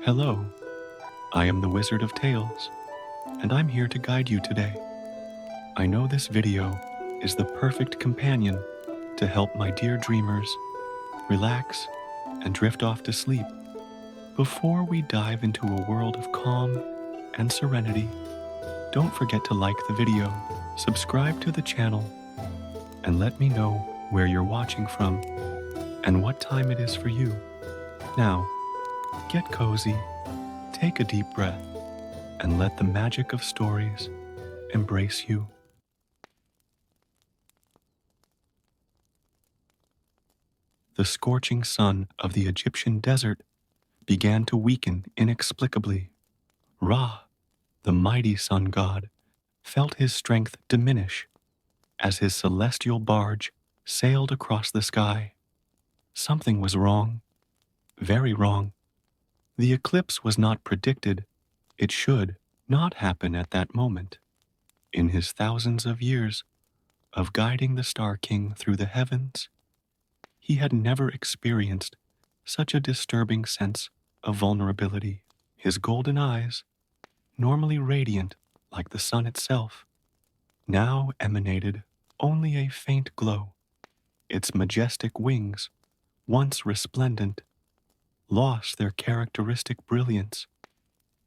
Hello, I am the Wizard of Tales, and I'm here to guide you today. I know this video is the perfect companion to help my dear dreamers relax and drift off to sleep. Before we dive into a world of calm and serenity, don't forget to like the video, subscribe to the channel, and let me know where you're watching from and what time it is for you. Now, get cozy, take a deep breath, and let the magic of stories embrace you. The scorching sun of the Egyptian desert began to weaken inexplicably. Ra, the mighty sun god, felt his strength diminish as his celestial barge sailed across the sky. Something was wrong, very wrong. The eclipse was not predicted. It should not happen at that moment. In his thousands of years of guiding the Star King through the heavens, he had never experienced such a disturbing sense of vulnerability. His golden eyes, normally radiant like the sun itself, now emanated only a faint glow. Its majestic wings, once resplendent, lost their characteristic brilliance.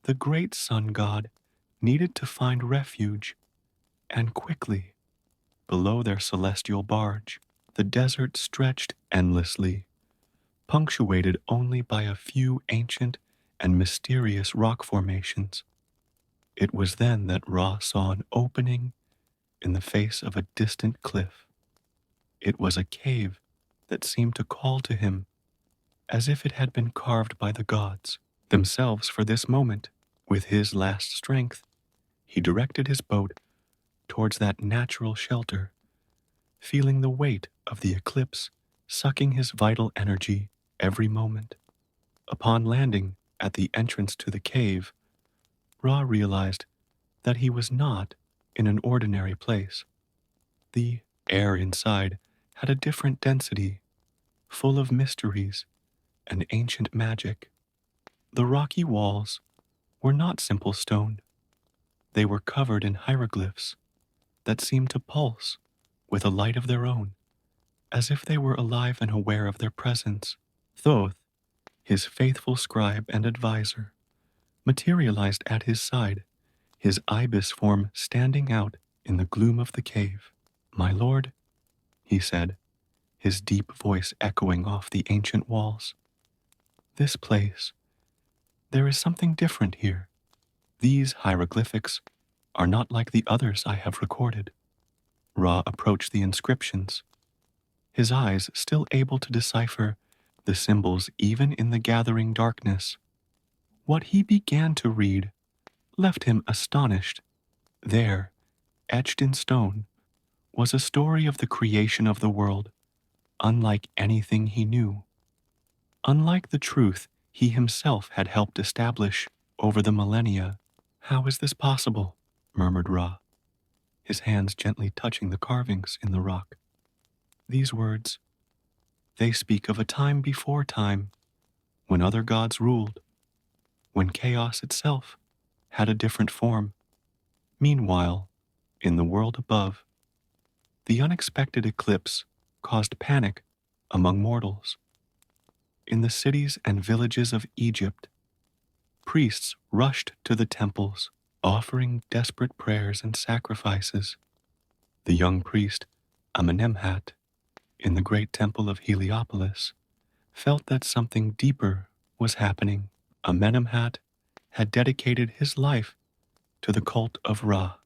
The great sun god needed to find refuge, and quickly. Below their celestial barge, the desert stretched endlessly, punctuated only by a few ancient and mysterious rock formations. It was then that Ra saw an opening in the face of a distant cliff. It was a cave that seemed to call to him, as if it had been carved by the gods themselves for this moment. With his last strength, he directed his boat towards that natural shelter, feeling the weight of the eclipse sucking his vital energy every moment. Upon landing at the entrance to the cave, Ra realized that he was not in an ordinary place. The air inside had a different density, full of mysteries and ancient magic. The rocky walls were not simple stone. They were covered in hieroglyphs that seemed to pulse with a light of their own, as if they were alive and aware of their presence. Thoth, his faithful scribe and advisor, materialized at his side, his ibis form standing out in the gloom of the cave. "My lord," he said, his deep voice echoing off the ancient walls. "This place, there is something different here. These hieroglyphics are not like the others I have recorded." Ra approached the inscriptions, his eyes still able to decipher the symbols even in the gathering darkness. What he began to read left him astonished. There, etched in stone, was a story of the creation of the world, unlike anything he knew, unlike the truth he himself had helped establish over the millennia. "How is this possible?" murmured Ra, his hands gently touching the carvings in the rock. "These words, they speak of a time before time, when other gods ruled, when chaos itself had a different form. Meanwhile, in the world above, the unexpected eclipse caused panic among mortals. In the cities and villages of Egypt, priests rushed to the temples, offering desperate prayers and sacrifices. The young priest, Amenemhat, in the great temple of Heliopolis, felt that something deeper was happening. Amenemhat had dedicated his life to the cult of Ra,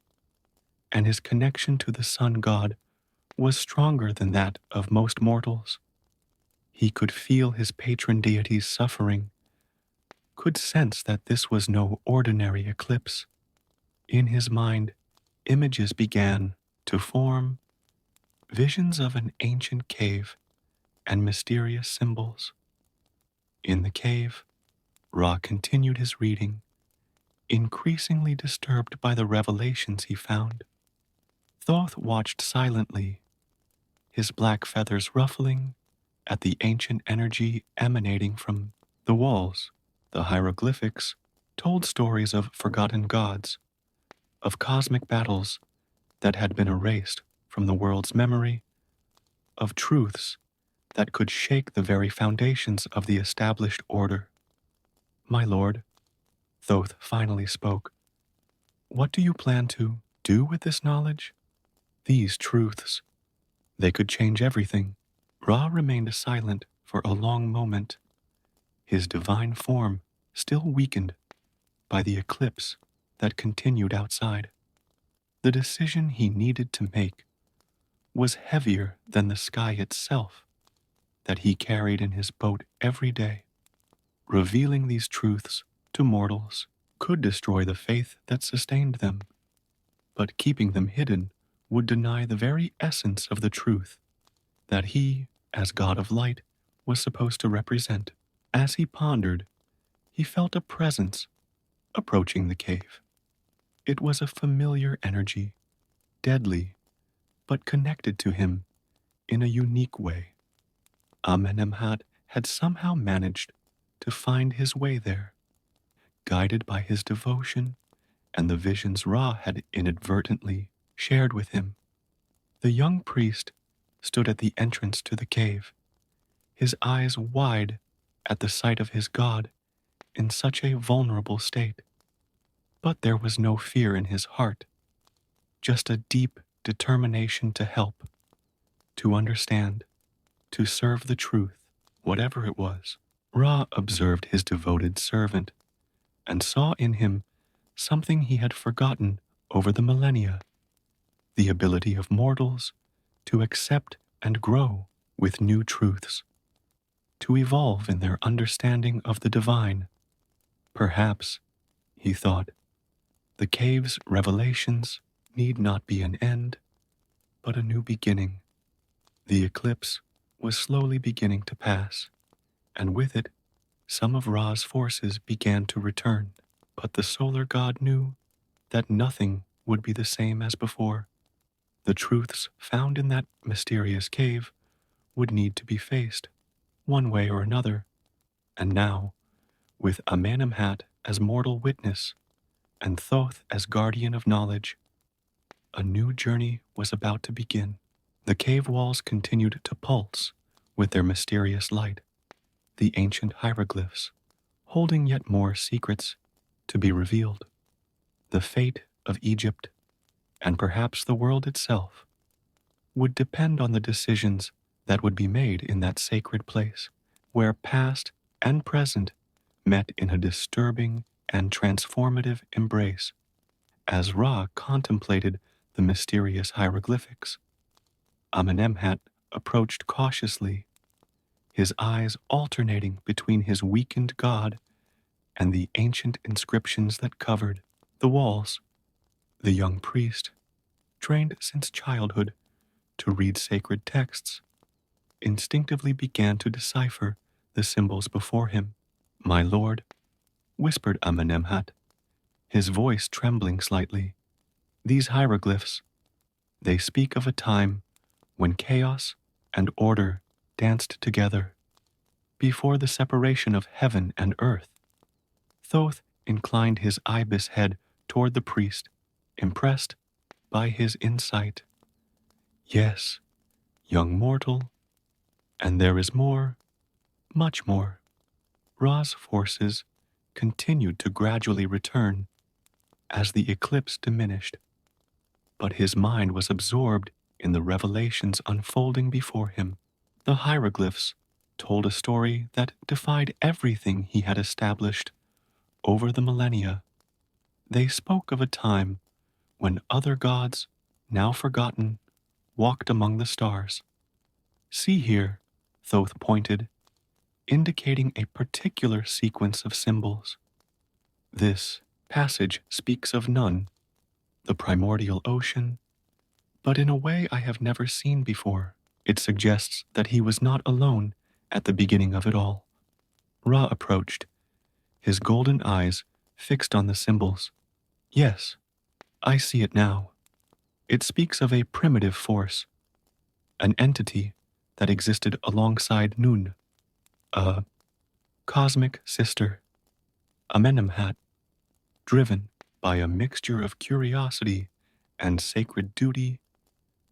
and his connection to the sun god was stronger than that of most mortals. He could feel his patron deity's suffering, could sense that this was no ordinary eclipse. In his mind, images began to form, visions of an ancient cave and mysterious symbols. In the cave, Ra continued his reading, increasingly disturbed by the revelations he found. Thoth watched silently, his black feathers ruffling at the ancient energy emanating from the walls, The hieroglyphics told stories of forgotten gods, of cosmic battles that had been erased from the world's memory, of truths that could shake the very foundations of the established order. My lord, Thoth finally spoke, what do you plan to do with this knowledge? These truths, they could change everything. Ra remained silent for a long moment, his divine form still weakened by the eclipse that continued outside. The decision he needed to make was heavier than the sky itself that he carried in his boat every day. Revealing these truths to mortals could destroy the faith that sustained them, but keeping them hidden would deny the very essence of the truth that he, as God of light, was supposed to represent. As he pondered, he felt a presence approaching the cave. It was a familiar energy, deadly, but connected to him in a unique way. Amenemhat had somehow managed to find his way there, guided by his devotion and the visions Ra had inadvertently shared with him. The young priest stood at the entrance to the cave, his eyes wide at the sight of his god in such a vulnerable state. But there was no fear in his heart, just a deep determination to help, to understand, to serve the truth, whatever it was. Ra observed his devoted servant and saw in him something he had forgotten over the millennia, the ability of mortals to accept and grow with new truths, to evolve in their understanding of the divine. Perhaps, he thought, the cave's revelations need not be an end, but a new beginning. The eclipse was slowly beginning to pass, and with it, some of Ra's forces began to return. But the solar god knew that nothing would be the same as before. The truths found in that mysterious cave would need to be faced, one way or another. And now, with Amenemhat as mortal witness, and Thoth as guardian of knowledge, a new journey was about to begin. The cave walls continued to pulse with their mysterious light, the ancient hieroglyphs holding yet more secrets to be revealed. The fate of Egypt, and perhaps the world itself, would depend on the decisions that would be made in that sacred place, where past and present met in a disturbing and transformative embrace. As Ra contemplated the mysterious hieroglyphics, Amenemhat approached cautiously, his eyes alternating between his weakened god and the ancient inscriptions that covered the walls. The young priest, trained since childhood to read sacred texts, instinctively began to decipher the symbols before him. My lord, whispered Amenemhat, his voice trembling slightly, these hieroglyphs, they speak of a time when chaos and order danced together, before the separation of heaven and earth. Thoth inclined his ibis head toward the priest, impressed by his insight. Yes, young mortal, and there is more, much more. Ra's forces continued to gradually return as the eclipse diminished, but his mind was absorbed in the revelations unfolding before him. The hieroglyphs told a story that defied everything he had established over the millennia. They spoke of a time when other gods, now forgotten, walked among the stars. See here, Thoth pointed, indicating a particular sequence of symbols. This passage speaks of none, the primordial ocean, but in a way I have never seen before. It suggests that he was not alone at the beginning of it all. Ra approached, his golden eyes fixed on the symbols. Yes, I see it now. It speaks of a primitive force, an entity that existed alongside Nun, a cosmic sister, Amenemhat, driven by a mixture of curiosity and sacred duty,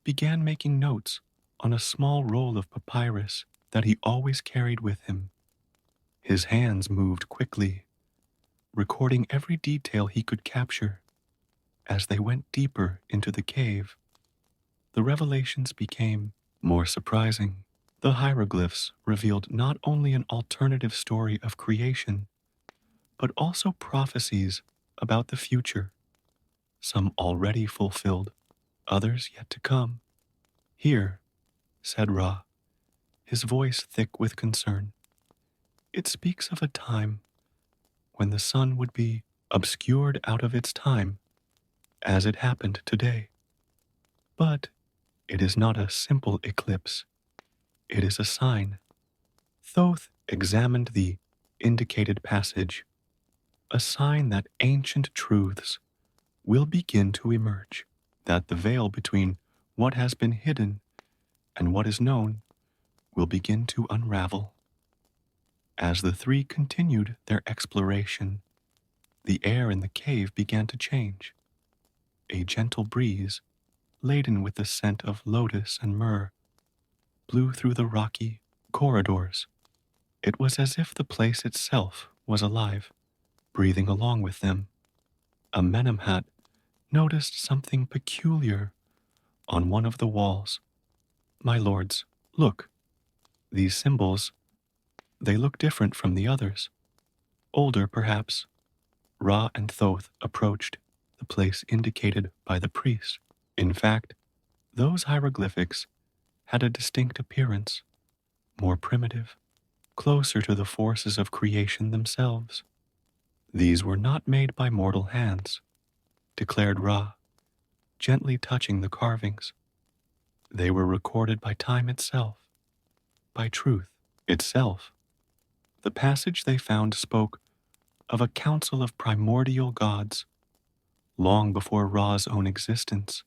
began making notes on a small roll of papyrus that he always carried with him. His hands moved quickly, recording every detail he could capture. As they went deeper into the cave, the revelations became more surprising. The hieroglyphs revealed not only an alternative story of creation, but also prophecies about the future, some already fulfilled, others yet to come. Here, said Ra, his voice thick with concern, it speaks of a time when the sun would be obscured out of its time, as it happened today. But it is not a simple eclipse. It is a sign. Thoth examined the indicated passage, a sign that ancient truths will begin to emerge, that the veil between what has been hidden and what is known will begin to unravel. As the three continued their exploration, the air in the cave began to change. A gentle breeze, laden with the scent of lotus and myrrh, blew through the rocky corridors. It was as if the place itself was alive, breathing along with them. Amenemhat noticed something peculiar on one of the walls. My lords, look, these symbols, they look different from the others. Older, perhaps. Ra and Thoth approached the place indicated by the priest. In fact, those hieroglyphics had a distinct appearance, more primitive, closer to the forces of creation themselves. These were not made by mortal hands, declared Ra, gently touching the carvings. They were recorded by time itself, by truth itself. The passage they found spoke of a council of primordial gods, long before Ra's own existence.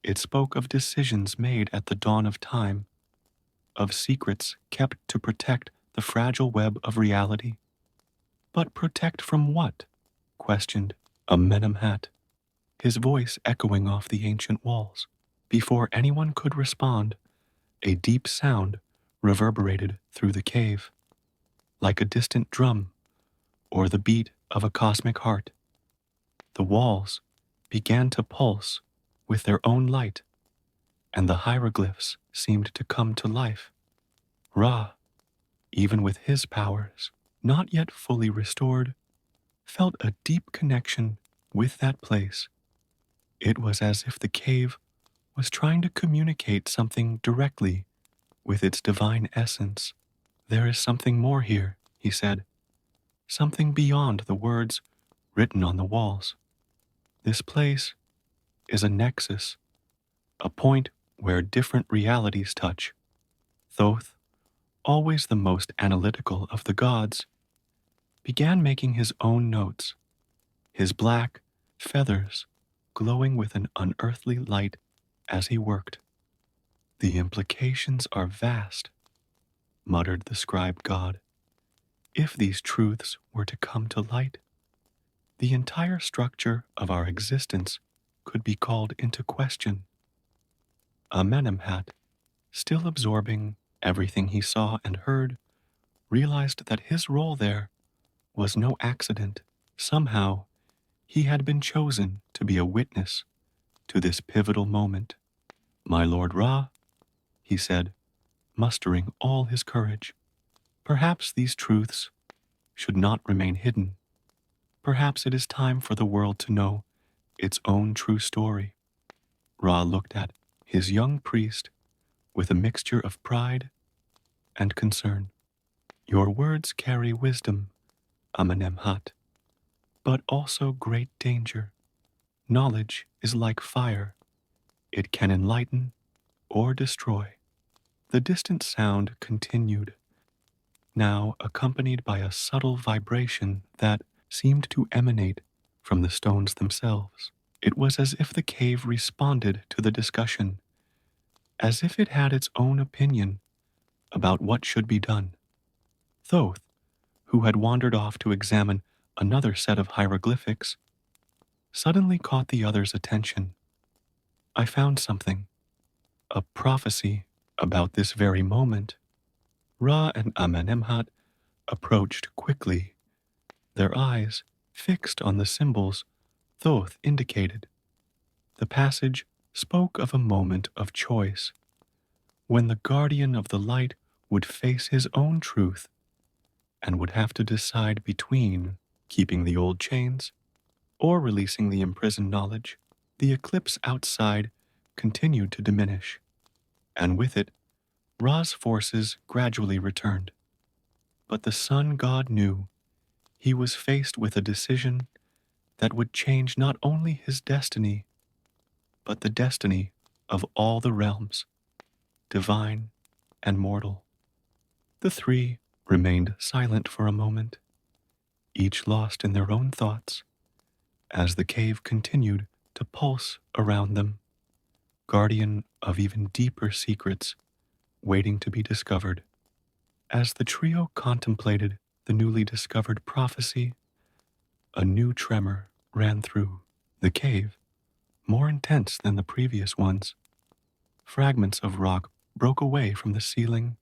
It spoke of decisions made at the dawn of time, of secrets kept to protect the fragile web of reality. But protect from what? Questioned Amenemhat, his voice echoing off the ancient walls. Before anyone could respond, a deep sound reverberated through the cave, like a distant drum or the beat of a cosmic heart. The walls began to pulse with their own light, and the hieroglyphs seemed to come to life. Ra, even with his powers not yet fully restored, felt a deep connection with that place. It was as if the cave was trying to communicate something directly with its divine essence. There is something more here, he said, something beyond the words written on the walls. This place is a nexus, a point where different realities touch. Thoth, always the most analytical of the gods, began making his own notes, his black feathers glowing with an unearthly light as he worked. The implications are vast, muttered the scribe god. If these truths were to come to light, the entire structure of our existence could be called into question. Amenemhat, still absorbing everything he saw and heard, realized that his role there was no accident. Somehow, he had been chosen to be a witness to this pivotal moment. My Lord Ra, he said, mustering all his courage, perhaps these truths should not remain hidden. Perhaps it is time for the world to know its own true story. Ra looked at his young priest with a mixture of pride and concern. Your words carry wisdom, Amenemhat, but also great danger. Knowledge is like fire. It can enlighten or destroy. The distant sound continued, now accompanied by a subtle vibration that seemed to emanate from the stones themselves. It was as if the cave responded to the discussion, as if it had its own opinion about what should be done. Thoth, who had wandered off to examine Another set of hieroglyphics suddenly caught the other's attention. I found something, a prophecy about this very moment. Ra and Amenemhat approached quickly, their eyes fixed on the symbols Thoth indicated. The passage spoke of a moment of choice, when the guardian of the light would face his own truth and would have to decide between keeping the old chains or releasing the imprisoned knowledge. The eclipse outside continued to diminish, and with it, Ra's forces gradually returned. But the sun god knew he was faced with a decision that would change not only his destiny, but the destiny of all the realms, divine and mortal. The three remained silent for a moment, each lost in their own thoughts, as the cave continued to pulse around them, guardian of even deeper secrets waiting to be discovered. As the trio contemplated the newly discovered prophecy, a new tremor ran through the cave, more intense than the previous ones. Fragments of rock broke away from the ceiling,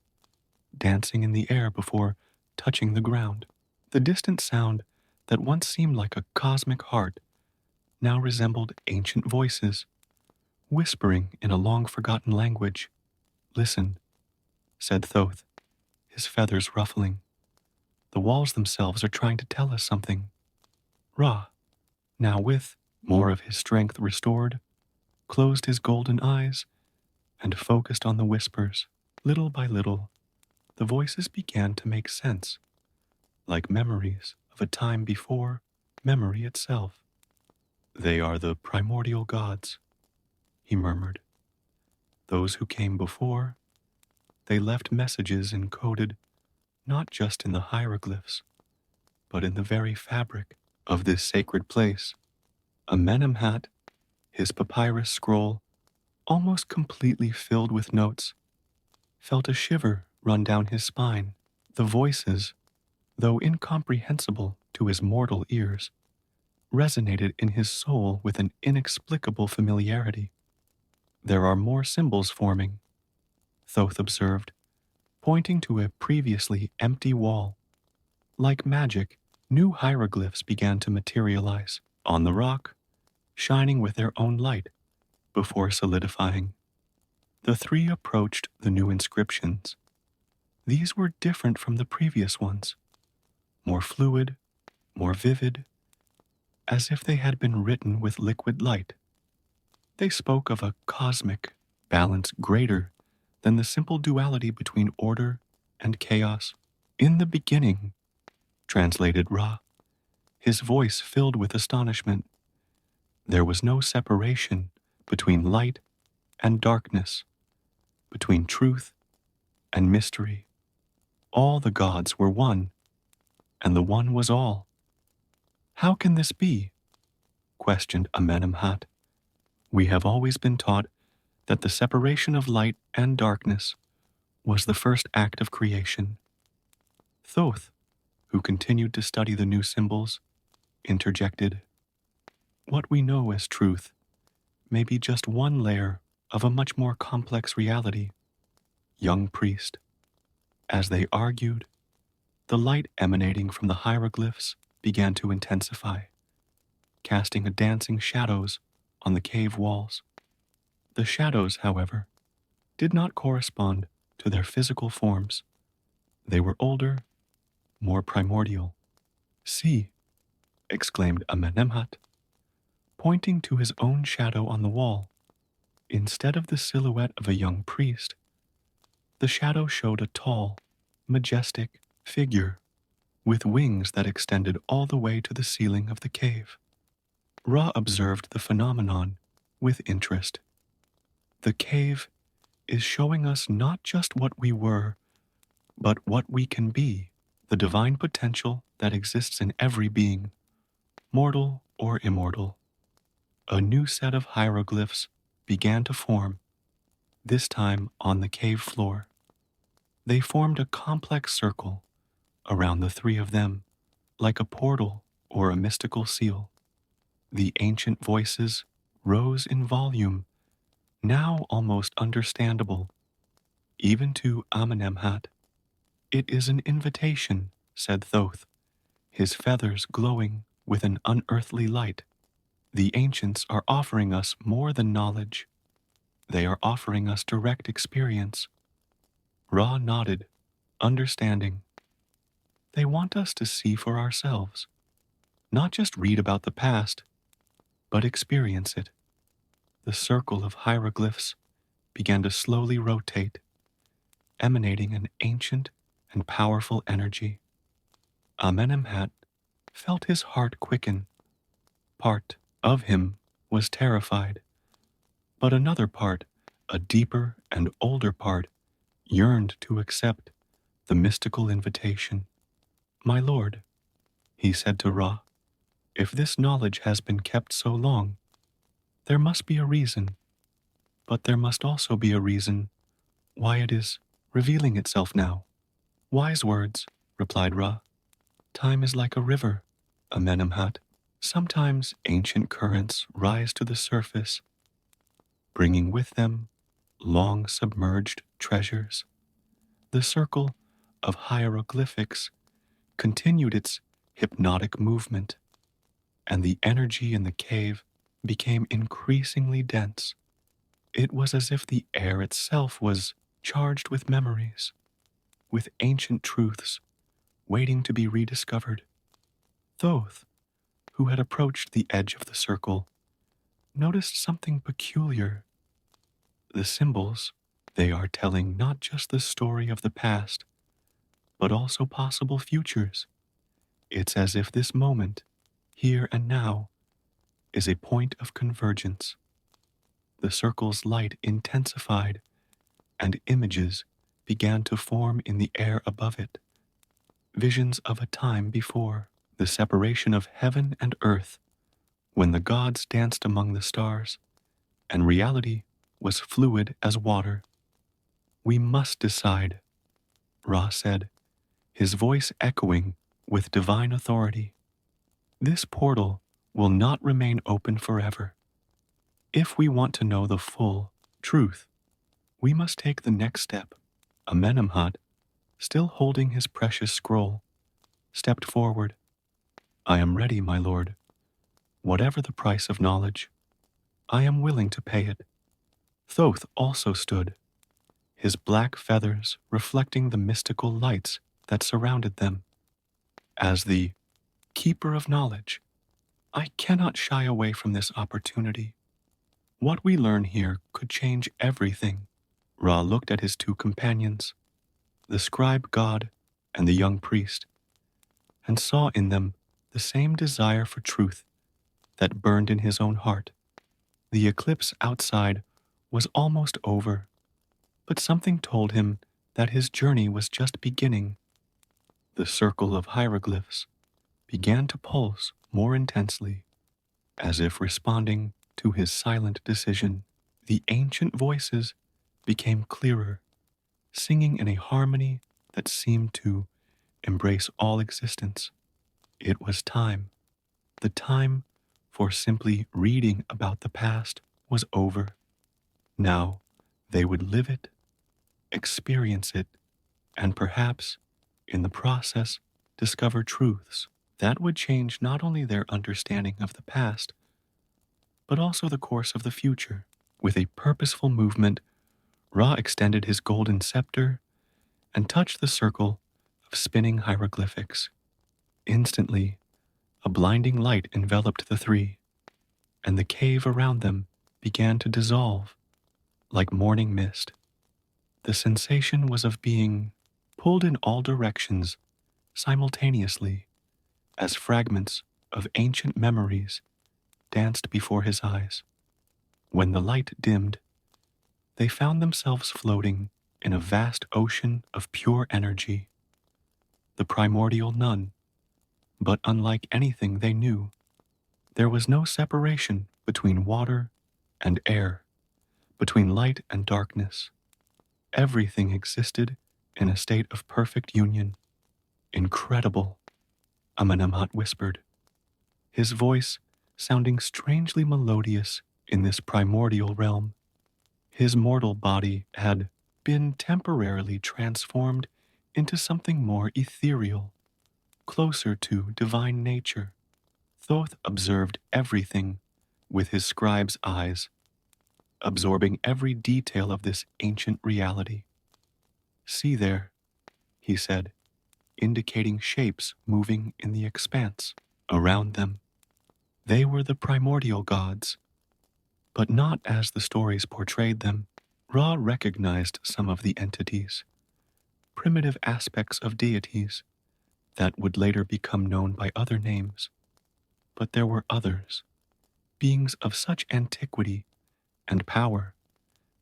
dancing in the air before touching the ground. The distant sound that once seemed like a cosmic heart now resembled ancient voices, whispering in a long-forgotten language. "Listen," said Thoth, his feathers ruffling. "The walls themselves are trying to tell us something." Ra, now with more of his strength restored, closed his golden eyes and focused on the whispers. Little by little, the voices began to make sense, like memories of a time before memory itself. "They are the primordial gods," he murmured. "Those who came before, they left messages encoded not just in the hieroglyphs, but in the very fabric of this sacred place." Amenemhat, his papyrus scroll almost completely filled with notes, felt a shiver run down his spine. The voices, though incomprehensible to his mortal ears, resonated in his soul with an inexplicable familiarity. "There are more symbols forming," Thoth observed, pointing to a previously empty wall. Like magic, new hieroglyphs began to materialize on the rock, shining with their own light before solidifying. The three approached the new inscriptions. These were different from the previous ones, more fluid, more vivid, as if they had been written with liquid light. They spoke of a cosmic balance greater than the simple duality between order and chaos. "In the beginning," translated Ra, his voice filled with astonishment, "there was no separation between light and darkness, between truth and mystery. All the gods were one, and the one was all." "How can this be?" questioned Amenemhat. "We have always been taught that the separation of light and darkness was the first act of creation." Thoth, who continued to study the new symbols, interjected, "What we know as truth may be just one layer of a much more complex reality." Young priest, as they argued, the light emanating from the hieroglyphs began to intensify, casting a dancing shadows on the cave walls. The shadows, however, did not correspond to their physical forms. They were older, more primordial. "See," exclaimed Amenemhat, pointing to his own shadow on the wall. Instead of the silhouette of a young priest, the shadow showed a tall, majestic figure with wings that extended all the way to the ceiling of the cave. Ra observed the phenomenon with interest. "The cave is showing us not just what we were, but what we can be, the divine potential that exists in every being, mortal or immortal." A new set of hieroglyphs began to form, this time on the cave floor. They formed a complex circle around the three of them, like a portal or a mystical seal. The ancient voices rose in volume, now almost understandable, even to Amenemhat. "It is an invitation," said Thoth, his feathers glowing with an unearthly light. "The ancients are offering us more than knowledge. They are offering us direct experience." Ra nodded, understanding. "They want us to see for ourselves, not just read about the past, but experience it." The circle of hieroglyphs began to slowly rotate, emanating an ancient and powerful energy. Amenemhat felt his heart quicken. Part of him was terrified, but another part, a deeper and older part, yearned to accept the mystical invitation. "My lord," he said to Ra, "if this knowledge has been kept so long, there must be a reason, but there must also be a reason why it is revealing itself now." "Wise words," replied Ra. "Time is like a river, Amenemhat. Sometimes ancient currents rise to the surface, bringing with them long submerged treasures." The circle of hieroglyphics continued its hypnotic movement, and the energy in the cave became increasingly dense. It was as if the air itself was charged with memories, with ancient truths waiting to be rediscovered. Thoth, who had approached the edge of the circle, noticed something peculiar. The symbols, they are telling not just the story of the past, but also possible futures. It's as if this moment, here and now, is a point of convergence. The circle's light intensified, and images began to form in the air above it. Visions of a time before, the separation of heaven and earth, when the gods danced among the stars, and reality was fluid as water. "We must decide," Ra said, his voice echoing with divine authority. "This portal will not remain open forever. If we want to know the full truth, we must take the next step." Amenemhat, still holding his precious scroll, stepped forward. "I am ready, my lord. Whatever the price of knowledge, I am willing to pay it." Thoth also stood, his black feathers reflecting the mystical lights that surrounded them. "As the keeper of knowledge, I cannot shy away from this opportunity. What we learn here could change everything." Ra looked at his two companions, the scribe god and the young priest, and saw in them the same desire for truth that burned in his own heart. The eclipse outside was almost over, but something told him that his journey was just beginning. The circle of hieroglyphs began to pulse more intensely, as if responding to his silent decision. The ancient voices became clearer, singing in a harmony that seemed to embrace all existence. It was time. The time for simply reading about the past was over. Now they would live it, experience it, and perhaps, in the process, discover truths that would change not only their understanding of the past, but also the course of the future. With a purposeful movement, Ra extended his golden scepter and touched the circle of spinning hieroglyphics. Instantly, a blinding light enveloped the three, and the cave around them began to dissolve like morning mist. The sensation was of being pulled in all directions simultaneously, as fragments of ancient memories danced before his eyes. When the light dimmed, they found themselves floating in a vast ocean of pure energy, the primordial nun. But unlike anything they knew, there was no separation between water and air, between light and darkness. Everything existed in a state of perfect union. "Incredible," Amenemhat whispered. his voice sounding strangely melodious in this primordial realm. His mortal body had been temporarily transformed into something more ethereal, closer to divine nature. Thoth observed everything with his scribe's eyes, absorbing every detail of this ancient reality. See there, he said, indicating shapes moving in the expanse around them. They were the primordial gods, but not as the stories portrayed them. Ra recognized some of the entities, primitive aspects of deities that would later become known by other names. But there were others, beings of such antiquity and power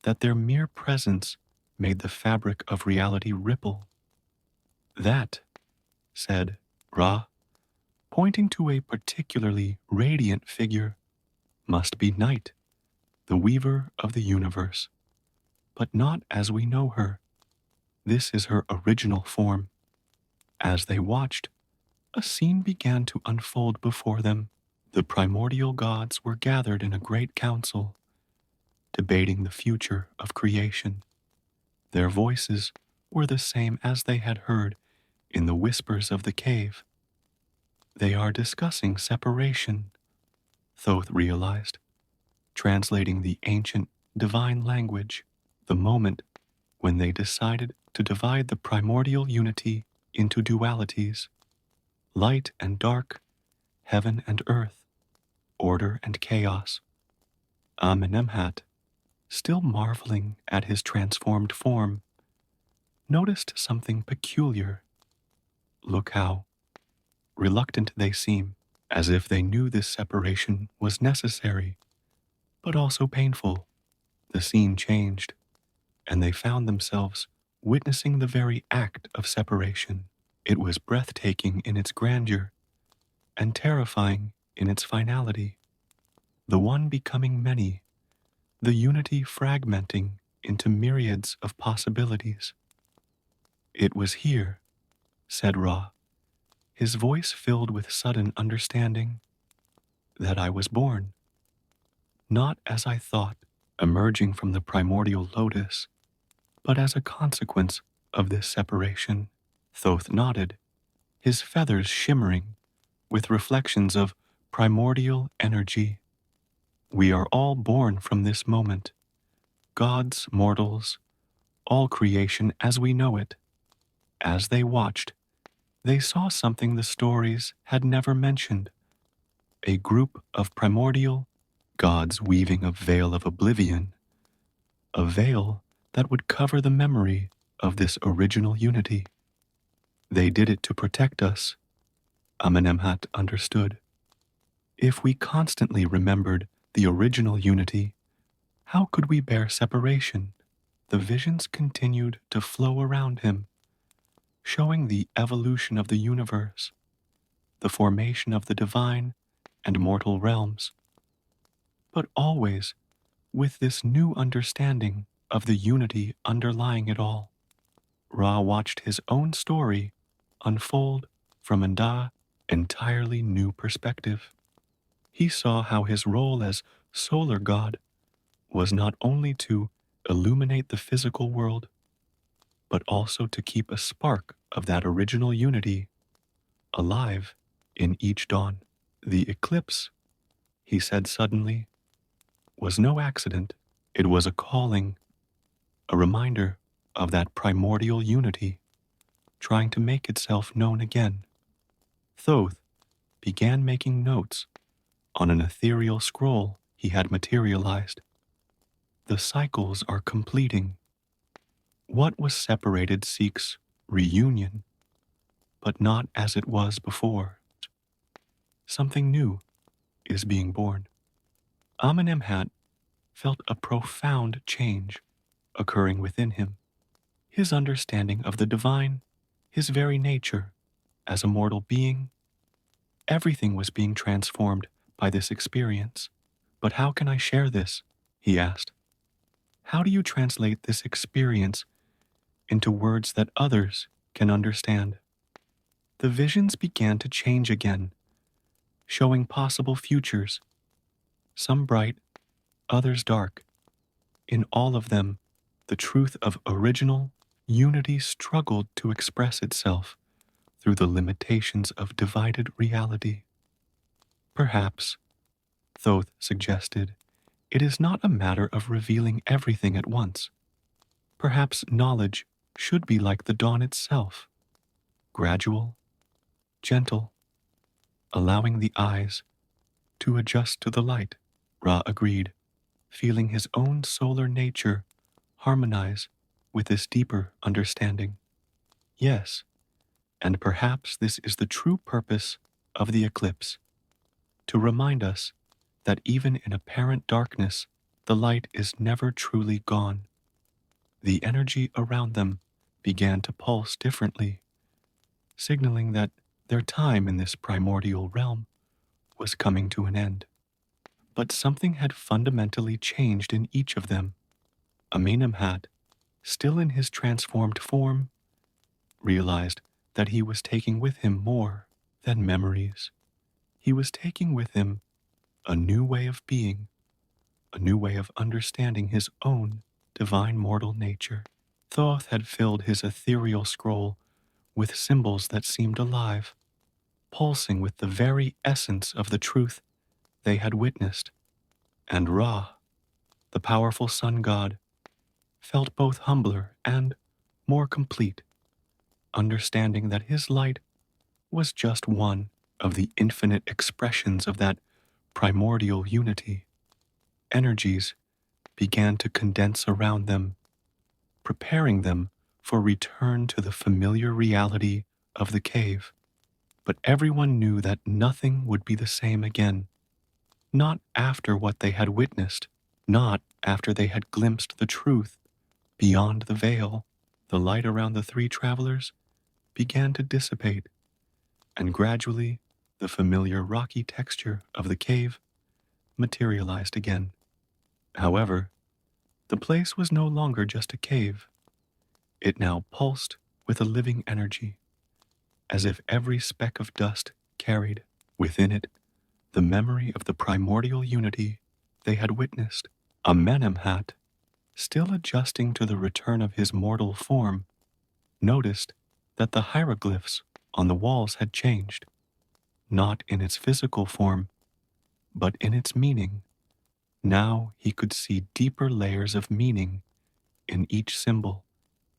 that their mere presence made the fabric of reality ripple. That, said Ra, pointing to a particularly radiant figure, must be Night, the weaver of the universe, but not as we know her. This is her original form. As they watched, a scene began to unfold before them. The primordial gods were gathered in a great council, debating the future of creation. Their voices were the same as they had heard in the whispers of the cave. They are discussing separation, Thoth realized, translating the ancient divine language, the moment when they decided to divide the primordial unity into dualities, light and dark, heaven and earth, order and chaos. Amenemhat, still marveling at his transformed form, noticed something peculiar. Look how reluctant they seem, as if they knew this separation was necessary, but also painful. The scene changed, and they found themselves witnessing the very act of separation. It was breathtaking in its grandeur and terrifying in its finality. The one becoming many, the unity fragmenting into myriads of possibilities. It was here, said Ra, his voice filled with sudden understanding, that I was born. Not as I thought, emerging from the primordial lotus, but as a consequence of this separation. Thoth nodded, his feathers shimmering with reflections of primordial energy. We are all born from this moment, gods, mortals, all creation as we know it. As they watched, they saw something the stories had never mentioned, a group of primordial gods weaving a veil of oblivion, a veil that would cover the memory of this original unity. They did it to protect us, Amenemhat understood. If we constantly remembered the original unity, how could we bear separation? The visions continued to flow around him, showing the evolution of the universe, the formation of the divine and mortal realms, but always with this new understanding of the unity underlying it all. Ra watched his own story unfold from an entirely new perspective. He saw how his role as solar god was not only to illuminate the physical world, but also to keep a spark of that original unity alive in each dawn. The eclipse, he said suddenly, was no accident. It was a calling, a reminder of that primordial unity trying to make itself known again. Thoth began making notes on an ethereal scroll he had materialized. The cycles are completing. What was separated seeks reunion, but not as it was before. Something new is being born. Amenemhat felt a profound change occurring within him. His understanding of the divine, his very nature as a mortal being, everything was being transformed by this experience. But how can I share this? He asked. How do you translate this experience into words that others can understand? The visions began to change again, showing possible futures, some bright, others dark. In all of them, the truth of original unity struggled to express itself through the limitations of divided reality. Perhaps, Thoth suggested, it is not a matter of revealing everything at once. Perhaps knowledge should be like the dawn itself, gradual, gentle, allowing the eyes to adjust to the light. Ra agreed, feeling his own solar nature harmonize with this deeper understanding. Yes, and perhaps this is the true purpose of the eclipse, to remind us that even in apparent darkness, the light is never truly gone. The energy around them began to pulse differently, signaling that their time in this primordial realm was coming to an end. But something had fundamentally changed in each of them. Amenemhat, still in his transformed form, realized that he was taking with him more than memories. He was taking with him a new way of being, a new way of understanding his own divine mortal nature. Thoth had filled his ethereal scroll with symbols that seemed alive, pulsing with the very essence of the truth they had witnessed. And Ra, the powerful sun god, felt both humbler and more complete, understanding that his light was just one of the infinite expressions of that primordial unity. Energies began to condense around them, preparing them for return to the familiar reality of the cave. But everyone knew that nothing would be the same again, not after what they had witnessed, not after they had glimpsed the truth beyond the veil. The light around the three travelers began to dissipate, and gradually the familiar rocky texture of the cave materialized again. However, the place was no longer just a cave. It now pulsed with a living energy, as if every speck of dust carried within it the memory of the primordial unity they had witnessed. Amenemhat, still adjusting to the return of his mortal form, noticed that the hieroglyphs on the walls had changed, not in its physical form, but in its meaning. Now he could see deeper layers of meaning in each symbol,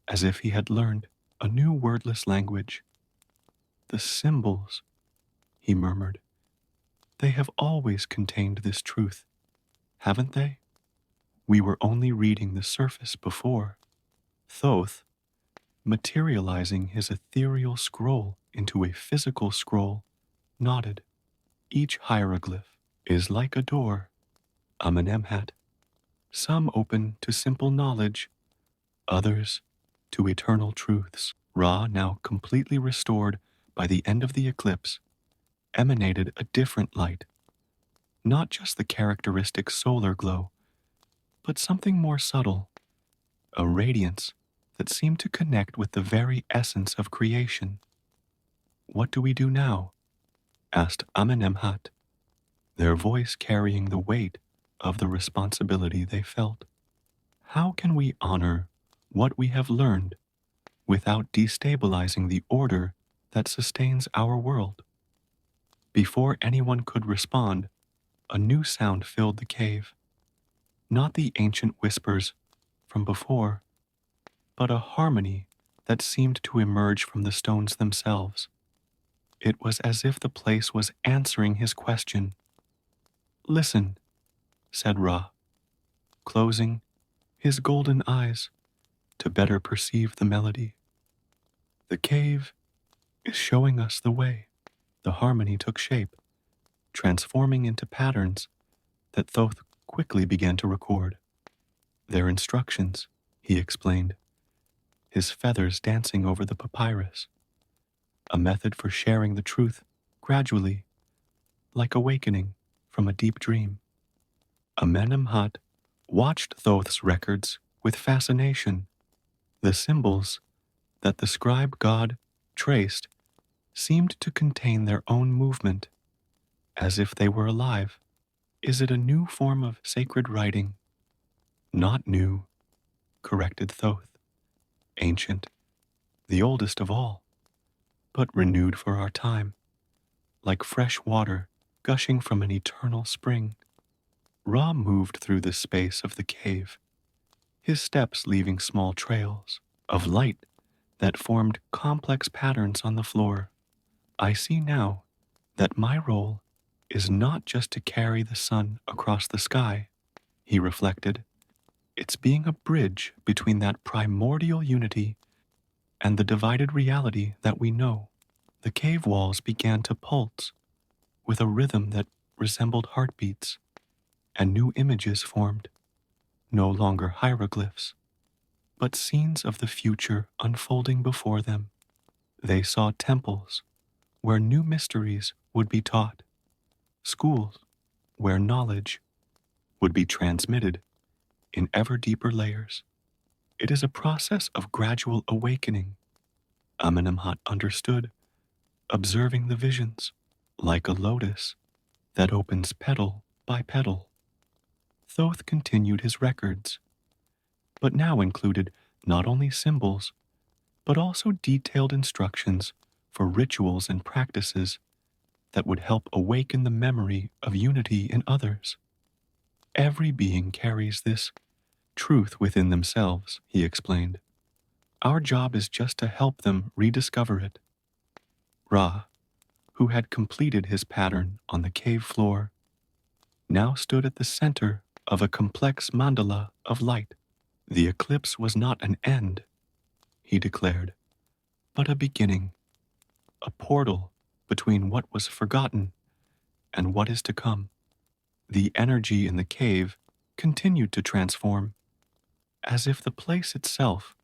as if he had learned a new wordless language. The symbols, he murmured, they have always contained this truth, haven't they? We were only reading the surface before. Thoth, materializing his ethereal scroll into a physical scroll, nodded. Each hieroglyph is like a door, Amenemhat. Some open to simple knowledge, others to eternal truths. Ra, now completely restored by the end of the eclipse, emanated a different light, not just the characteristic solar glow, but something more subtle, a radiance that seemed to connect with the very essence of creation. What do we do now? Asked Amenemhat, their voice carrying the weight of the responsibility they felt. How can we honor what we have learned without destabilizing the order that sustains our world? Before anyone could respond, a new sound filled the cave. Not the ancient whispers from before, but a harmony that seemed to emerge from the stones themselves. It was as if the place was answering his question. Listen, said Ra, closing his golden eyes to better perceive the melody. The cave is showing us the way. The harmony took shape, transforming into patterns that Thoth quickly began to record. Their instructions, he explained, his feathers dancing over the papyrus, a method for sharing the truth gradually, like awakening from a deep dream. Amenemhat watched Thoth's records with fascination. The symbols that the scribe god traced seemed to contain their own movement, as if they were alive. Is it a new form of sacred writing? Not new, corrected Thoth. Ancient, the oldest of all, but renewed for our time, like fresh water gushing from an eternal spring. Ra moved through the space of the cave, his steps leaving small trails of light that formed complex patterns on the floor. I see now that my role is not just to carry the sun across the sky, he reflected. It's being a bridge between that primordial unity and the divided reality that we know. The cave walls began to pulse with a rhythm that resembled heartbeats, and new images formed, no longer hieroglyphs, but scenes of the future unfolding before them. They saw temples where new mysteries would be taught, schools where knowledge would be transmitted in ever deeper layers. It is a process of gradual awakening, Amenemhat understood, observing the visions, like a lotus that opens petal by petal. Thoth continued his records, but now included not only symbols, but also detailed instructions for rituals and practices that would help awaken the memory of unity in others. Every being carries this truth within themselves, he explained. Our job is just to help them rediscover it. Ra, who had completed his pattern on the cave floor, now stood at the center of a complex mandala of light. The eclipse was not an end, he declared, but a beginning, a portal between what was forgotten and what is to come. The energy in the cave continued to transform, as if the place itself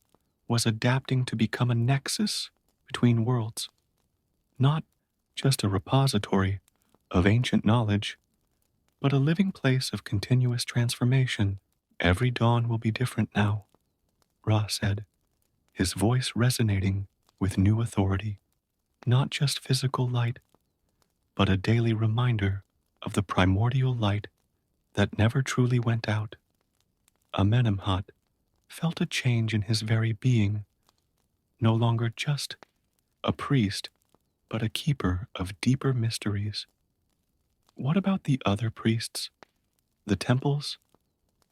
was adapting to become a nexus between worlds, not just a repository of ancient knowledge, but a living place of continuous transformation. Every dawn will be different now, Ra said, his voice resonating with new authority. Not just physical light, but a daily reminder of the primordial light that never truly went out. Amenemhat felt a change in his very being, no longer just a priest, but a keeper of deeper mysteries. What about the other priests? The temples?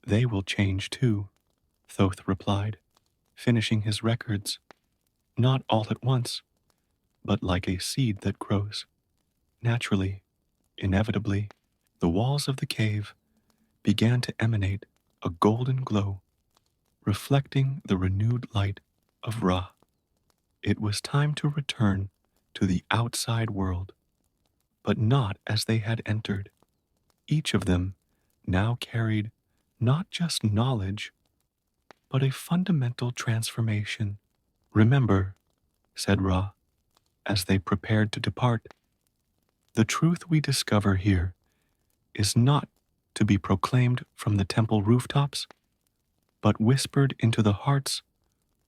They will change too, Thoth replied, finishing his records, not all at once, but like a seed that grows. Naturally, inevitably, the walls of the cave began to emanate a golden glow, reflecting the renewed light of Ra. It was time to return to the outside world, but not as they had entered. Each of them now carried not just knowledge, but a fundamental transformation. Remember, said Ra, as they prepared to depart, the truth we discover here is not to be proclaimed from the temple rooftops, but whispered into the hearts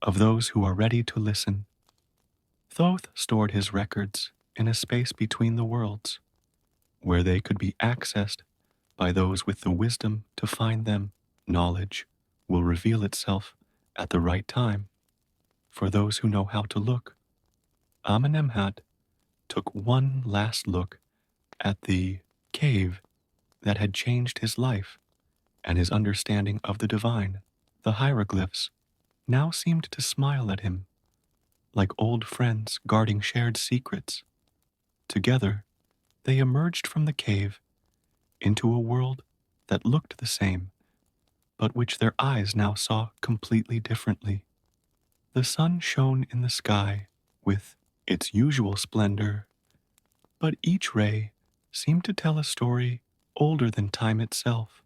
of those who are ready to listen. Thoth stored his records in a space between the worlds, where they could be accessed by those with the wisdom to find them. Knowledge will reveal itself at the right time for those who know how to look. Amenemhat took one last look at the cave that had changed his life and his understanding of the divine. The hieroglyphs now seemed to smile at him, like old friends guarding shared secrets. Together, they emerged from the cave into a world that looked the same, but which their eyes now saw completely differently. The sun shone in the sky with its usual splendor, but each ray seemed to tell a story older than time itself.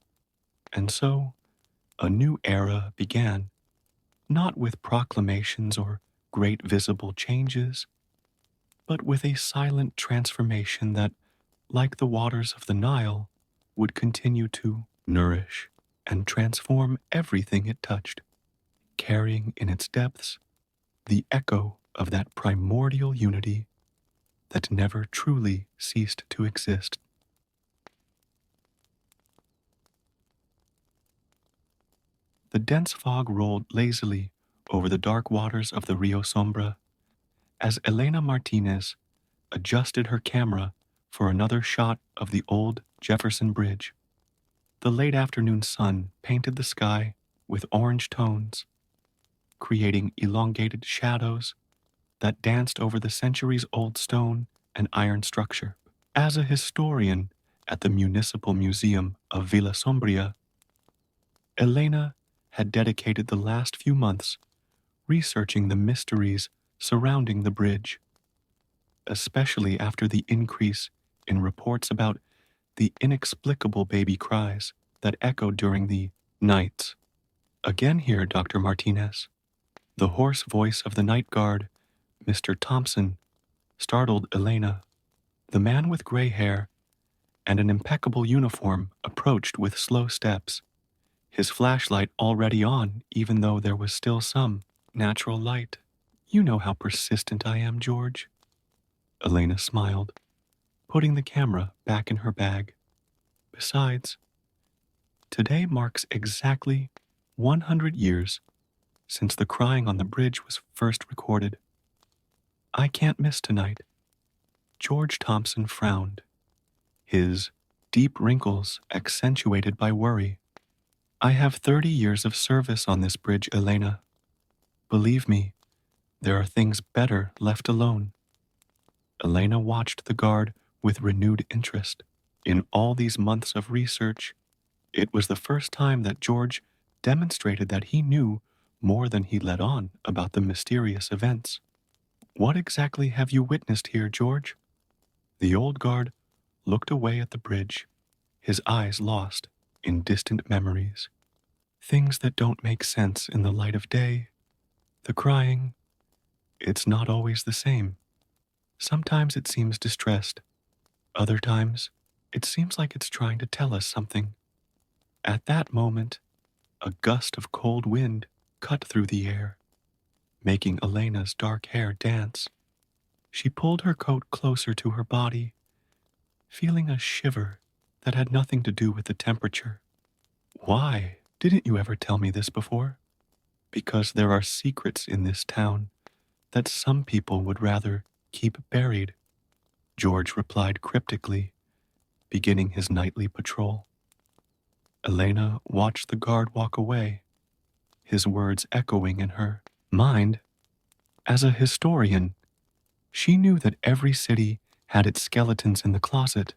And so, a new era began, not with proclamations or great visible changes, but with a silent transformation that, like the waters of the Nile, would continue to nourish and transform everything it touched, carrying in its depths the echo of that primordial unity that never truly ceased to exist. The dense fog rolled lazily over the dark waters of the Rio Sombra as Elena Martinez adjusted her camera for another shot of the old Jefferson Bridge. The late afternoon sun painted the sky with orange tones, creating elongated shadows that danced over the centuries-old stone and iron structure. As a historian at the Municipal Museum of Villa Sombria, Elena had dedicated the last few months researching the mysteries surrounding the bridge, especially after the increase in reports about the inexplicable baby cries that echoed during the nights. Again here, Dr. Martinez. The hoarse voice of the night guard, Mr. Thompson, startled Elena. The man with gray hair and an impeccable uniform approached with slow steps, his flashlight already on even though there was still some natural light. You know how persistent I am, George. Elena smiled, putting the camera back in her bag. Besides, today marks exactly 100 years since the crying on the bridge was first recorded. I can't miss tonight. George Thompson frowned, his deep wrinkles accentuated by worry. I have 30 years of service on this bridge, Elena. Believe me, there are things better left alone. Elena watched the guard with renewed interest. In all these months of research, it was the first time that George demonstrated that he knew more than he let on about the mysterious events. What exactly have you witnessed here, George? The old guard looked away at the bridge, his eyes lost in distant memories. Things that don't make sense in the light of day. The crying, it's not always the same. Sometimes it seems distressed. Other times, it seems like it's trying to tell us something. At that moment, a gust of cold wind cut through the air, making Elena's dark hair dance. She pulled her coat closer to her body, feeling a shiver that had nothing to do with the temperature. Why didn't you ever tell me this before? Because there are secrets in this town that some people would rather keep buried, George replied cryptically, beginning his nightly patrol. Elena watched the guard walk away, his words echoing in her mind. As a historian, she knew that every city had its skeletons in the closet,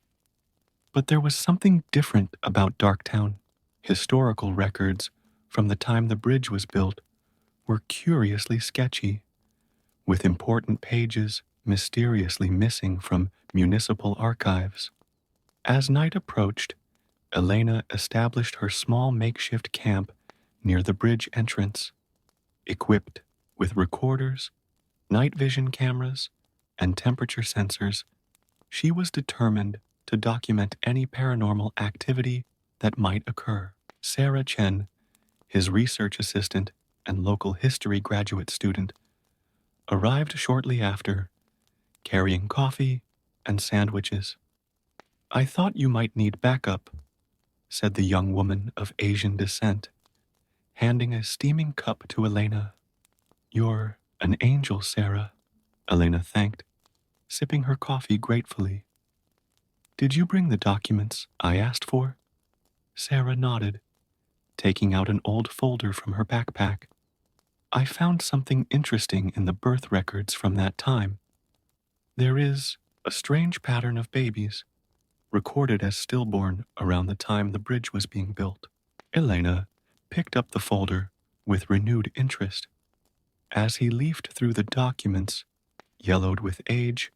but there was something different about Darktown. Historical records from the time the bridge was built were curiously sketchy, with important pages mysteriously missing from municipal archives. As night approached, Elena established her small makeshift camp near the bridge entrance, equipped with recorders, night vision cameras, and temperature sensors. She was determined to document any paranormal activity that might occur. Sarah Chen, his research assistant and local history graduate student, arrived shortly after, carrying coffee and sandwiches. I thought you might need backup, said the young woman of Asian descent, handing a steaming cup to Elena. You're an angel, Sarah, Elena thanked, sipping her coffee gratefully. Did you bring the documents I asked for? Sarah nodded, taking out an old folder from her backpack. I found something interesting in the birth records from that time. There is a strange pattern of babies recorded as stillborn around the time the bridge was being built. Elena picked up the folder with renewed interest. As he leafed through the documents, yellowed with age,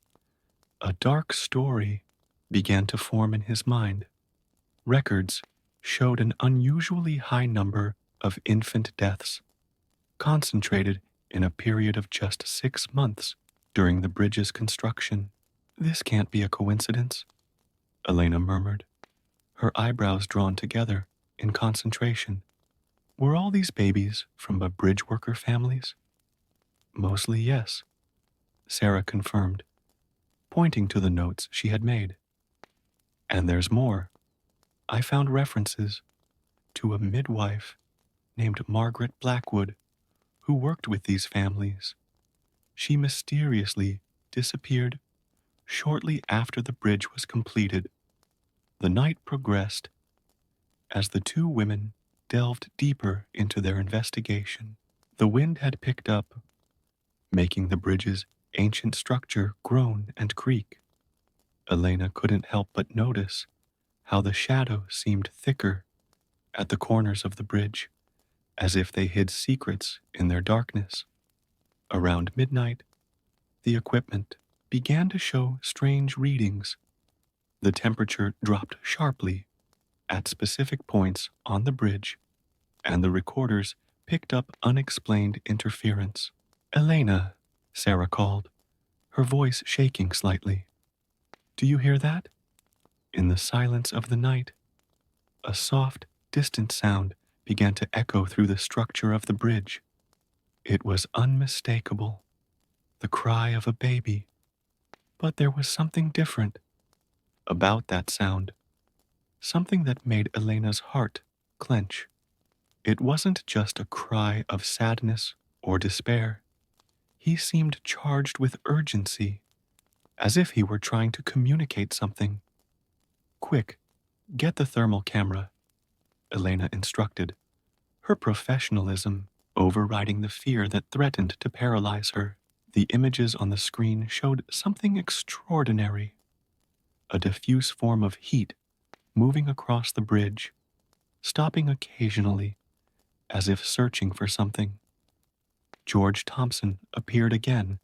a dark story began to form in his mind. Records showed an unusually high number of infant deaths, concentrated in a period of just 6 months during the bridge's construction. This can't be a coincidence, Elena murmured, her eyebrows drawn together in concentration. Were all these babies from bridge worker families? Mostly yes, Sarah confirmed, pointing to the notes she had made. And there's more. I found references to a midwife named Margaret Blackwood who worked with these families. She mysteriously disappeared shortly after the bridge was completed. The night progressed as the two women delved deeper into their investigation. The wind had picked up, making the bridge's ancient structure groan and creak. Elena couldn't help but notice how the shadows seemed thicker at the corners of the bridge, as if they hid secrets in their darkness. Around midnight, the equipment began to show strange readings. The temperature dropped sharply at specific points on the bridge, and the recorders picked up unexplained interference. Elena, Sarah called, her voice shaking slightly. Do you hear that? In the silence of the night, a soft, distant sound began to echo through the structure of the bridge. It was unmistakable, the cry of a baby. But there was something different about that sound, something that made Elena's heart clench. It wasn't just a cry of sadness or despair. He seemed charged with urgency, as if he were trying to communicate something. Quick, get the thermal camera, Elena instructed, her professionalism overriding the fear that threatened to paralyze her. The images on the screen showed something extraordinary, a diffuse form of heat moving across the bridge, stopping occasionally as if searching for something. George Thompson appeared again,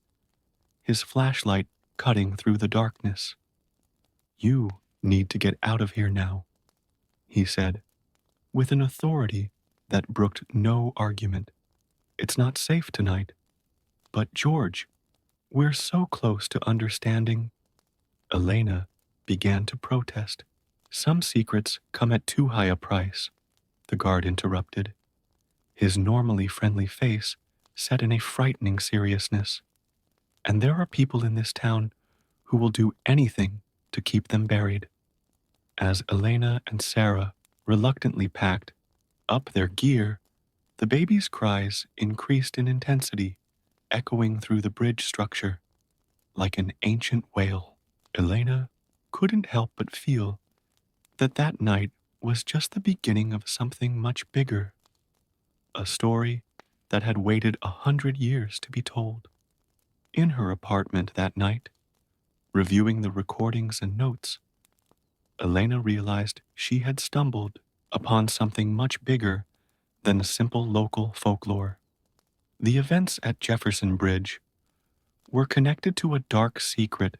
his flashlight cutting through the darkness. You need to get out of here now, he said, with an authority that brooked no argument. It's not safe tonight. But George, we're so close to understanding. Elena began to protest. Some secrets come at too high a price, the guard interrupted, his normally friendly face set in a frightening seriousness. And there are people in this town who will do anything to keep them buried. As Elena and Sarah reluctantly packed up their gear, the baby's cries increased in intensity, echoing through the bridge structure like an ancient wail. Elena couldn't help but feel that that night was just the beginning of something much bigger, a story that had waited 100 years to be told. In her apartment that night, reviewing the recordings and notes, Elena realized she had stumbled upon something much bigger than simple local folklore. The events at Jefferson Bridge were connected to a dark secret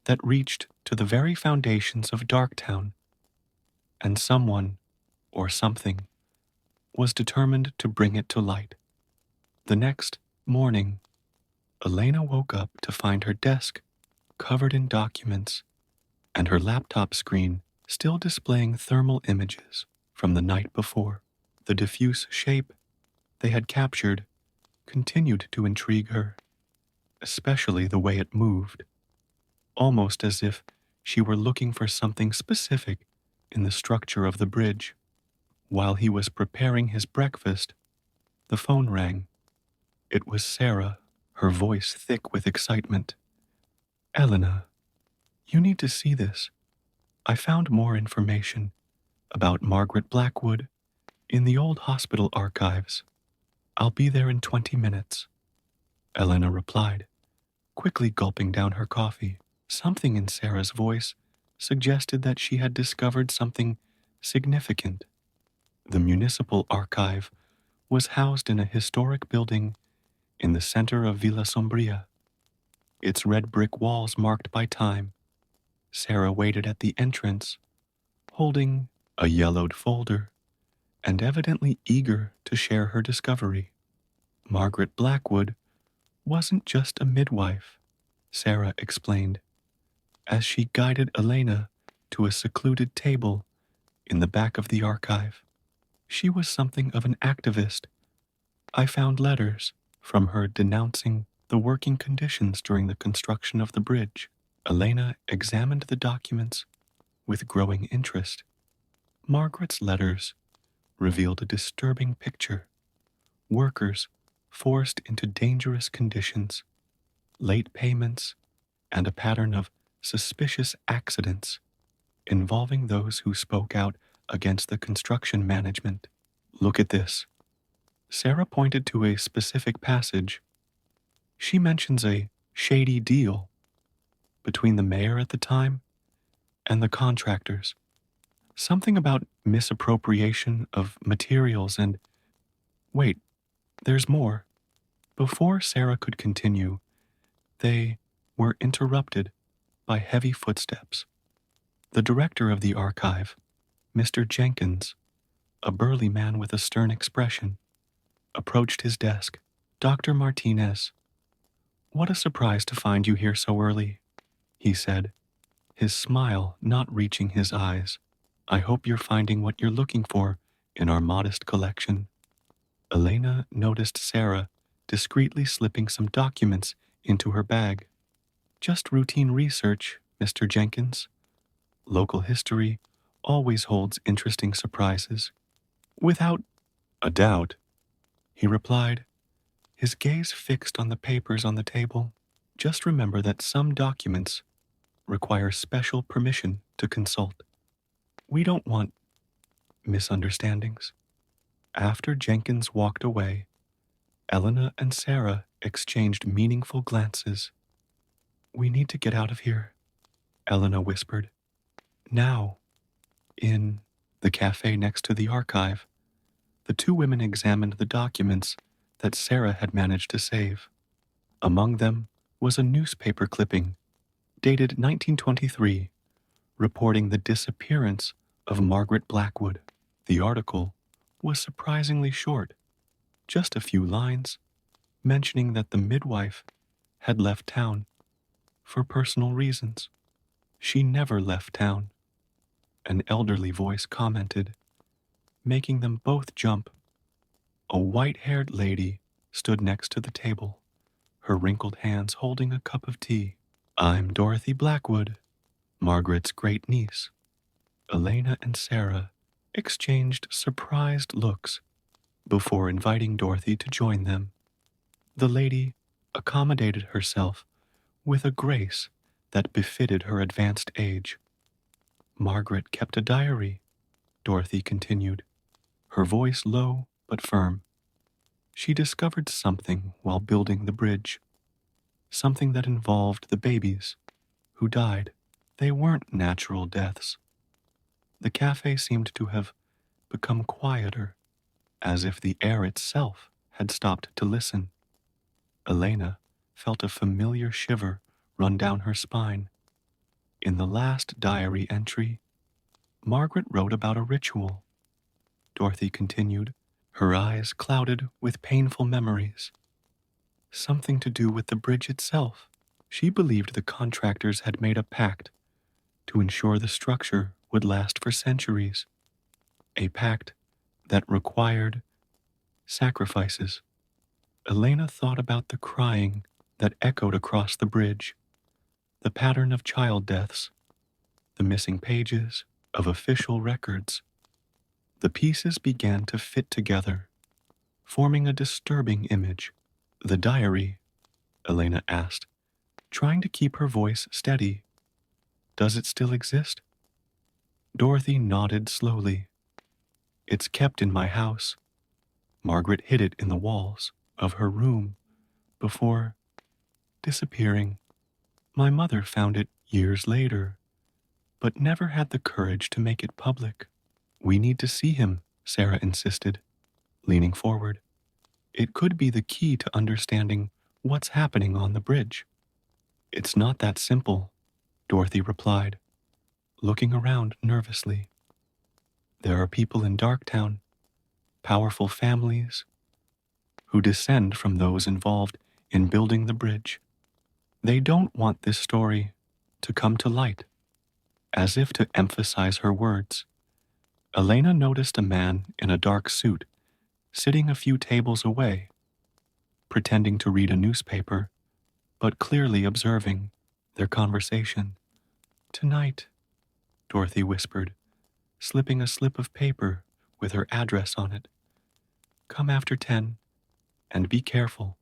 that reached to the very foundations of Darktown, and someone, or something, was determined to bring it to light. The next morning, Elena woke up to find her desk covered in documents and her laptop screen still displaying thermal images from the night before. The diffuse shape they had captured continued to intrigue her, especially the way it moved, almost as if she were looking for something specific in the structure of the bridge. While he was preparing his breakfast, the phone rang. It was Sarah, her voice thick with excitement. Elena, you need to see this. I found more information about Margaret Blackwood in the old hospital archives. I'll be there in 20 minutes, Elena replied, quickly gulping down her coffee. Something in Sarah's voice suggested that she had discovered something significant. The municipal archive was housed in a historic building in the center of Villa Sombria, its red brick walls marked by time. Sarah waited at the entrance, holding a yellowed folder and evidently eager to share her discovery. Margaret Blackwood wasn't just a midwife, Sarah explained, as she guided Elena to a secluded table in the back of the archive. She was something of an activist. I found letters from her denouncing the working conditions during the construction of the bridge. Elena examined the documents with growing interest. Margaret's letters revealed a disturbing picture. Workers forced into dangerous conditions, late payments, and a pattern of suspicious accidents involving those who spoke out against the construction management. Look at this. Sarah pointed to a specific passage. She mentions a shady deal between the mayor at the time and the contractors. Something about misappropriation of materials and... Wait, there's more. Before Sarah could continue, they were interrupted by heavy footsteps. The director of the archive, Mr. Jenkins, a burly man with a stern expression, approached his desk. Dr. Martinez, what a surprise to find you here so early, he said, his smile not reaching his eyes. I hope you're finding what you're looking for in our modest collection. Elena noticed Sarah discreetly slipping some documents into her bag. Just routine research, Mr. Jenkins. Local history always holds interesting surprises. Without a doubt, he replied, his gaze fixed on the papers on the table. Just remember that some documents require special permission to consult. We don't want misunderstandings. After Jenkins walked away, Elena and Sarah exchanged meaningful glances. We need to get out of here, Elena whispered. Now, in the cafe next to the archive, the two women examined the documents that Sarah had managed to save. Among them was a newspaper clipping dated 1923, reporting the disappearance of Margaret Blackwood. The article was surprisingly short, just a few lines, mentioning that the midwife had left town for personal reasons. She never left town, an elderly voice commented, making them both jump. A white-haired lady stood next to the table, her wrinkled hands holding a cup of tea. I'm Dorothy Blackwood, Margaret's great niece. Elena and Sarah exchanged surprised looks before inviting Dorothy to join them. The lady accommodated herself with a grace that befitted her advanced age. Margaret kept a diary, Dorothy continued, her voice low but firm. She discovered something while building the bridge, something that involved the babies who died. They weren't natural deaths. The cafe seemed to have become quieter, as if the air itself had stopped to listen. Elena felt a familiar shiver run down her spine. In the last diary entry, Margaret wrote about a ritual. Dorothy continued, her eyes clouded with painful memories. Something to do with the bridge itself. She believed the contractors had made a pact to ensure the structure would last for centuries. A pact that required sacrifices. Elena thought about the crying that echoed across the bridge, the pattern of child deaths, the missing pages of official records. The pieces began to fit together, forming a disturbing image. The diary, Elena asked, trying to keep her voice steady. Does it still exist? Dorothy nodded slowly. It's kept in my house. Margaret hid it in the walls of her room before disappearing. My mother found it years later, but never had the courage to make it public. We need to see him, Sarah insisted, leaning forward. It could be the key to understanding what's happening on the bridge. It's not that simple, Dorothy replied, looking around nervously. There are people in Darktown, powerful families, who descend from those involved in building the bridge. They don't want this story to come to light. As if to emphasize her words, Elena noticed a man in a dark suit sitting a few tables away, pretending to read a newspaper, but clearly observing their conversation. Tonight, Dorothy whispered, slipping a slip of paper with her address on it. Come after 10, and be careful.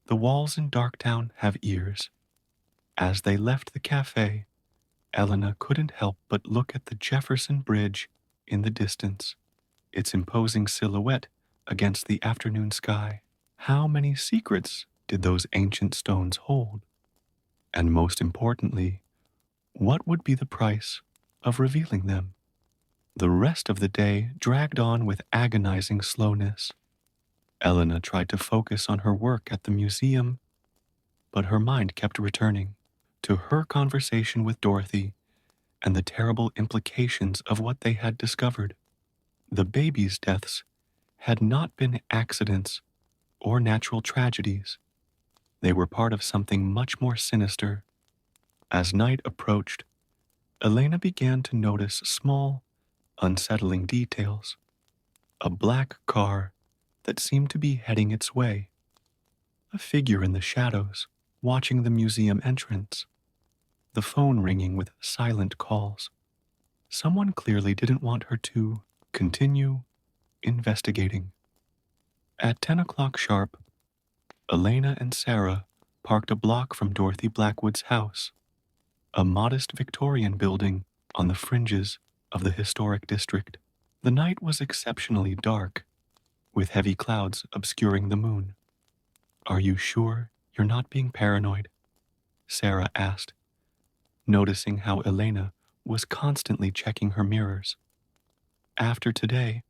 The walls in Darktown have ears. As they left the cafe, Elena couldn't help but look at the Jefferson Bridge in the distance, its imposing silhouette against the afternoon sky. How many secrets did those ancient stones hold? And most importantly, what would be the price of revealing them? The rest of the day dragged on with agonizing slowness. Elena tried to focus on her work at the museum, but her mind kept returning to her conversation with Dorothy and the terrible implications of what they had discovered. The babies' deaths had not been accidents or natural tragedies. They were part of something much more sinister. As night approached, Elena began to notice small, unsettling details. A black car that seemed to be heading its way. A figure in the shadows watching the museum entrance. The phone ringing with silent calls. Someone clearly didn't want her to continue investigating. At 10 o'clock sharp, Elena and Sarah parked a block from Dorothy Blackwood's house, a modest Victorian building on the fringes of the historic district. The night was exceptionally dark, with heavy clouds obscuring the moon. Are you sure you're not being paranoid? Sarah asked, noticing how Elena was constantly checking her mirrors. After today,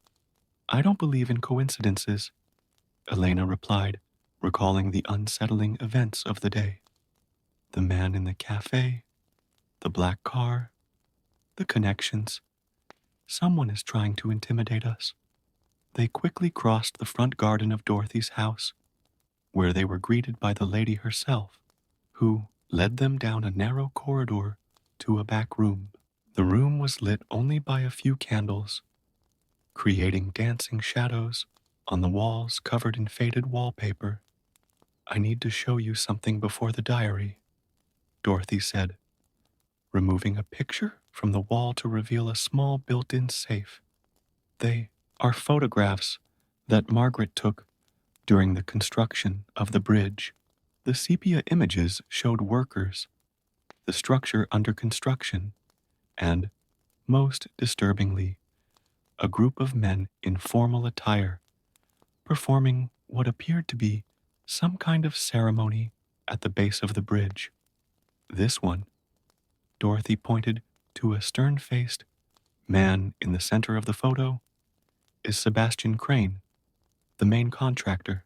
I don't believe in coincidences, Elena replied, recalling the unsettling events of the day. The man in the cafe, the black car, the connections. Someone is trying to intimidate us. They quickly crossed the front garden of Dorothy's house, where they were greeted by the lady herself, who led them down a narrow corridor to a back room. The room was lit only by a few candles, creating dancing shadows on the walls covered in faded wallpaper. I need to show you something before the diary, Dorothy said, removing a picture from the wall to reveal a small built-in safe. They are photographs that Margaret took during the construction of the bridge. The sepia images showed workers, the structure under construction, and, most disturbingly, a group of men in formal attire, performing what appeared to be some kind of ceremony at the base of the bridge. This one, Dorothy pointed to a stern-faced man in the center of the photo, is Sebastian Crane, the main contractor,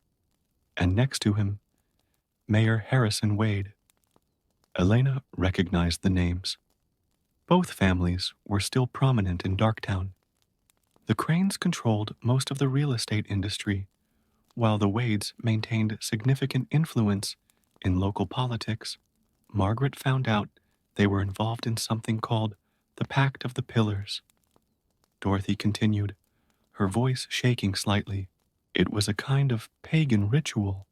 and next to him, Mayor Harrison Wade. Elena recognized the names. Both families were still prominent in Darktown. The Cranes controlled most of the real estate industry, while the Wades maintained significant influence in local politics. Margaret found out they were involved in something called the Pact of the Pillars. Dorothy continued, her voice shaking slightly. It was a kind of pagan ritual,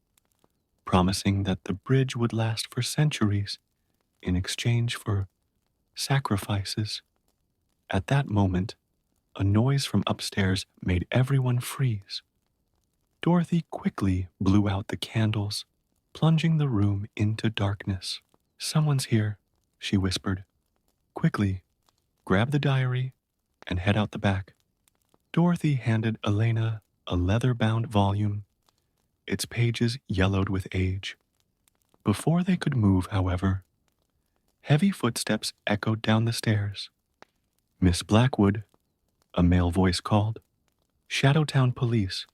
promising that the bridge would last for centuries in exchange for sacrifices. At that moment, a noise from upstairs made everyone freeze. Dorothy quickly blew out the candles, plunging the room into darkness. Someone's here, she whispered. Quickly, grab the diary and head out the back. Dorothy handed Elena a leather-bound volume, its pages yellowed with age. Before they could move, however, heavy footsteps echoed down the stairs. Miss Blackwood, a male voice called. Shadowtown Police.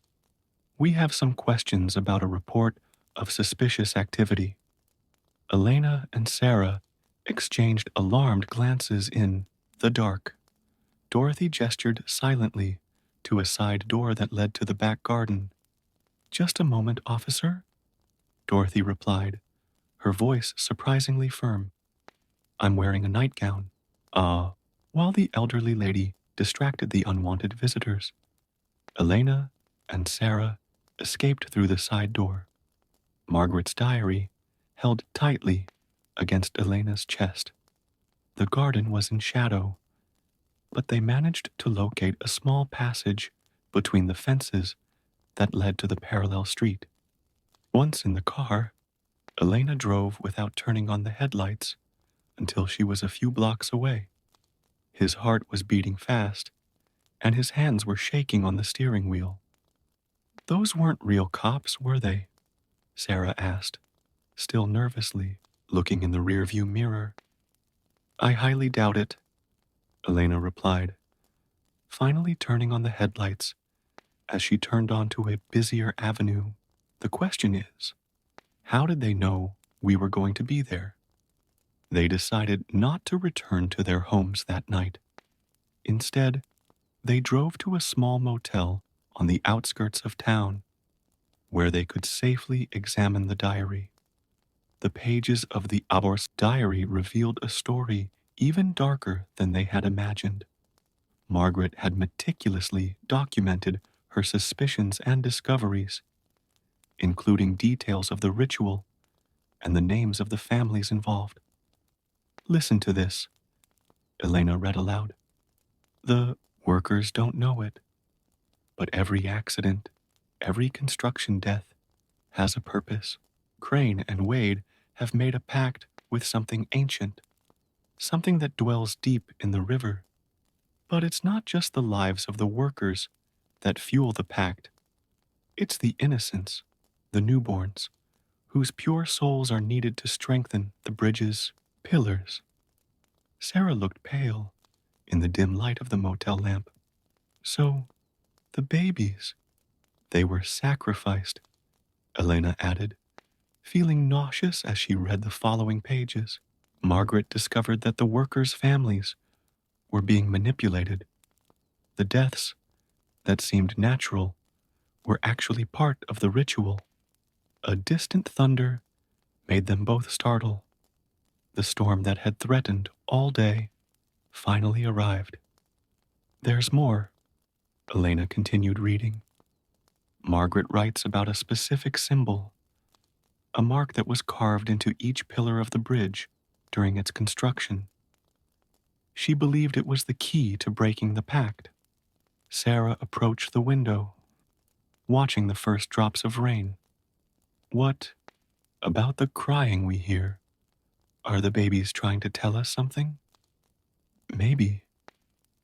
We have some questions about a report of suspicious activity. Elena and Sarah exchanged alarmed glances in the dark. Dorothy gestured silently to a side door that led to the back garden. Just a moment, officer, Dorothy replied, her voice surprisingly firm. I'm wearing a nightgown. While the elderly lady distracted the unwanted visitors, Elena and Sarah escaped through the side door. Margaret's diary held tightly against Elena's chest. The garden was in shadow, but they managed to locate a small passage between the fences that led to the parallel street. Once in the car, Elena drove without turning on the headlights until she was a few blocks away. His heart was beating fast, and his hands were shaking on the steering wheel. "Those weren't real cops, were they?" Sarah asked, still nervously, looking in the rearview mirror. "I highly doubt it," Elena replied, finally turning on the headlights as she turned onto a busier avenue. "The question is, how did they know we were going to be there?" They decided not to return to their homes that night. Instead, they drove to a small motel on the outskirts of town, where they could safely examine the diary. The pages of the Abor's diary revealed a story even darker than they had imagined. Margaret had meticulously documented her suspicions and discoveries, including details of the ritual and the names of the families involved. "Listen to this," Elena read aloud. "The workers don't know it, but every accident, every construction death has a purpose. Crane and Wade have made a pact with something ancient, something that dwells deep in the river. But it's not just the lives of the workers that fuel the pact. It's the innocents, the newborns, whose pure souls are needed to strengthen the bridge's pillars." Sarah looked pale in the dim light of the motel lamp. "So, the babies, they were sacrificed," Elena added, feeling nauseous as she read the following pages. Margaret discovered that the workers' families were being manipulated. The deaths that seemed natural were actually part of the ritual. A distant thunder made them both startle. The storm that had threatened all day finally arrived. "There's more," Elena continued reading. Margaret writes about a specific symbol, a mark that was carved into each pillar of the bridge during its construction. She believed it was the key to breaking the pact. Sarah approached the window, watching the first drops of rain. "What about the crying we hear? Are the babies trying to tell us something?" "Maybe,"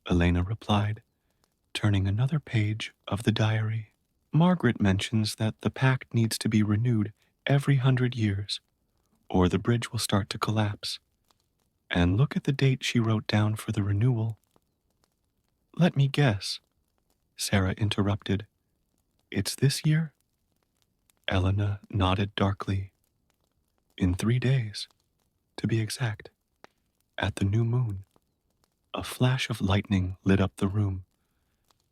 Elena replied, turning another page of the diary. Margaret mentions that the pact needs to be renewed every 100 years, or the bridge will start to collapse. And look at the date she wrote down for the renewal. "Let me guess," Sarah interrupted. "It's this year?" Elena nodded darkly. "In 3 days, to be exact, at the new moon." A flash of lightning lit up the room,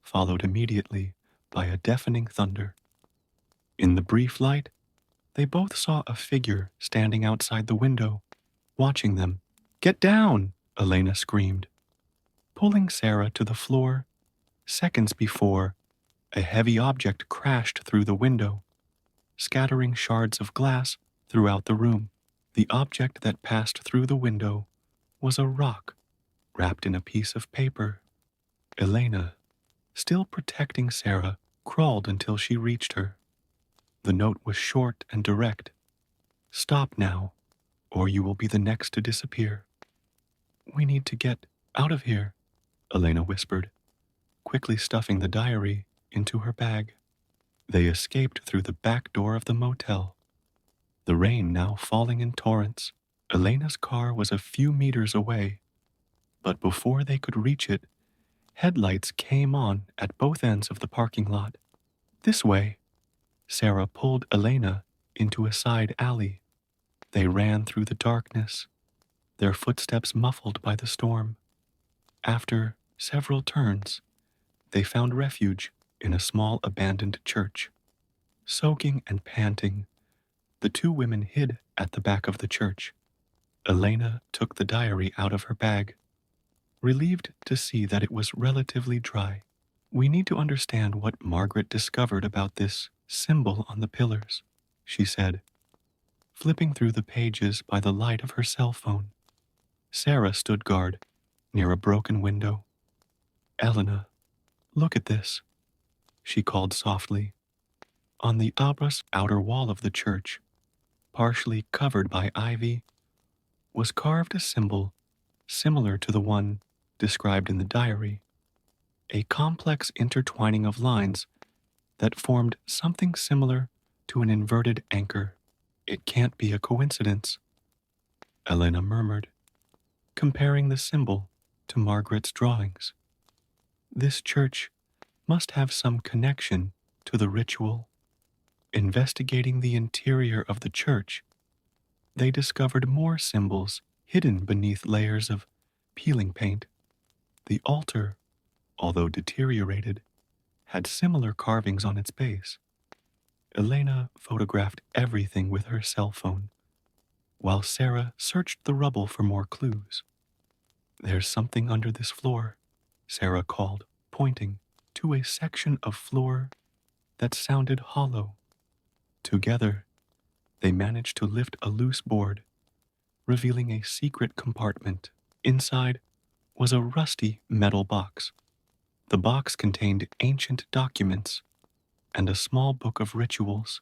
followed immediately by a deafening thunder. In the brief light, they both saw a figure standing outside the window, watching them. "Get down!" Elena screamed, pulling Sarah to the floor. Seconds before, a heavy object crashed through the window, scattering shards of glass throughout the room. The object that passed through the window was a rock wrapped in a piece of paper. Elena, still protecting Sarah, crawled until she reached her. The note was short and direct. "Stop now, or you will be the next to disappear." "We need to get out of here," Elena whispered, quickly stuffing the diary into her bag. They escaped through the back door of the motel, the rain now falling in torrents. Elena's car was a few meters away, but before they could reach it, headlights came on at both ends of the parking lot. "This way." Sarah pulled Elena into a side alley. They ran through the darkness, their footsteps muffled by the storm. After several turns, they found refuge in a small abandoned church. Soaking and panting, the two women hid at the back of the church. Elena took the diary out of her bag, relieved to see that it was relatively dry. "We need to understand what Margaret discovered about this symbol on the pillars," she said, flipping through the pages by the light of her cell phone. Sarah stood guard near a broken window, Elena, look at this, she called softly. On the obverse outer wall of the church, partially covered by ivy, was carved a symbol similar to the one described in the diary, a complex intertwining of lines that formed something similar to an inverted anchor. It can't be a coincidence, Elena murmured, comparing the symbol to Margaret's drawings. This church must have some connection to the ritual. Investigating the interior of the church, they discovered more symbols hidden beneath layers of peeling paint. The altar, although deteriorated, had similar carvings on its base. Elena photographed everything with her cell phone, while Sarah searched the rubble for more clues. There's something under this floor, Sarah called, pointing to a section of floor that sounded hollow. Together, they managed to lift a loose board, revealing a secret compartment. Inside was a rusty metal box. The box contained ancient documents and a small book of rituals.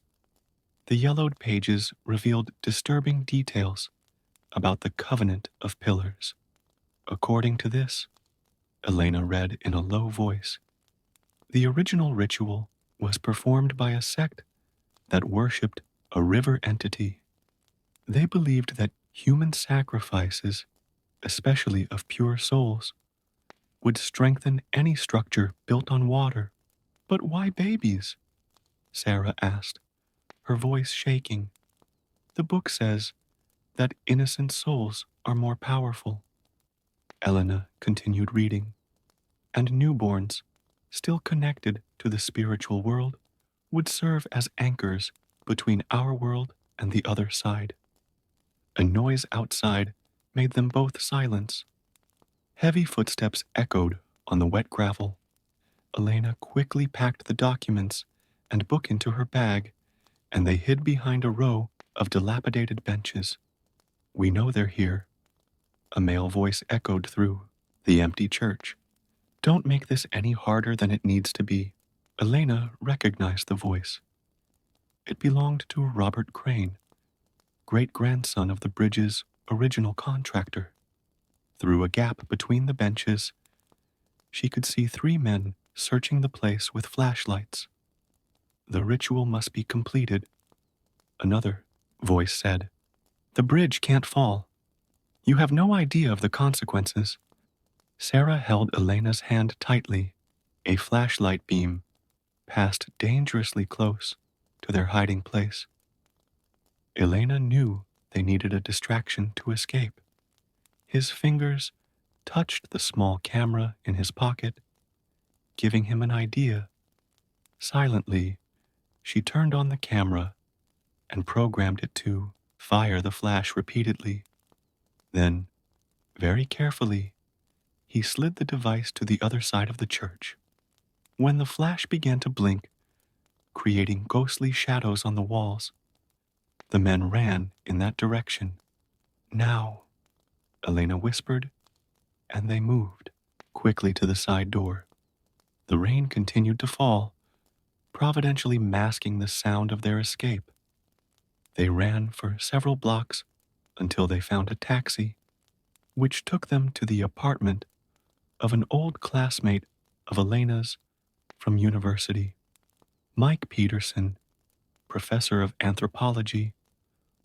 The yellowed pages revealed disturbing details about the Covenant of Pillars. According to this, Elena read in a low voice, the original ritual was performed by a sect that worshipped a river entity. They believed that human sacrifices, especially of pure souls, would strengthen any structure built on water. But why babies? Sarah asked, her voice shaking. The book says that innocent souls are more powerful. Elena continued reading, and newborns, still connected to the spiritual world, would serve as anchors between our world and the other side. A noise outside made them both silence. Heavy footsteps echoed on the wet gravel. Elena quickly packed the documents and book into her bag, and they hid behind a row of dilapidated benches. We know they're here, a male voice echoed through the empty church. Don't make this any harder than it needs to be. Elena recognized the voice. It belonged to Robert Crane, great-grandson of the bridge's original contractor. Through a gap between the benches, she could see 3 men searching the place with flashlights. The ritual must be completed, another voice said. The bridge can't fall. You have no idea of the consequences. Sarah held Elena's hand tightly. A flashlight beam passed dangerously close to their hiding place. Elena knew they needed a distraction to escape. His fingers touched the small camera in his pocket, giving him an idea. Silently, she turned on the camera and programmed it to fire the flash repeatedly. Then, very carefully, he slid the device to the other side of the church. When the flash began to blink, creating ghostly shadows on the walls, the men ran in that direction. Now, Elena whispered, and they moved quickly to the side door. The rain continued to fall, providentially masking the sound of their escape. They ran for several blocks until they found a taxi, which took them to the apartment of an old classmate of Elena's from university. Mike Peterson, professor of anthropology,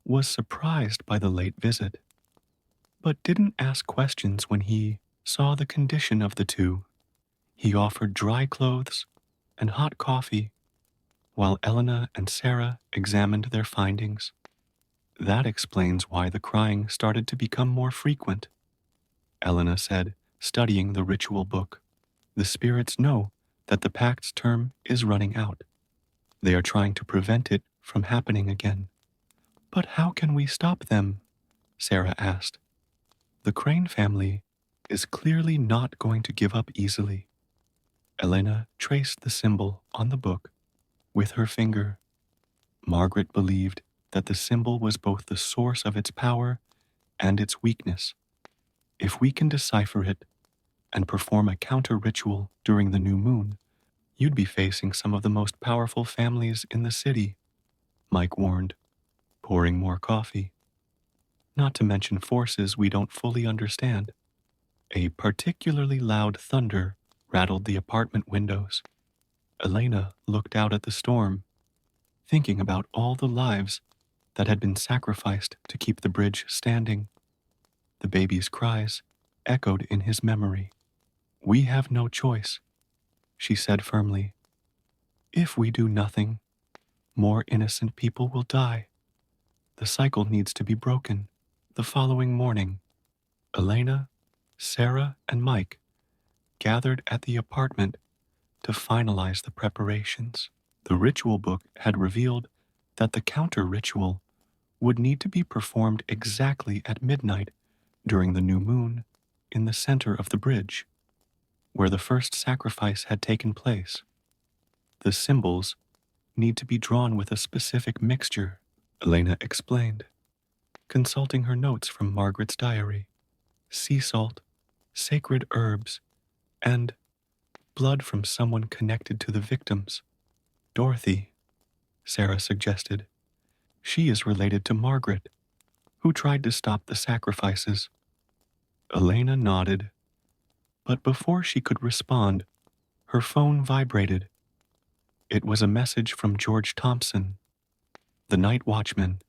was surprised by the late visit, but didn't ask questions when he saw the condition of the two. He offered dry clothes and hot coffee, while Elena and Sarah examined their findings. That explains why the crying started to become more frequent, Elena said, studying the ritual book. The spirits know that the pact's term is running out. They are trying to prevent it from happening again. But how can we stop them? Sarah asked. The Crane family is clearly not going to give up easily. Elena traced the symbol on the book with her finger. Margaret believed that the symbol was both the source of its power and its weakness. If we can decipher it, and perform a counter ritual during the new moon, you'd be facing some of the most powerful families in the city, Mike warned, pouring more coffee. Not to mention forces we don't fully understand. A particularly loud thunder rattled the apartment windows. Elena looked out at the storm, thinking about all the lives that had been sacrificed to keep the bridge standing. The baby's cries echoed in his memory. "We have no choice," she said firmly. "If we do nothing, more innocent people will die. The cycle needs to be broken." The following morning, Elena, Sarah, and Mike gathered at the apartment to finalize the preparations. The ritual book had revealed that the counter ritual would need to be performed exactly at midnight during the new moon in the center of the bridge, where the first sacrifice had taken place. The symbols need to be drawn with a specific mixture, Elena explained, consulting her notes from Margaret's diary. Sea salt, sacred herbs, and blood from someone connected to the victims. "Dorothy," Sarah suggested. "She is related to Margaret, who tried to stop the sacrifices." Elena nodded, but before she could respond, her phone vibrated. It was a message from George Thompson, the night watchman.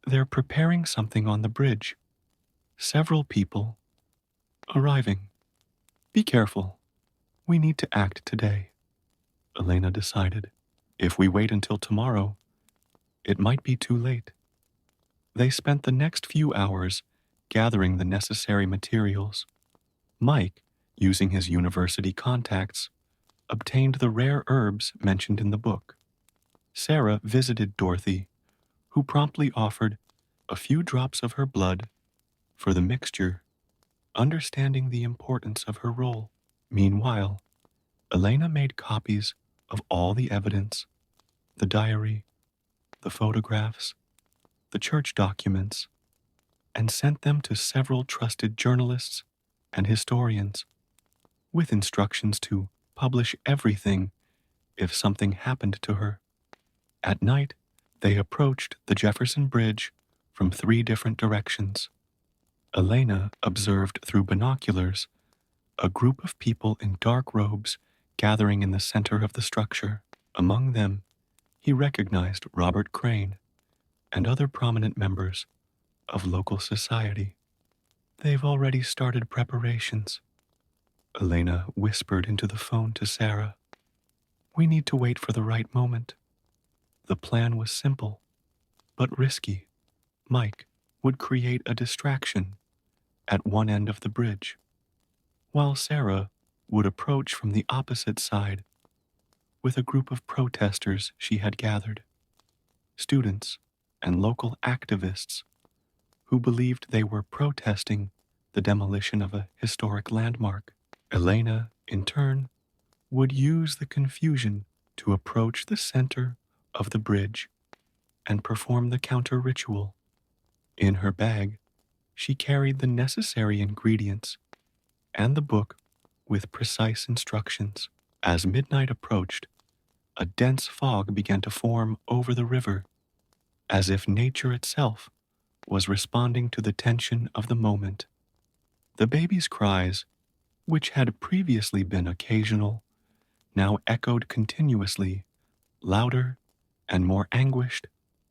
"They're preparing something on the bridge. Several people arriving. Be careful. We need to act today." Elena decided. If we wait until tomorrow, it might be too late. They spent the next few hours gathering the necessary materials. Mike, using his university contacts, obtained the rare herbs mentioned in the book. Sarah visited Dorothy, who promptly offered a few drops of her blood for the mixture, understanding the importance of her role. Meanwhile, Elena made copies of all the evidence, the diary, the photographs, the church documents, and sent them to several trusted journalists and historians, with instructions to publish everything if something happened to her. At night, they approached the Jefferson Bridge from 3 different directions. Elena observed through binoculars a group of people in dark robes gathering in the center of the structure. Among them, he recognized Robert Crane and other prominent members of local society. "They've already started preparations," Elena whispered into the phone to Sarah. "We need to wait for the right moment." The plan was simple, but risky. Mike would create a distraction at one end of the bridge, while Sarah would approach from the opposite side with a group of protesters she had gathered, students and local activists who believed they were protesting the demolition of a historic landmark. Elena, in turn, would use the confusion to approach the center of the bridge and perform the counter ritual. In her bag, she carried the necessary ingredients and the book with precise instructions. As midnight approached, a dense fog began to form over the river, as if nature itself was responding to the tension of the moment. The baby's cries, which had previously been occasional, now echoed continuously, louder and more anguished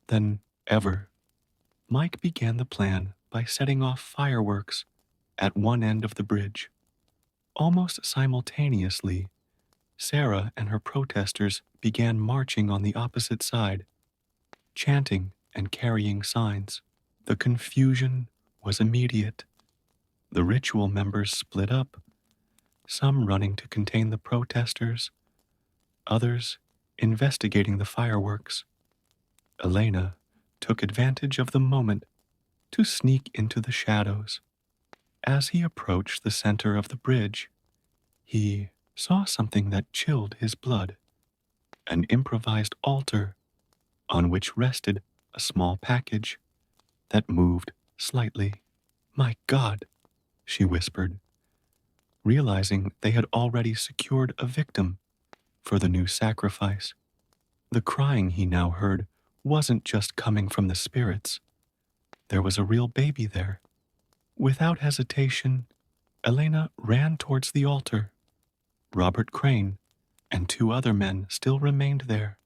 than ever. Mike began the plan by setting off fireworks at one end of the bridge. Almost simultaneously, Sarah and her protesters began marching on the opposite side, chanting and carrying signs. The confusion was immediate. The ritual members split up, some running to contain the protesters, others investigating the fireworks. Elena took advantage of the moment to sneak into the shadows. As he approached the center of the bridge, he saw something that chilled his blood, an improvised altar on which rested a small package that moved slightly. "My God," she whispered, realizing they had already secured a victim for the new sacrifice. The crying he now heard wasn't just coming from the spirits. There was a real baby there. Without hesitation, Elena ran towards the altar. Robert Crane and two other men still remained there,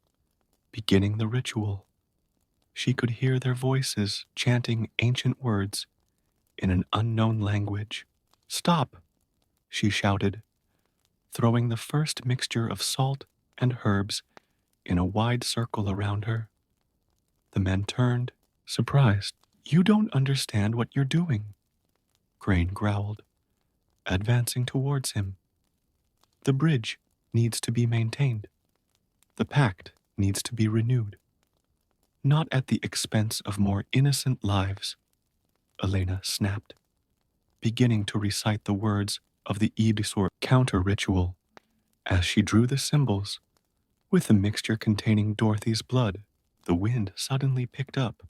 beginning the ritual. She could hear their voices chanting ancient words in an unknown language. "Stop!" she shouted, throwing the first mixture of salt and herbs in a wide circle around her. The men turned, surprised. "You don't understand what you're doing," Crane growled, advancing towards him. "The bridge needs to be maintained. The pact needs to be renewed. Not at the expense of more innocent lives," Elena snapped, beginning to recite the words of the Ibisor counter-ritual as she drew the symbols with the mixture containing Dorothy's blood. The wind suddenly picked up,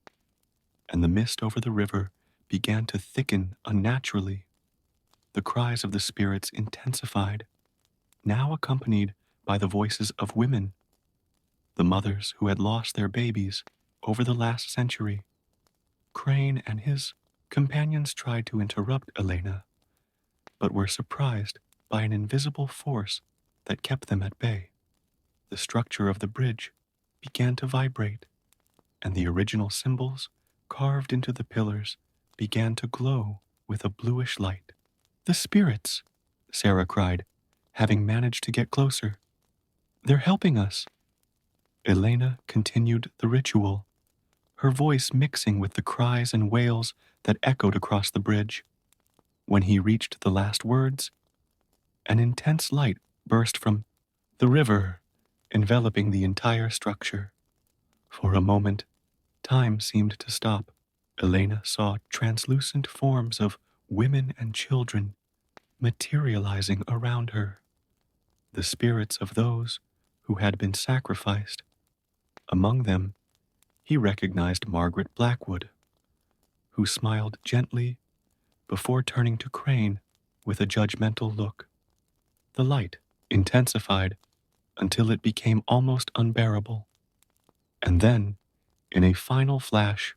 and the mist over the river began to thicken unnaturally. The cries of the spirits intensified, now accompanied by the voices of women, the mothers who had lost their babies over the last century. Crane and his companions tried to interrupt Elena, but were surprised by an invisible force that kept them at bay. The structure of the bridge began to vibrate, and the original symbols carved into the pillars began to glow with a bluish light. "The spirits!" Sarah cried, having managed to get closer. "They're helping us." Elena continued the ritual, her voice mixing with the cries and wails that echoed across the bridge. When he reached the last words, an intense light burst from the river, enveloping the entire structure. For a moment, time seemed to stop. Elena saw translucent forms of women and children materializing around her, the spirits of those who had been sacrificed. Among them, he recognized Margaret Blackwood, who smiled gently before turning to Crane with a judgmental look. The light intensified until it became almost unbearable. And then, in a final flash,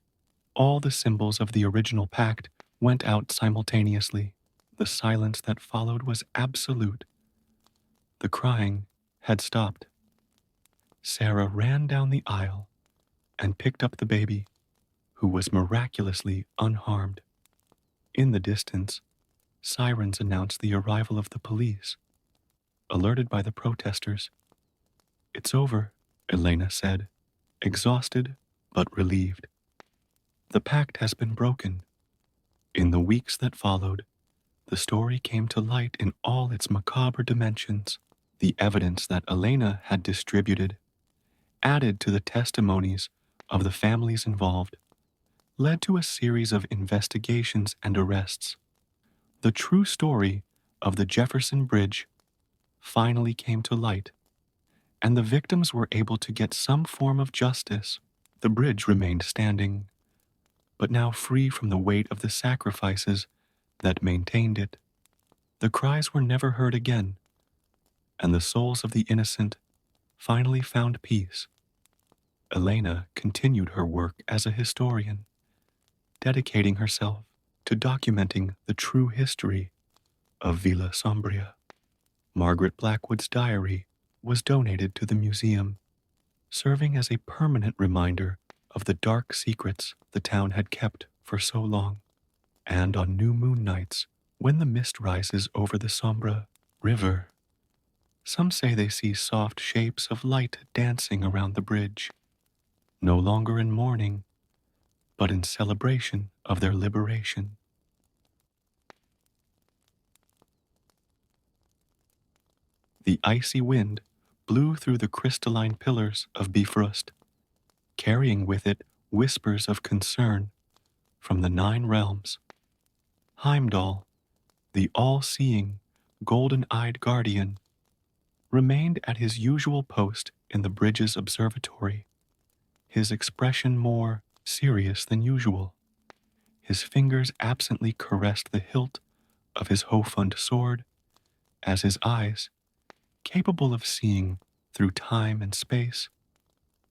all the symbols of the original pact went out simultaneously. The silence that followed was absolute. The crying had stopped. Sarah ran down the aisle and picked up the baby, who was miraculously unharmed. In the distance, sirens announced the arrival of the police, alerted by the protesters. "It's over," Elena said, exhausted but relieved. "The pact has been broken." In the weeks that followed, the story came to light in all its macabre dimensions. The evidence that Elena had distributed, added to the testimonies of the families involved, led to a series of investigations and arrests. The true story of the Jefferson Bridge finally came to light, and the victims were able to get some form of justice. The bridge remained standing, but now free from the weight of the sacrifices that maintained it. The cries were never heard again, and the souls of the innocent finally found peace. Elena continued her work as a historian, dedicating herself to documenting the true history of Villa Sombria. Margaret Blackwood's diary was donated to the museum, serving as a permanent reminder of the dark secrets the town had kept for so long. And on new moon nights, when the mist rises over the Sombra River, some say they see soft shapes of light dancing around the bridge, no longer in mourning, but in celebration of their liberation. The icy wind blew through the crystalline pillars of Bifrost, carrying with it whispers of concern from the 9 realms. Heimdall, the all-seeing, golden-eyed guardian, remained at his usual post in the bridge's observatory, his expression more serious than usual. His fingers absently caressed the hilt of his Hofund sword as his eyes, capable of seeing through time and space,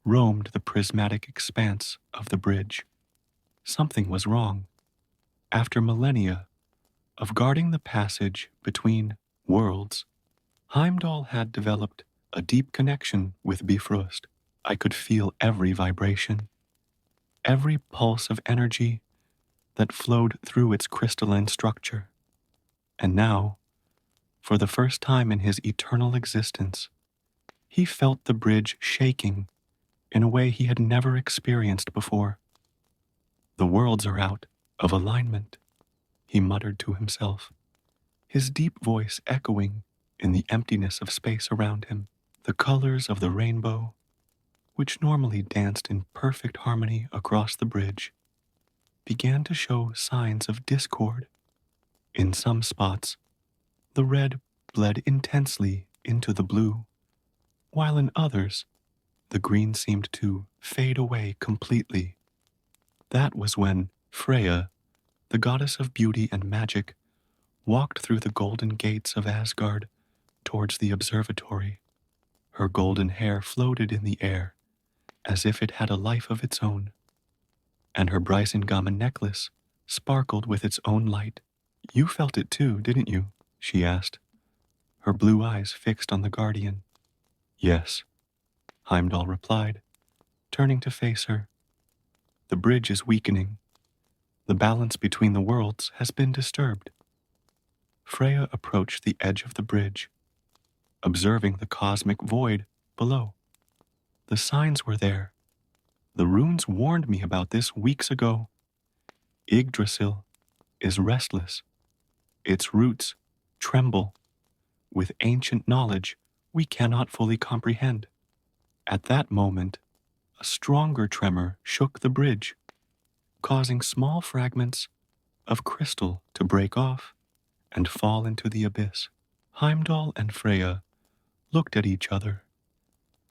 roamed the prismatic expanse of the bridge. Something was wrong. After millennia of guarding the passage between worlds, Heimdall had developed a deep connection with Bifrost. I could feel every vibration, every pulse of energy that flowed through its crystalline structure. And now, for the first time in his eternal existence, he felt the bridge shaking in a way he had never experienced before. The worlds are out of alignment, he muttered to himself, his deep voice echoing in the emptiness of space around him. The colors of the rainbow, which normally danced in perfect harmony across the bridge, began to show signs of discord. In some spots, the red bled intensely into the blue, while in others, the green seemed to fade away completely. That was when Freya, the goddess of beauty and magic, walked through the golden gates of Asgard towards the observatory. Her golden hair floated in the air as if it had a life of its own, and her Brisingame necklace sparkled with its own light. You felt it too, didn't you? She asked, her blue eyes fixed on the guardian. Yes, Heimdall replied, turning to face her. The bridge is weakening. The balance between the worlds has been disturbed. Freya approached the edge of the bridge, observing the cosmic void below. The signs were there. The runes warned me about this weeks ago. Yggdrasil is restless. Its roots tremble with ancient knowledge we cannot fully comprehend. At that moment, a stronger tremor shook the bridge, causing small fragments of crystal to break off and fall into the abyss. Heimdall and Freya looked at each other,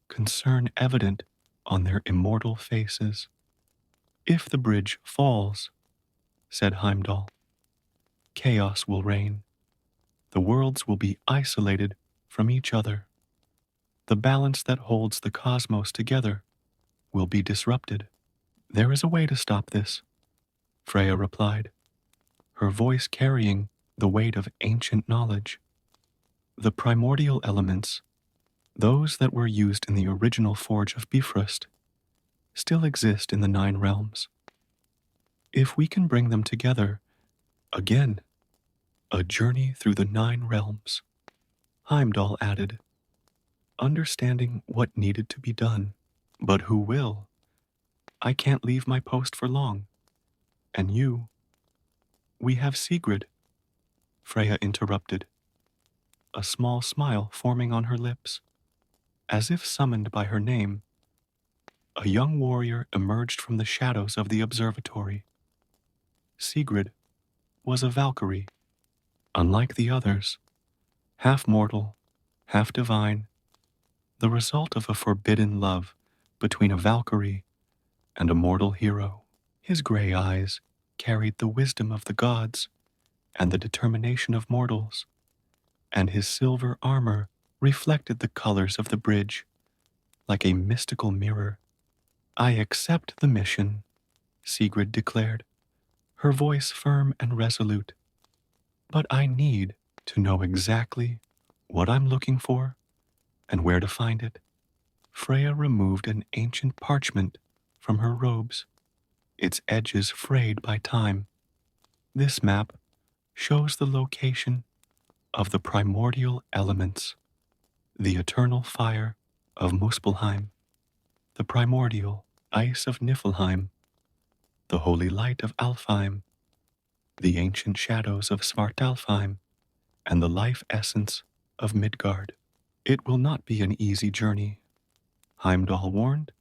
concern evident on their immortal faces. If the bridge falls, said Heimdall, chaos will reign. The worlds will be isolated from each other. The balance that holds the cosmos together will be disrupted. There is a way to stop this, Freya replied, her voice carrying the weight of ancient knowledge. The primordial elements, those that were used in the original forge of Bifrost, still exist in the 9 realms. If we can bring them together, again, a journey through the 9 realms, Heimdall added, understanding what needed to be done. But who will? I can't leave my post for long. And you? We have Sigrid, Freya interrupted, a small smile forming on her lips. As if summoned by her name, a young warrior emerged from the shadows of the observatory. Sigrid was a Valkyrie. Unlike the others, half mortal, half divine, the result of a forbidden love between a Valkyrie and a mortal hero. His gray eyes carried the wisdom of the gods and the determination of mortals, and his silver armor reflected the colors of the bridge like a mystical mirror. I accept the mission, Sigrid declared, her voice firm and resolute. But I need to know exactly what I'm looking for and where to find it. Freya removed an ancient parchment from her robes, its edges frayed by time. This map shows the location of the primordial elements, the eternal fire of Muspelheim, the primordial ice of Niflheim, the holy light of Alfheim, the ancient shadows of Svartalfheim, and the life essence of Midgard. It will not be an easy journey, Heimdall warned.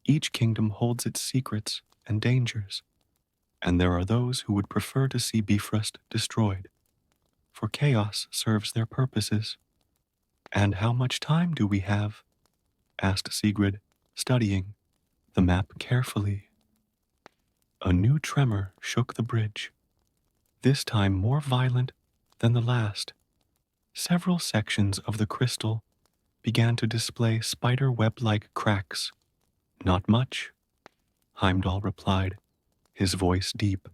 Each kingdom holds its secrets and dangers, and there are those who would prefer to see Bifrost destroyed, for chaos serves their purposes. And how much time do we have? Asked Sigrid, studying the map carefully. A new tremor shook the bridge, this time more violent than the last. Several sections of the crystal began to display spider web-like cracks. Not much, Heimdall replied, his voice deep.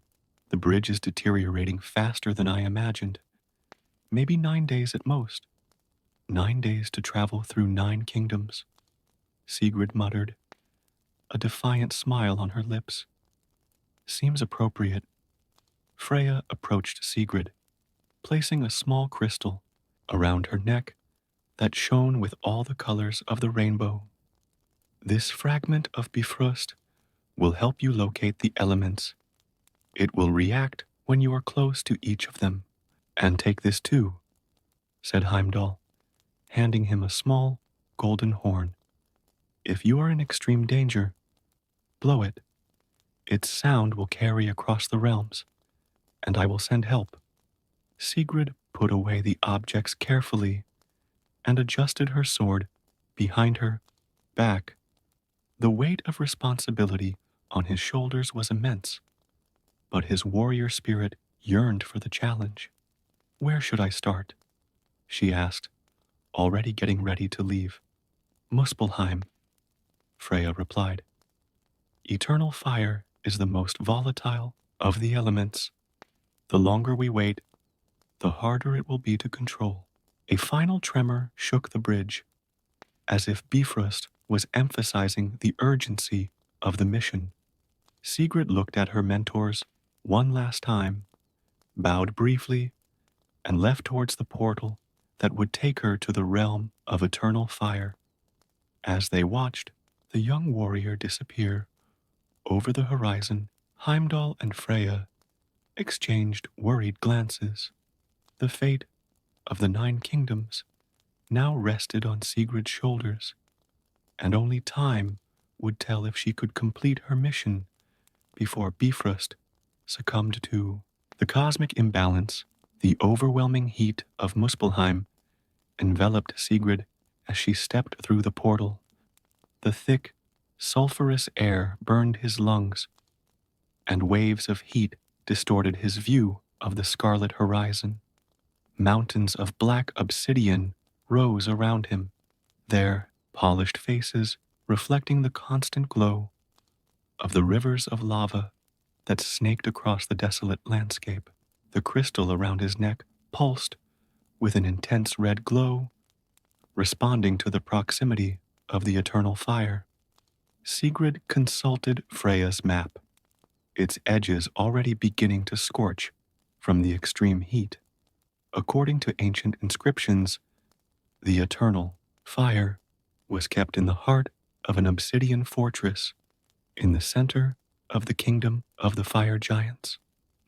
The bridge is deteriorating faster than I imagined. Maybe 9 days at most. 9 days to travel through 9 kingdoms, Sigrid muttered, a defiant smile on her lips. Seems appropriate. Freya approached Sigrid, placing a small crystal around her neck that shone with all the colors of the rainbow. This fragment of Bifrost will help you locate the elements. It will react when you are close to each of them. And take this too, said Heimdall, handing him a small golden horn. If you are in extreme danger, blow it. Its sound will carry across the realms, and I will send help. Sigrid put away the objects carefully and adjusted her sword behind her back. The weight of responsibility on his shoulders was immense, but his warrior spirit yearned for the challenge. Where should I start? She asked, already getting ready to leave. Muspelheim, Freya replied. Eternal fire is the most volatile of the elements. The longer we wait, the harder it will be to control. A final tremor shook the bridge, as if Bifrost was emphasizing the urgency of the mission. Sigrid looked at her mentors one last time, bowed briefly, and left towards the portal that would take her to the realm of eternal fire. As they watched the young warrior disappear over the horizon, Heimdall and Freya exchanged worried glances. The fate of the 9 kingdoms now rested on Sigrid's shoulders, and only time would tell if she could complete her mission before Bifrost succumbed to the cosmic imbalance. The overwhelming heat of Muspelheim enveloped Sigrid as she stepped through the portal. The thick, sulphurous air burned his lungs, and waves of heat distorted his view of the scarlet horizon. Mountains of black obsidian rose around him, their polished faces reflecting the constant glow of the rivers of lava that snaked across the desolate landscape. The crystal around his neck pulsed with an intense red glow, responding to the proximity of the eternal fire. Sigrid consulted Freya's map, its edges already beginning to scorch from the extreme heat. According to ancient inscriptions, the eternal fire was kept in the heart of an obsidian fortress in the center of the kingdom of the fire giants.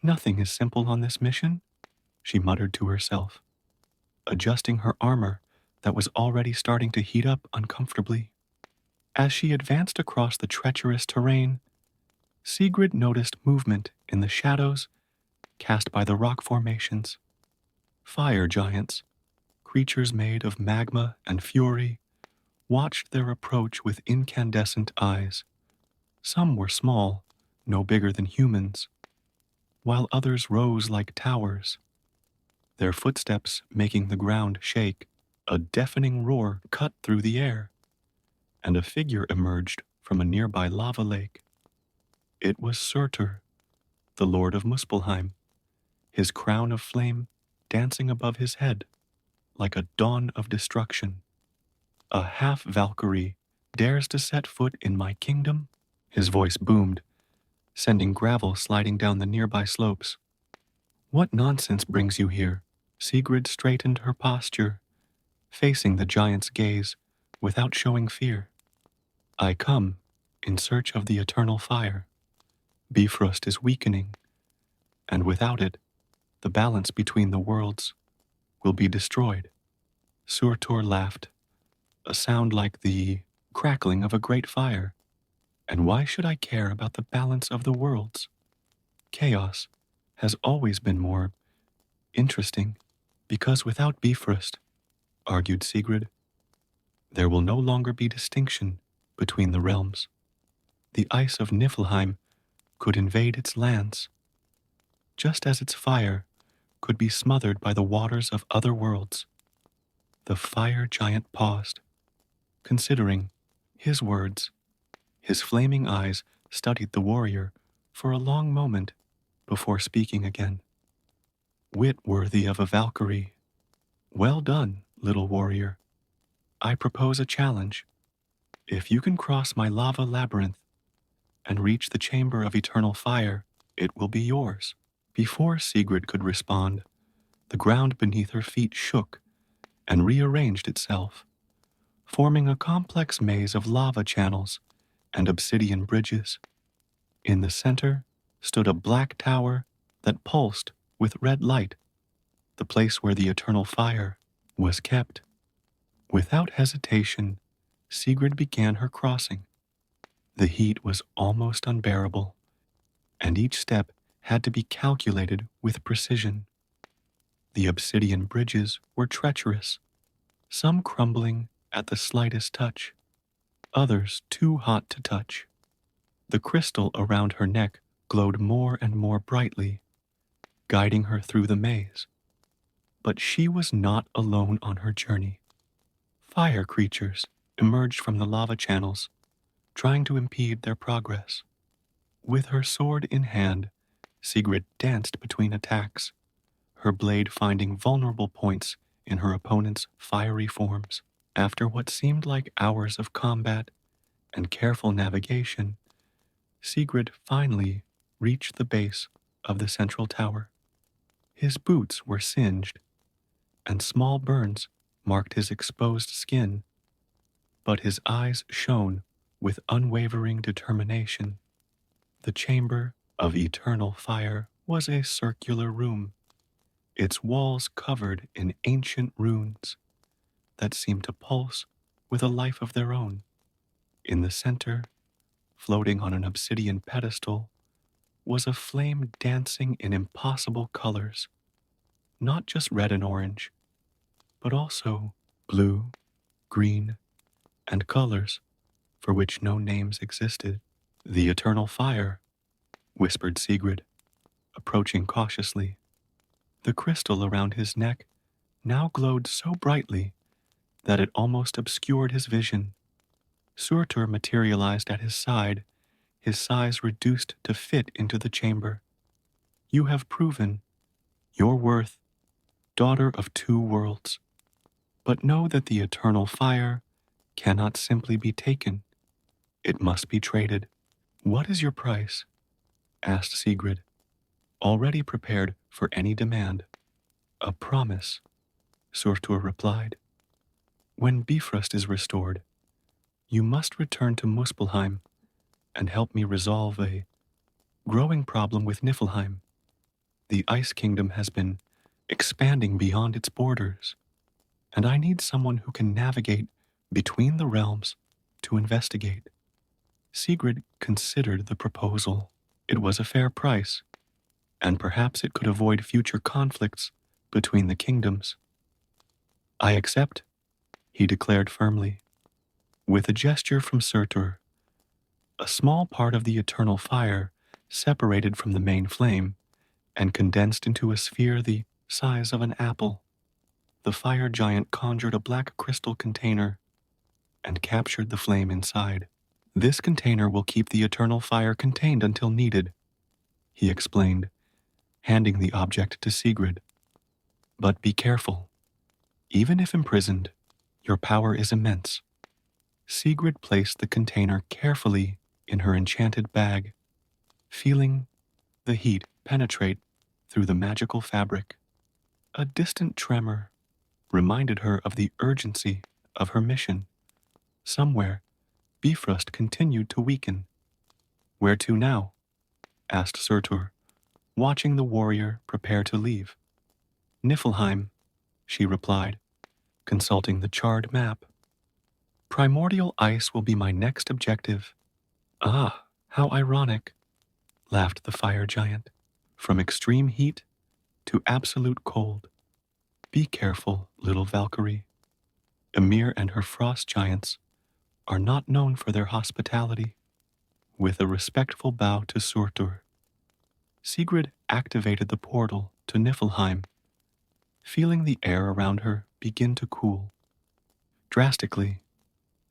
Nothing is simple on this mission, she muttered to herself, adjusting her armor that was already starting to heat up uncomfortably. As she advanced across the treacherous terrain, Sigrid noticed movement in the shadows cast by the rock formations. Fire giants, creatures made of magma and fury, watched their approach with incandescent eyes. Some were small, no bigger than humans, while others rose like towers, their footsteps making the ground shake. A deafening roar cut through the air, and a figure emerged from a nearby lava lake. It was Surtur, the Lord of Muspelheim, his crown of flame dancing above his head like a dawn of destruction. A half-Valkyrie dares to set foot in my kingdom? His voice boomed, sending gravel sliding down the nearby slopes. What nonsense brings you here? Sigrid straightened her posture, facing the giant's gaze without showing fear. I come in search of the eternal fire. Bifrost is weakening, and without it, the balance between the worlds will be destroyed. Surtur laughed, a sound like the crackling of a great fire. And why should I care about the balance of the worlds? Chaos has always been more interesting, because without Bifrost, argued Sigrid, there will no longer be distinction between the realms. The ice of Niflheim could invade its lands, just as its fire could be smothered by the waters of other worlds. The fire giant paused, considering his words. His flaming eyes studied the warrior for a long moment before speaking again. Wit worthy of a Valkyrie. Well done, little warrior. I propose a challenge. If you can cross my lava labyrinth and reach the chamber of eternal fire, it will be yours. Before Sigrid could respond, the ground beneath her feet shook and rearranged itself, forming a complex maze of lava channels and obsidian bridges. In the center stood a black tower that pulsed with red light, the place where the eternal fire was kept. Without hesitation, Sigrid began her crossing. The heat was almost unbearable, and each step had to be calculated with precision. The obsidian bridges were treacherous, some crumbling at the slightest touch, others too hot to touch. The crystal around her neck glowed more and more brightly, guiding her through the maze. But she was not alone on her journey. Fire creatures emerged from the lava channels, trying to impede their progress. With her sword in hand, Sigrid danced between attacks, her blade finding vulnerable points in her opponent's fiery forms. After what seemed like hours of combat and careful navigation, Sigrid finally reached the base of the central tower. His boots were singed, and small burns marked his exposed skin, but his eyes shone with unwavering determination. The chamber of eternal fire was a circular room, its walls covered in ancient runes that seemed to pulse with a life of their own. In the center, floating on an obsidian pedestal, was a flame dancing in impossible colors, not just red and orange, but also blue, green, and colors for which no names existed. The eternal fire, whispered Sigrid, approaching cautiously. The crystal around his neck now glowed so brightly that it almost obscured his vision. Surtur materialized at his side, his size reduced to fit into the chamber. You have proven your worth, daughter of two worlds. But know that the eternal fire cannot simply be taken. It must be traded. What is your price? Asked Sigrid, already prepared for any demand. A promise, Surtur replied. When Bifrost is restored, you must return to Muspelheim and help me resolve a growing problem with Niflheim. The Ice Kingdom has been expanding beyond its borders, and I need someone who can navigate between the realms to investigate. Sigrid considered the proposal. It was a fair price, and perhaps it could avoid future conflicts between the kingdoms. I accept, he declared firmly. With a gesture from Surtur, a small part of the eternal fire separated from the main flame and condensed into a sphere the size of an apple. The fire giant conjured a black crystal container and captured the flame inside. This container will keep the eternal fire contained until needed, he explained, handing the object to Sigrid. But be careful. Even if imprisoned, your power is immense. Sigrid placed the container carefully in her enchanted bag, feeling the heat penetrate through the magical fabric. A distant tremor reminded her of the urgency of her mission. Somewhere, Bifrost continued to weaken. Where to now? Asked Surtur, watching the warrior prepare to leave. Niflheim, she replied, consulting the charred map. Primordial ice will be my next objective. Ah, how ironic, laughed the fire giant. From extreme heat to absolute cold. Be careful, little Valkyrie. Ymir and her frost giants are not known for their hospitality. With a respectful bow to Surtur, Sigrid activated the portal to Niflheim, feeling the air around her begin to cool. Drastically,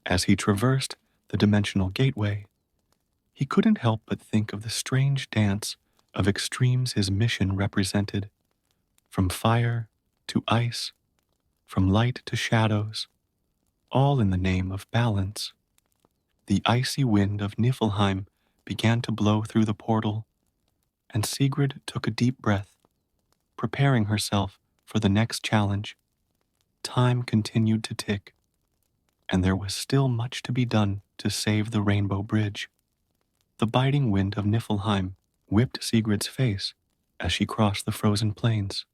as he traversed the dimensional gateway, he couldn't help but think of the strange dance of extremes his mission represented, from fire to ice, from light to shadows, all in the name of balance. The icy wind of Niflheim began to blow through the portal, and Sigrid took a deep breath, preparing herself for the next challenge. Time continued to tick, and there was still much to be done to save the Rainbow Bridge. The biting wind of Niflheim whipped Sigrid's face as she crossed the frozen plains.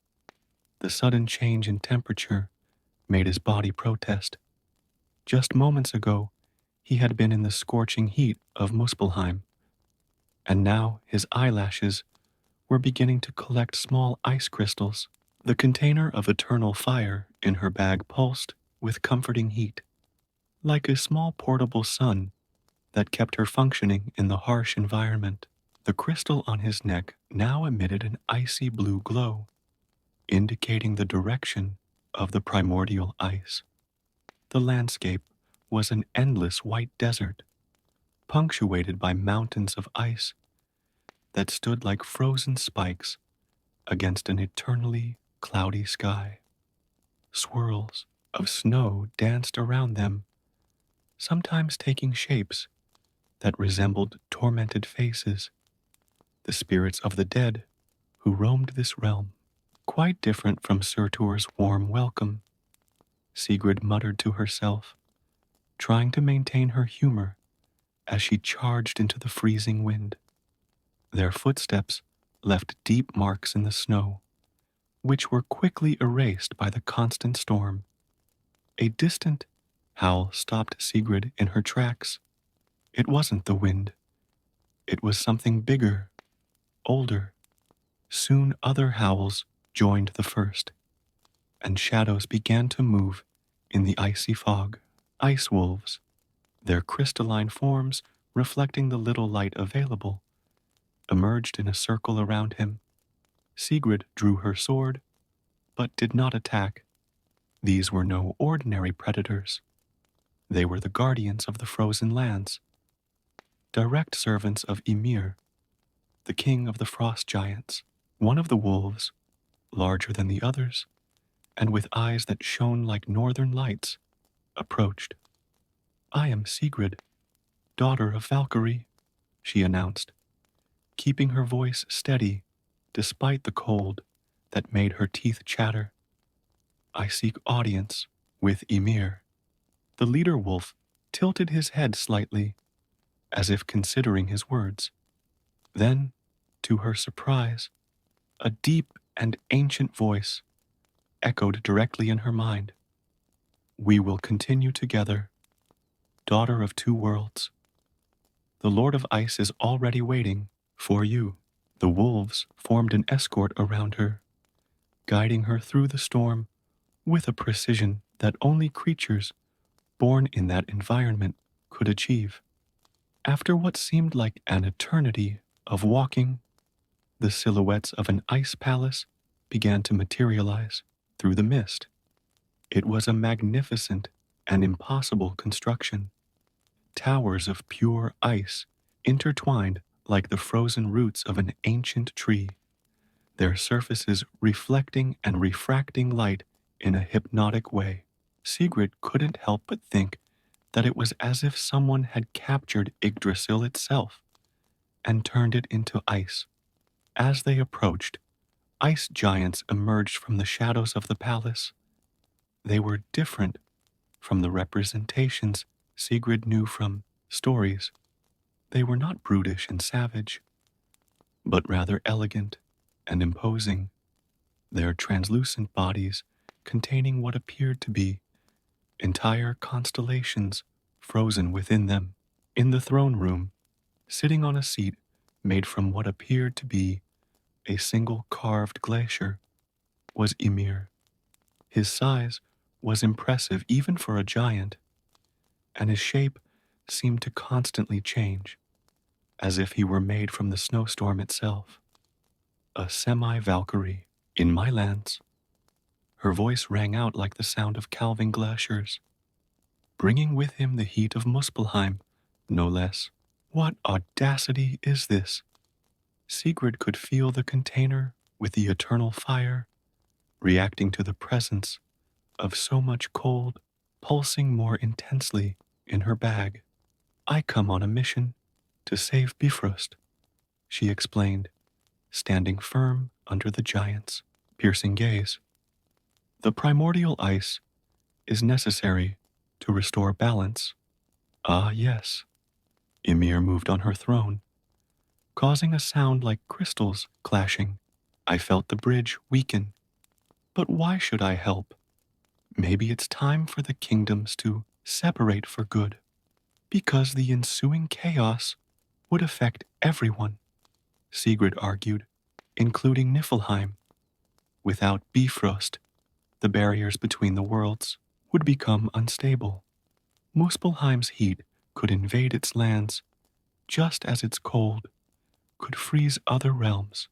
The sudden change in temperature made his body protest. Just moments ago, he had been in the scorching heat of Muspelheim, and now his eyelashes were beginning to collect small ice crystals. The container of eternal fire in her bag pulsed with comforting heat, like a small portable sun that kept her functioning in the harsh environment. The crystal on his neck now emitted an icy blue glow, indicating the direction of the primordial ice. The landscape was an endless white desert, punctuated by mountains of ice that stood like frozen spikes against an eternally cloudy sky. Swirls of snow danced around them, sometimes taking shapes that resembled tormented faces, the spirits of the dead who roamed this realm. Quite different from Surtur's warm welcome, Sigrid muttered to herself, trying to maintain her humor as she charged into the freezing wind. Their footsteps left deep marks in the snow, which were quickly erased by the constant storm. A distant howl stopped Sigrid in her tracks. It wasn't the wind. It was something bigger, older. Soon other howls joined the first, and shadows began to move in the icy fog. Ice wolves, their crystalline forms reflecting the little light available, emerged in a circle around him. Sigrid drew her sword, but did not attack. These were no ordinary predators. They were the guardians of the frozen lands, direct servants of Ymir, the king of the frost giants. One of the wolves, larger than the others, and with eyes that shone like northern lights, approached. "I am Sigrid, daughter of Valkyrie," she announced, keeping her voice steady despite the cold that made her teeth chatter. "I seek audience with Ymir." The leader wolf tilted his head slightly, as if considering his words. Then, to her surprise, a deep and ancient voice echoed directly in her mind. "We will continue together, daughter of two worlds. The Lord of Ice is already waiting for you." The wolves formed an escort around her, guiding her through the storm with a precision that only creatures born in that environment could achieve. After what seemed like an eternity of walking, the silhouettes of an ice palace began to materialize through the mist. It was a magnificent and impossible construction. Towers of pure ice intertwined like the frozen roots of an ancient tree, their surfaces reflecting and refracting light in a hypnotic way. Sigrid couldn't help but think that it was as if someone had captured Yggdrasil itself and turned it into ice. As they approached, ice giants emerged from the shadows of the palace. They were different from the representations Sigrid knew from stories. They were not brutish and savage, but rather elegant and imposing, their translucent bodies containing what appeared to be entire constellations frozen within them. In the throne room, sitting on a seat made from what appeared to be a single carved glacier, was Ymir. His size was impressive even for a giant, and his shape seemed to constantly change, as if he were made from the snowstorm itself. "A semi-Valkyrie in my lands." Her voice rang out like the sound of calving glaciers. bringing with him the heat of Muspelheim, no less. What audacity is this? Sigrid could feel the container with the eternal fire, reacting to the presence of so much cold, pulsing more intensely in her bag. I come on a mission to save Bifrost, she explained, standing firm under the giant's piercing gaze. The primordial ice is necessary to restore balance. Ah, yes. Ymir moved on her throne, causing a sound like crystals clashing. I felt the bridge weaken. But why should I help? Maybe it's time for the kingdoms to separate for good, because the ensuing chaos would affect everyone, Sigrid argued, including Niflheim. Without Bifrost, the barriers between the worlds would become unstable. Muspelheim's heat could invade its lands, just as its cold could freeze other realms.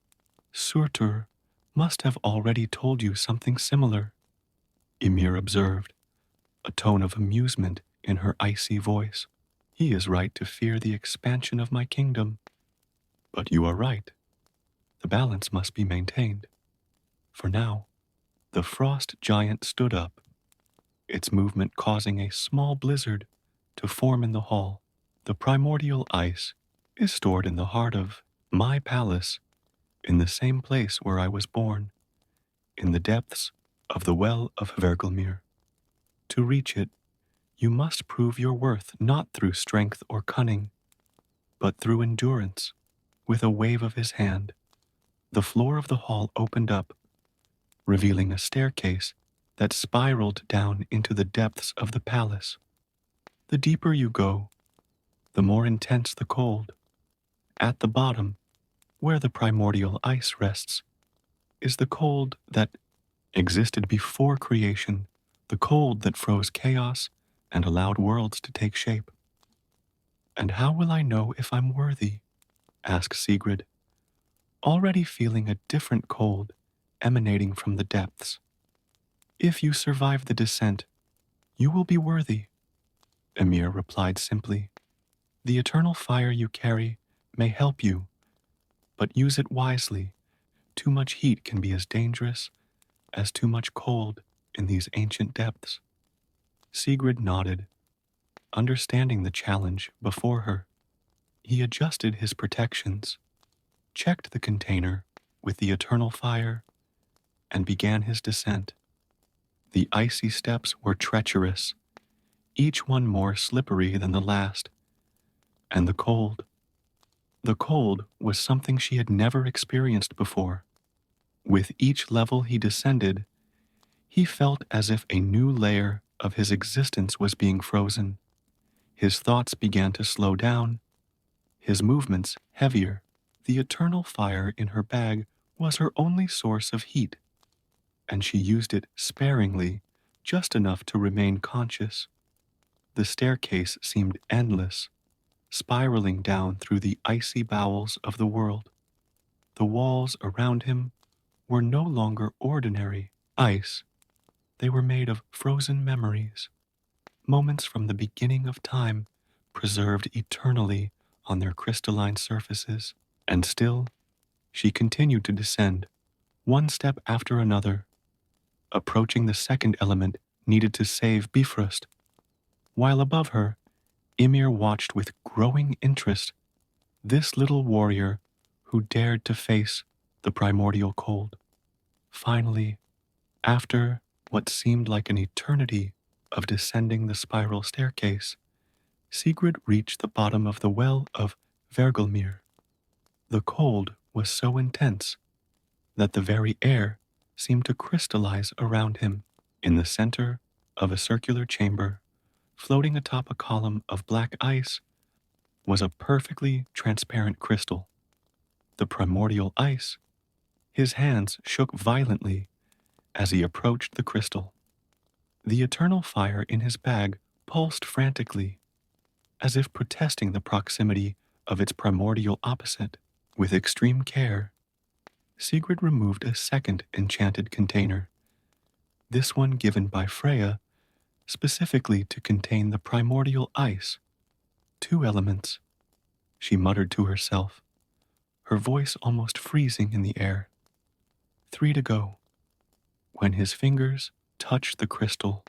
Surtur must have already told you something similar, Ymir observed, a tone of amusement in her icy voice. He is right to fear the expansion of my kingdom. But you are right. The balance must be maintained. For now, the frost giant stood up, its movement causing a small blizzard to form in the hall. The primordial ice is stored in the heart of my palace, in the same place where I was born, in the depths of the well of Vergelmir. To reach it, you must prove your worth not through strength or cunning, but through endurance. With a wave of his hand, the floor of the hall opened up, revealing a staircase that spiraled down into the depths of the palace. The deeper you go, the more intense the cold. At the bottom, where the primordial ice rests, is the cold that existed before creation, the cold that froze chaos and allowed worlds to take shape. And how will I know if I'm worthy? Asked Sigrid, already feeling a different cold emanating from the depths. If you survive the descent, you will be worthy, Ymir replied simply. The eternal fire you carry may help you, but use it wisely. Too much heat can be as dangerous as too much cold in these ancient depths. Sigrid nodded, understanding the challenge before her. He adjusted his protections, checked the container with the eternal fire, and began his descent. The icy steps were treacherous, each one more slippery than the last, and the cold was something she had never experienced before. With each level he descended, he felt as if a new layer of his existence was being frozen. His thoughts began to slow down, his movements heavier. The eternal fire in her bag was her only source of heat, and she used it sparingly, just enough to remain conscious. The staircase seemed endless, spiraling down through the icy bowels of the world. The walls around him were no longer ordinary ice. They were made of frozen memories, moments from the beginning of time, preserved eternally on their crystalline surfaces. And still, she continued to descend, one step after another, approaching the second element needed to save Bifrost. While above her, Ymir watched with growing interest this little warrior who dared to face the primordial cold. Finally, after what seemed like an eternity of descending the spiral staircase, Sigrid reached the bottom of the well of Vergelmir. The cold was so intense that the very air seemed to crystallize around him. In the center of a circular chamber, floating atop a column of black ice, was a perfectly transparent crystal. The primordial ice. His hands shook violently as he approached the crystal. The eternal fire in his bag pulsed frantically, as if protesting the proximity of its primordial opposite. With extreme care, Sigrid removed a second enchanted container, this one given by Freya specifically to contain the primordial ice. 2 elements, she muttered to herself, her voice almost freezing in the air. 3 to go. When his fingers touched the crystal,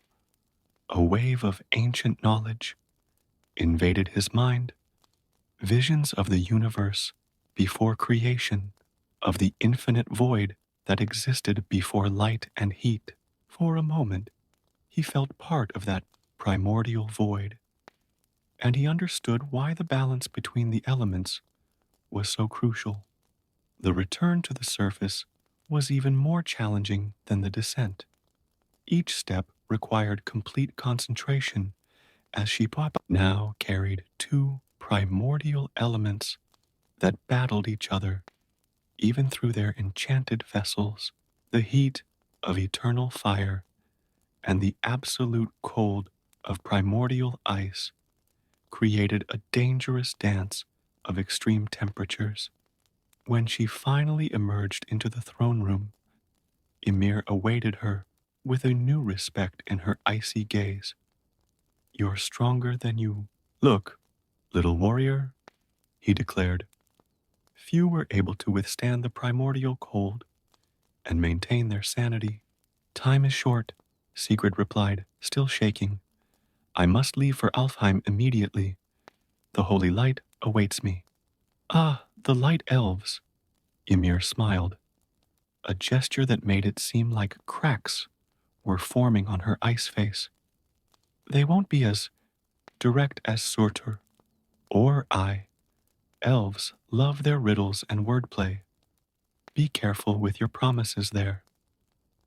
a wave of ancient knowledge invaded his mind. Visions of the universe before creation, of the infinite void that existed before light and heat. For a moment, he felt part of that primordial void, and he understood why the balance between the elements was so crucial. The return to the surface was even more challenging than the descent. Each step required complete concentration as she now carried 2 primordial elements that battled each other, even through their enchanted vessels. The heat of eternal fire and the absolute cold of primordial ice created a dangerous dance of extreme temperatures. When she finally emerged into the throne room, Ymir awaited her with a new respect in her icy gaze. "You're stronger than you look, little warrior," he declared. Few were able to withstand the primordial cold and maintain their sanity. "Time is short," Sigrid replied, still shaking. "I must leave for Alfheim immediately. The holy light awaits me." "Ah, the light elves," Ymir smiled, a gesture that made it seem like cracks were forming on her ice face. "They won't be as direct as Surtur or I. Elves love their riddles and wordplay. Be careful with your promises there."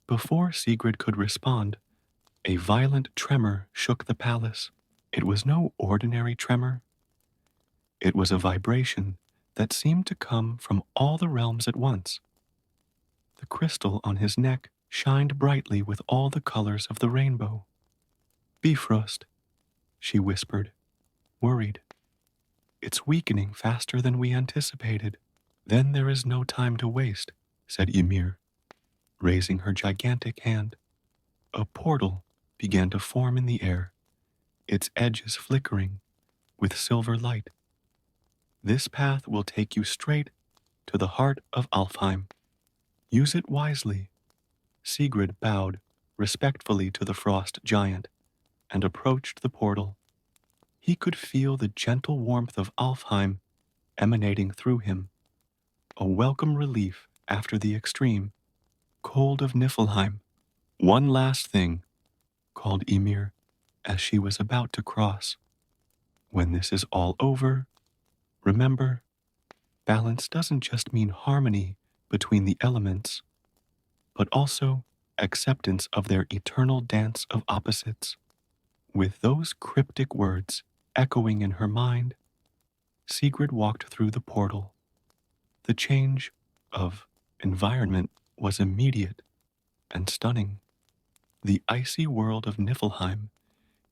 Before Sigrid could respond, a violent tremor shook the palace. It was no ordinary tremor. It was a vibration that seemed to come from all the realms at once. The crystal on his neck shined brightly with all the colors of the rainbow. "Bifrost," she whispered, worried. "It's weakening faster than we anticipated." "Then there is no time to waste," said Ymir, raising her gigantic hand. A portal began to form in the air, its edges flickering with silver light. "This path will take you straight to the heart of Alfheim. Use it wisely." Sigrid bowed respectfully to the frost giant and approached the portal. He could feel the gentle warmth of Alfheim emanating through him, a welcome relief after the extreme cold of Niflheim. "One last thing," called Ymir as she was about to cross. "When this is all over, remember, balance doesn't just mean harmony between the elements, but also acceptance of their eternal dance of opposites." With those cryptic words echoing in her mind, Sigrid walked through the portal. The change of environment was immediate and stunning. The icy world of Niflheim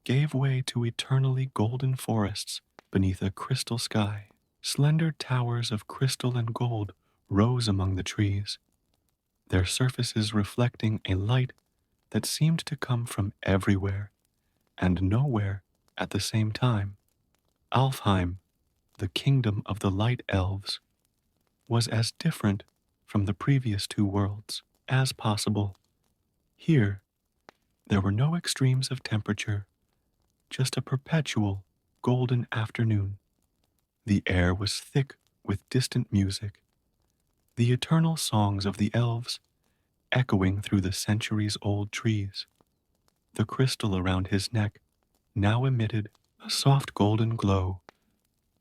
gave way to eternally golden forests beneath a crystal sky. Slender towers of crystal and gold rose among the trees, their surfaces reflecting a light that seemed to come from everywhere and nowhere at the same time. Alfheim, the kingdom of the light elves, was as different from the previous 2 worlds as possible. Here, there were no extremes of temperature, just a perpetual golden afternoon. The air was thick with distant music, the eternal songs of the elves echoing through the centuries-old trees. The crystal around his neck now emitted a soft golden glow,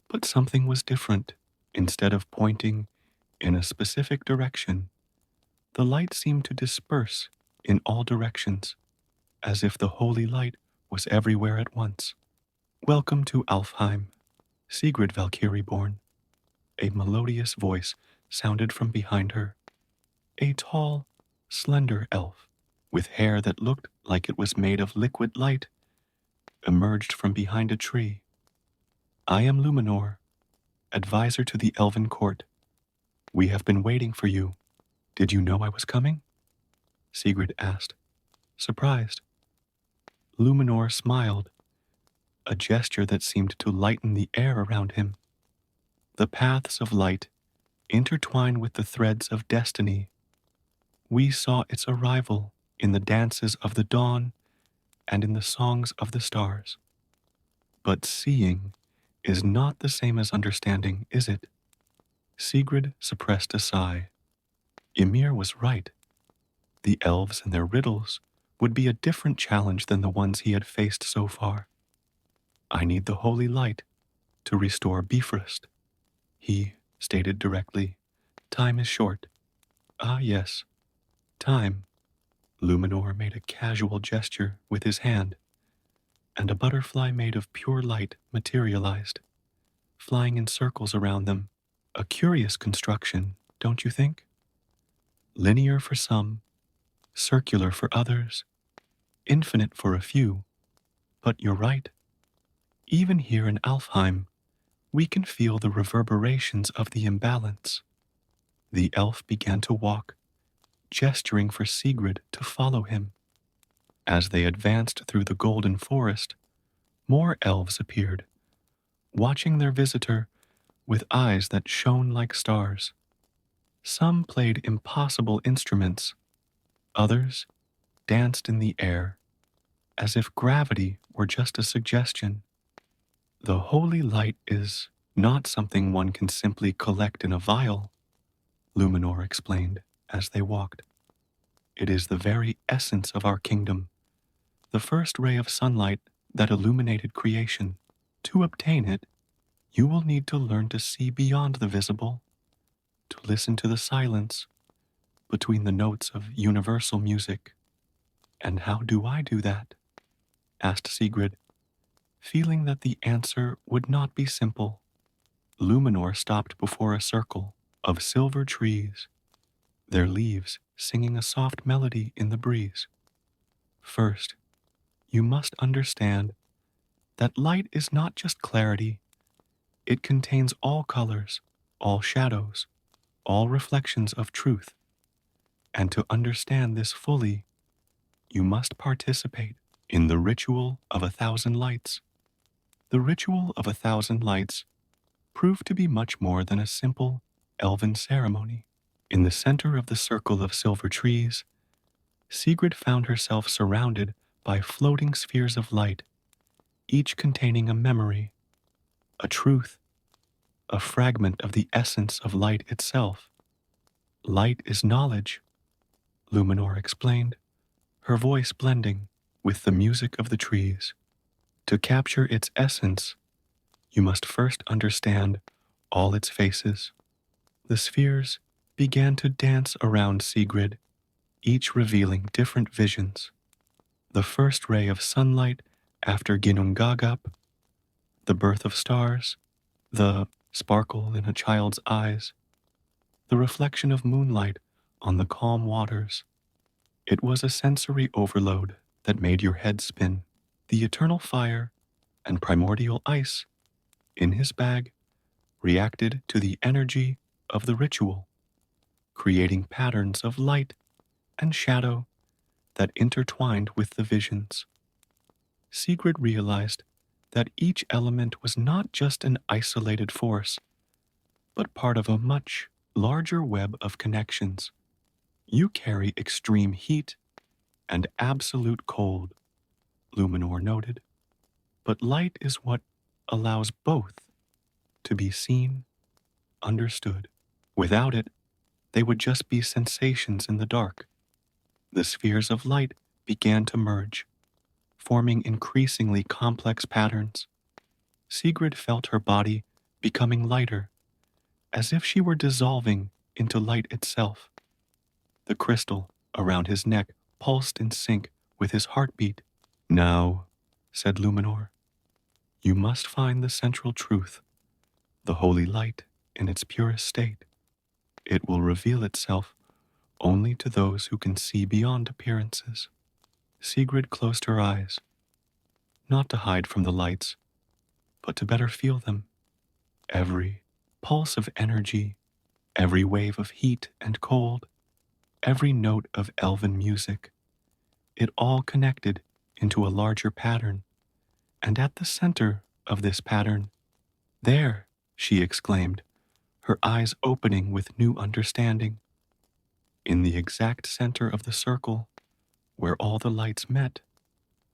but something was different. Instead of pointing in a specific direction, the light seemed to disperse in all directions, as if the holy light was everywhere at once. "Welcome to Alfheim, Sigrid Valkyrie-born," a melodious voice sounded from behind her. A tall, slender elf, with hair that looked like it was made of liquid light, emerged from behind a tree. "I am Luminor, advisor to the Elven Court. We have been waiting for you. Did you know I was coming?" Sigrid asked, surprised. Luminor smiled, a gesture that seemed to lighten the air around him. The paths of light intertwine with the threads of destiny. We saw its arrival in the dances of the dawn and in the songs of the stars. But seeing is not the same as understanding, is it? Sigrid suppressed a sigh. Ymir was right. The elves and their riddles would be a different challenge than the ones he had faced so far. I need the holy light to restore Bifrost, he stated directly. Time is short. Ah, yes, time. Luminor made a casual gesture with his hand, and a butterfly made of pure light materialized, flying in circles around them. A curious construction, don't you think? Linear for some, circular for others, infinite for a few. But you're right. Even here in Alfheim, we can feel the reverberations of the imbalance. The elf began to walk, gesturing for Sigrid to follow him. As they advanced through the golden forest, more elves appeared, watching their visitor with eyes that shone like stars. Some played impossible instruments, others danced in the air, as if gravity were just a suggestion. The holy light is not something one can simply collect in a vial, Luminor explained as they walked. It is the very essence of our kingdom, the first ray of sunlight that illuminated creation. To obtain it, you will need to learn to see beyond the visible, to listen to the silence between the notes of universal music. And how do I do that? Asked Sigrid, feeling that the answer would not be simple. Luminor stopped before a circle of silver trees, their leaves singing a soft melody in the breeze. First, you must understand that light is not just clarity. It contains all colors, all shadows, all reflections of truth. And to understand this fully, you must participate in the ritual of 1,000 lights. The ritual of 1,000 lights proved to be much more than a simple elven ceremony. In the center of the circle of silver trees, Sigrid found herself surrounded by floating spheres of light, each containing a memory, a truth, a fragment of the essence of light itself. Light is knowledge, Luminor explained, her voice blending with the music of the trees. To capture its essence, you must first understand all its faces. The spheres began to dance around Sigrid, each revealing different visions. The first ray of sunlight after Ginnungagap, the birth of stars, the sparkle in a child's eyes, the reflection of moonlight on the calm waters. It was a sensory overload that made your head spin. The eternal fire and primordial ice in his bag reacted to the energy of the ritual, creating patterns of light and shadow that intertwined with the visions. Sigrid realized that each element was not just an isolated force, but part of a much larger web of connections. You carry extreme heat and absolute cold, Luminor noted, but light is what allows both to be seen, understood. Without it, they would just be sensations in the dark. The spheres of light began to merge, forming increasingly complex patterns. Sigrid felt her body becoming lighter, as if she were dissolving into light itself. The crystal around his neck pulsed in sync with his heartbeat. Now, said Luminor, you must find the central truth, the holy light in its purest state. It will reveal itself only to those who can see beyond appearances. Sigrid closed her eyes, not to hide from the lights, but to better feel them. Every pulse of energy, every wave of heat and cold, every note of elven music, it all connected into a larger pattern, and at the center of this pattern, there, she exclaimed, her eyes opening with new understanding. In the exact center of the circle, where all the lights met,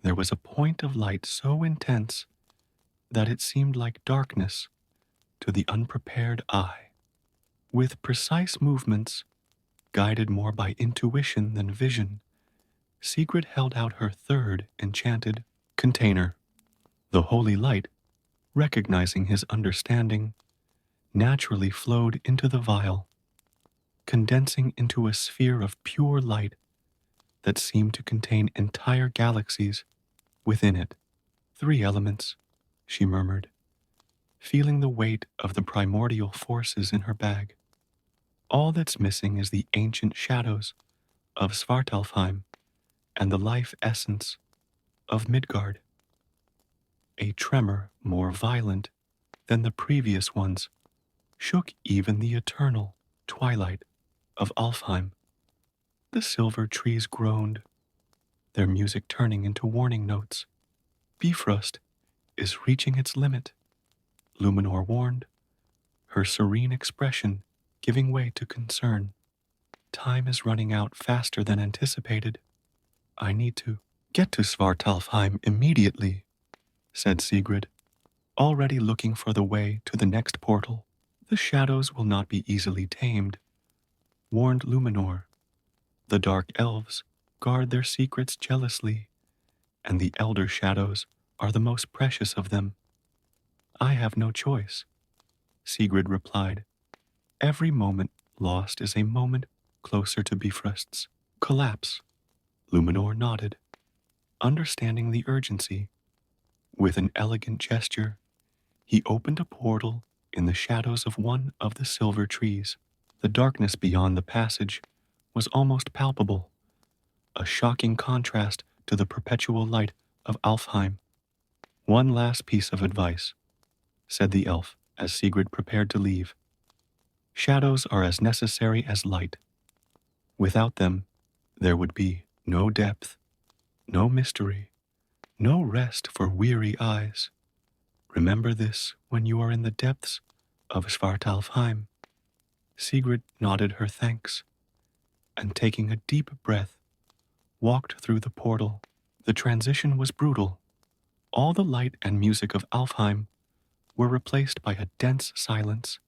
there was a point of light so intense that it seemed like darkness to the unprepared eye. With precise movements, guided more by intuition than vision, Sigrid held out her third enchanted container. The holy light, recognizing his understanding, naturally flowed into the vial, condensing into a sphere of pure light that seemed to contain entire galaxies within it. 3 elements, she murmured, feeling the weight of the primordial forces in her bag. All that's missing is the ancient shadows of Svartalfheim and the life essence of Midgard. A tremor more violent than the previous ones shook even the eternal twilight of Alfheim. The silver trees groaned, their music turning into warning notes. Bifrost is reaching its limit, Luminor warned, her serene expression giving way to concern. Time is running out faster than anticipated. I need to get to Svartalfheim immediately, said Sigrid, already looking for the way to the next portal. The shadows will not be easily tamed, warned Luminor. The dark elves guard their secrets jealously, and the elder shadows are the most precious of them. I have no choice, Sigrid replied. Every moment lost is a moment closer to Bifrost's collapse. Luminor nodded, understanding the urgency. With an elegant gesture, he opened a portal in the shadows of one of the silver trees. The darkness beyond the passage was almost palpable, a shocking contrast to the perpetual light of Alfheim. One last piece of advice, said the elf as Sigrid prepared to leave. Shadows are as necessary as light. Without them, there would be no depth, no mystery, no rest for weary eyes. Remember this when you are in the depths of Svartalfheim. Sigrid nodded her thanks, and taking a deep breath, walked through the portal. The transition was brutal. All the light and music of Alfheim were replaced by a dense silence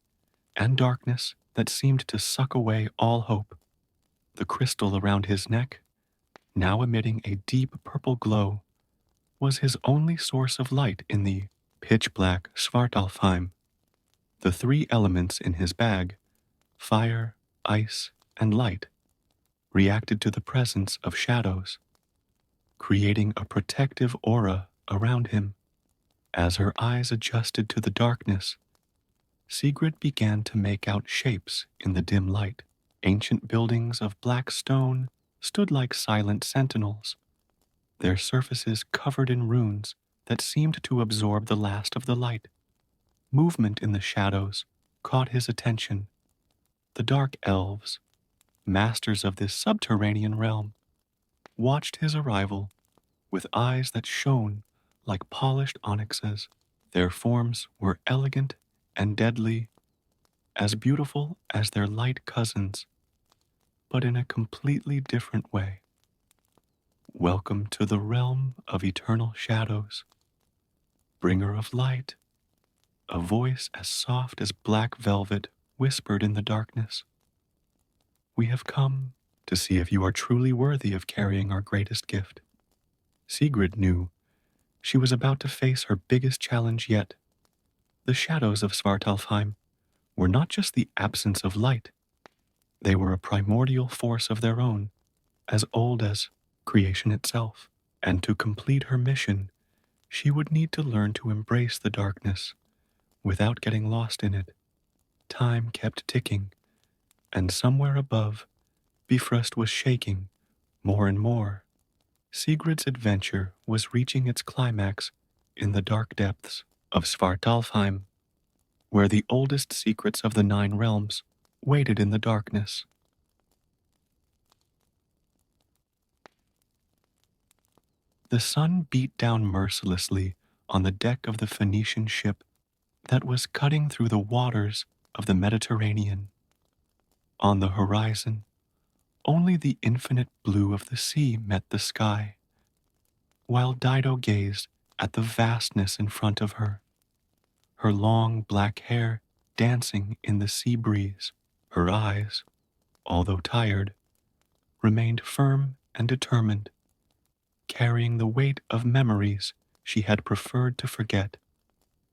and darkness that seemed to suck away all hope. The crystal around his neck, now emitting a deep purple glow, was his only source of light in the pitch-black Svartalfheim. The 3 elements in his bag, fire, ice, and light, reacted to the presence of shadows, creating a protective aura around him. As her eyes adjusted to the darkness, Sigrid began to make out shapes in the dim light. Ancient buildings of black stone stood like silent sentinels, their surfaces covered in runes that seemed to absorb the last of the light. Movement in the shadows caught his attention. The dark elves, masters of this subterranean realm, watched his arrival with eyes that shone like polished onyxes. Their forms were elegant and deadly, as beautiful as their light cousins, but in a completely different way. Welcome to the realm of eternal shadows, bringer of light. A voice as soft as black velvet whispered in the darkness. We have come to see if you are truly worthy of carrying our greatest gift. Sigrid knew she was about to face her biggest challenge yet. The shadows of Svartalfheim were not just the absence of light. They were a primordial force of their own, as old as creation itself. And to complete her mission, she would need to learn to embrace the darkness without getting lost in it. Time kept ticking, and somewhere above, Bifrost was shaking more and more. Sigrid's adventure was reaching its climax in the dark depths of Svartalfheim, where the oldest secrets of the 9 realms waited in the darkness. The sun beat down mercilessly on the deck of the Phoenician ship that was cutting through the waters of the Mediterranean. On the horizon, only the infinite blue of the sea met the sky, while Dido gazed at the vastness in front of her, her long black hair dancing in the sea breeze. Her eyes, although tired, remained firm and determined, carrying the weight of memories she had preferred to forget,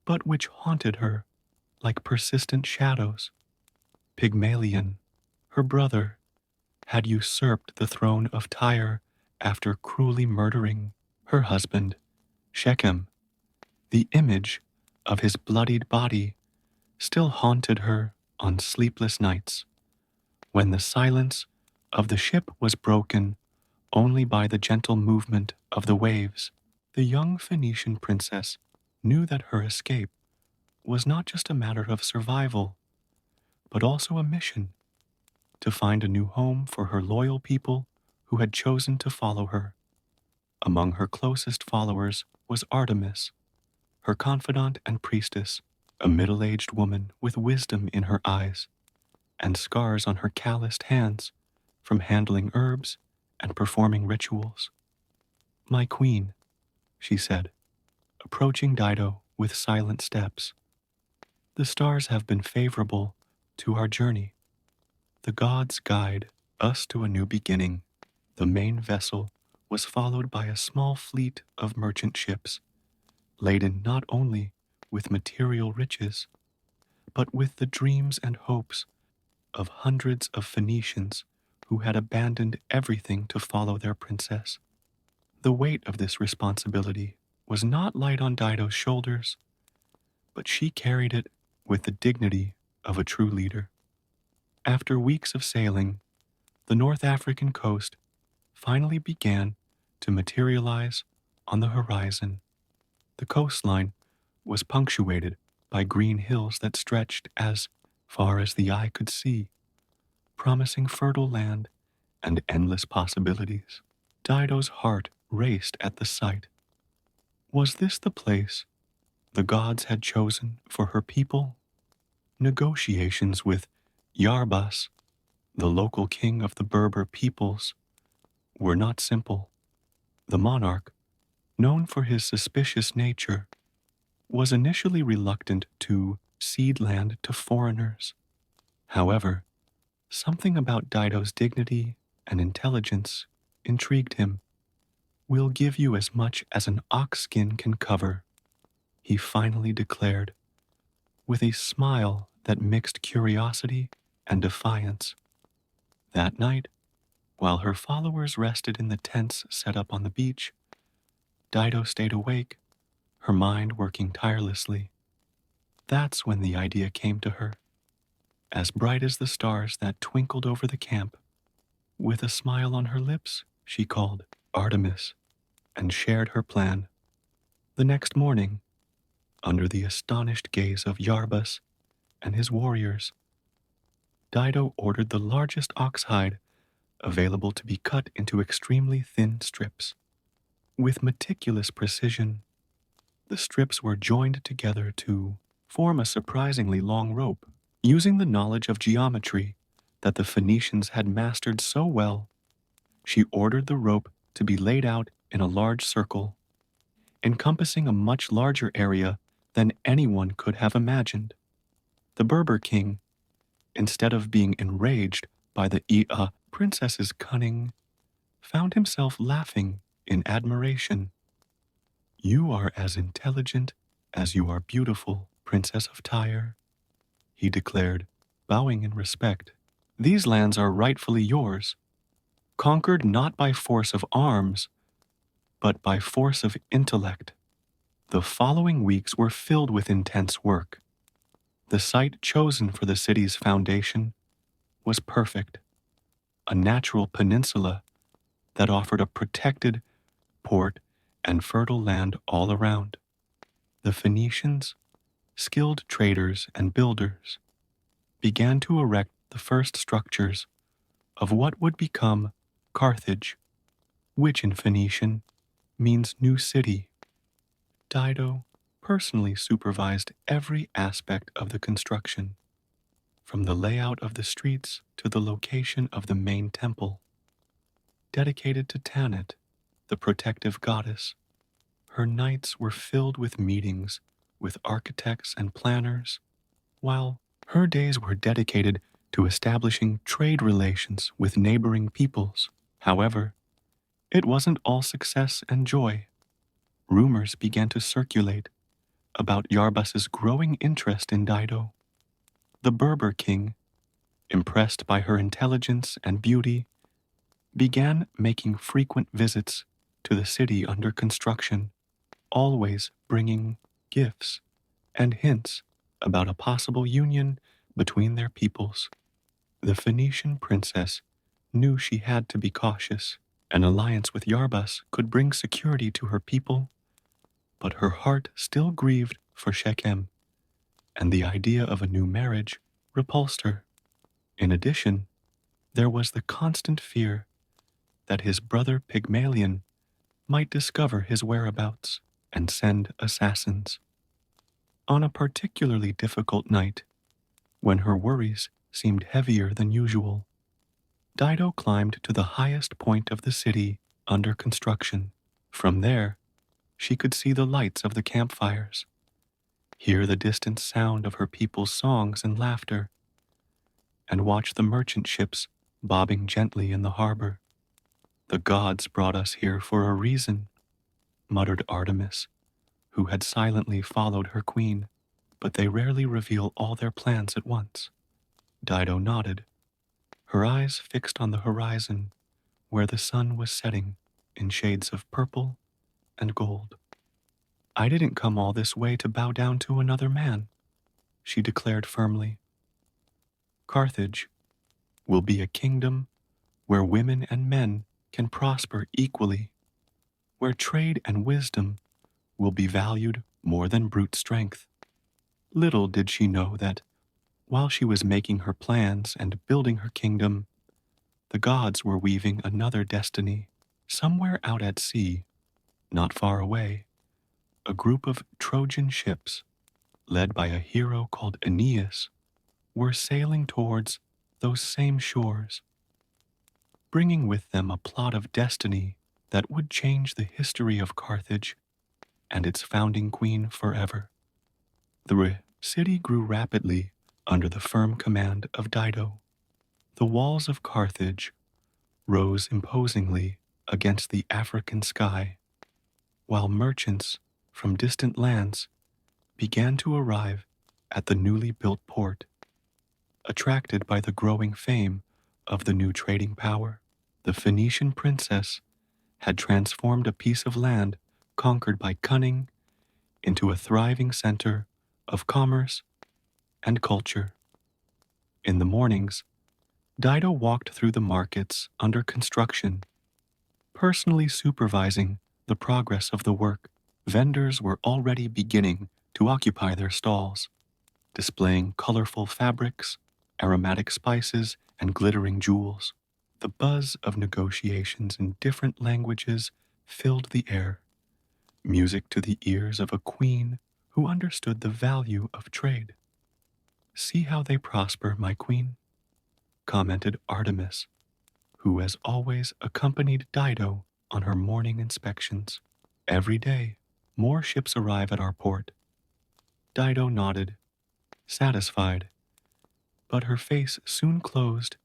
but which haunted her like persistent shadows. Pygmalion, her brother, had usurped the throne of Tyre after cruelly murdering her husband, Shechem. The image of his bloodied body still haunted her on sleepless nights, when the silence of the ship was broken only by the gentle movement of the waves. The young Phoenician princess knew that her escape was not just a matter of survival, but also a mission to find a new home for her loyal people who had chosen to follow her. Among her closest followers was Artemis, her confidant and priestess, a middle-aged woman with wisdom in her eyes and scars on her calloused hands from handling herbs and performing rituals. "My queen," she said, approaching Dido with silent steps, "the stars have been favorable to our journey. The gods guide us to a new beginning." The main vessel was followed by a small fleet of merchant ships, laden not only with material riches, but with the dreams and hopes of hundreds of Phoenicians who had abandoned everything to follow their princess. The weight of this responsibility was not light on Dido's shoulders, but she carried it with the dignity of a true leader. After weeks of sailing, the North African coast finally began to materialize on the horizon. The coastline was punctuated by green hills that stretched as far as the eye could see, promising fertile land and endless possibilities. Dido's heart raced at the sight. Was this the place the gods had chosen for her people? Negotiations with Yarbas, the local king of the Berber peoples, were not simple. The monarch, known for his suspicious nature, was initially reluctant to cede land to foreigners. However, something about Dido's dignity and intelligence intrigued him. "We'll give you as much as an ox skin can cover," he finally declared, with a smile that mixed curiosity and defiance. That night, while her followers rested in the tents set up on the beach, Dido stayed awake, her mind working tirelessly. That's when the idea came to her, as bright as the stars that twinkled over the camp. With a smile on her lips, she called Artemis and shared her plan. The next morning, under the astonished gaze of Yarbas and his warriors, Dido ordered the largest ox hide available to be cut into extremely thin strips. With meticulous precision, the strips were joined together to form a surprisingly long rope. Using the knowledge of geometry that the Phoenicians had mastered so well, she ordered the rope to be laid out in a large circle, encompassing a much larger area than anyone could have imagined. The Berber king, instead of being enraged by the princess's cunning, found himself laughing in admiration. "You are as intelligent as you are beautiful, Princess of Tyre," he declared, bowing in respect. "These lands are rightfully yours, conquered not by force of arms, but by force of intellect." The following weeks were filled with intense work. The site chosen for the city's foundation was perfect, a natural peninsula that offered a protected port and fertile land all around. The Phoenicians, skilled traders and builders, began to erect the first structures of what would become Carthage, which in Phoenician means new city. Daido personally supervised every aspect of the construction, from the layout of the streets to the location of the main temple. Dedicated to Tanit, the protective goddess, her nights were filled with meetings with architects and planners, while her days were dedicated to establishing trade relations with neighboring peoples. However, it wasn't all success and joy. Rumors began to circulate about Yarbus's growing interest in Daido. The Berber king, impressed by her intelligence and beauty, began making frequent visits to the city under construction, always bringing gifts and hints about a possible union between their peoples. The Phoenician princess knew she had to be cautious. An alliance with Yarbus could bring security to her people, but her heart still grieved for Shechem, and the idea of a new marriage repulsed her. In addition, there was the constant fear that his brother Pygmalion might discover his whereabouts and send assassins. On a particularly difficult night, when her worries seemed heavier than usual, Dido climbed to the highest point of the city under construction. From there, she could see the lights of the campfires, hear the distant sound of her people's songs and laughter, and watch the merchant ships bobbing gently in the harbor. "The gods brought us here for a reason," muttered Artemis, who had silently followed her queen, "but they rarely reveal all their plans at once." Dido nodded, her eyes fixed on the horizon where the sun was setting in shades of purple and gold. "I didn't come all this way to bow down to another man," she declared firmly. "Carthage will be a kingdom where women and men can prosper equally, where trade and wisdom will be valued more than brute strength." Little did she know that, while she was making her plans and building her kingdom, the gods were weaving another destiny. Somewhere out at sea, not far away, a group of Trojan ships, led by a hero called Aeneas, were sailing towards those same shores, bringing with them a plot of destiny that would change the history of Carthage and its founding queen forever. The city grew rapidly under the firm command of Dido. The walls of Carthage rose imposingly against the African sky, while merchants from distant lands began to arrive at the newly built port. Attracted by the growing fame of the new trading power, the Phoenician princess had transformed a piece of land conquered by cunning into a thriving center of commerce and culture. In the mornings, Dido walked through the markets under construction, personally supervising the progress of the work. Vendors were already beginning to occupy their stalls, displaying colorful fabrics, aromatic spices, and glittering jewels. The buzz of negotiations in different languages filled the air, music to the ears of a queen who understood the value of trade. "See how they prosper, my queen," commented Artemis, who as always accompanied Dido on her morning inspections. "Every day, more ships arrive at our port." Dido nodded, satisfied, but her face soon closed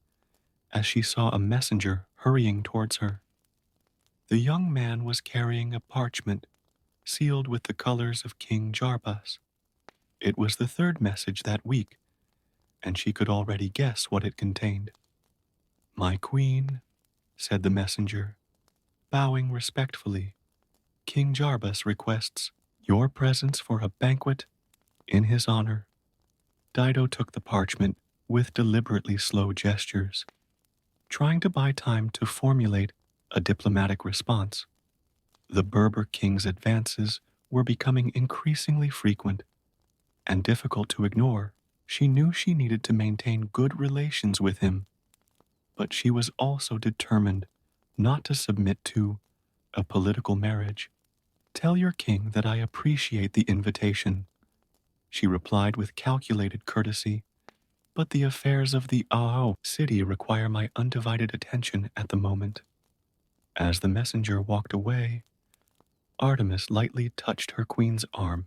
as she saw a messenger hurrying towards her. The young man was carrying a parchment sealed with the colors of King Jarbus. It was the third message that week, and she could already guess what it contained. "My queen," said the messenger, bowing respectfully, "King Jarbus requests your presence for a banquet in his honor." Dido took the parchment with deliberately slow gestures, trying to buy time to formulate a diplomatic response. The Berber king's advances were becoming increasingly frequent and difficult to ignore. She knew she needed to maintain good relations with him, but she was also determined not to submit to a political marriage. Tell your king that I appreciate the invitation, she replied with calculated courtesy, but the affairs of the Ao city require my undivided attention at the moment. As the messenger walked away, Artemis lightly touched her queen's arm.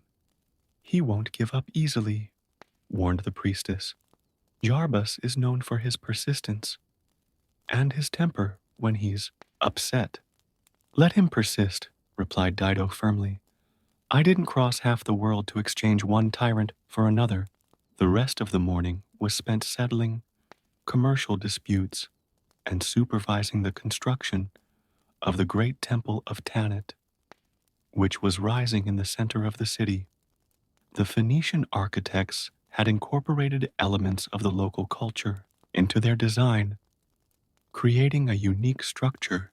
He won't give up easily, warned the priestess. Jarbas is known for his persistence and his temper when he's upset. Let him persist, replied Daido firmly. I didn't cross half the world to exchange one tyrant for another. The rest of the morning was spent settling commercial disputes and supervising the construction of the great temple of Tanit, which was rising in the center of the city. The Phoenician architects had incorporated elements of the local culture into their design, creating a unique structure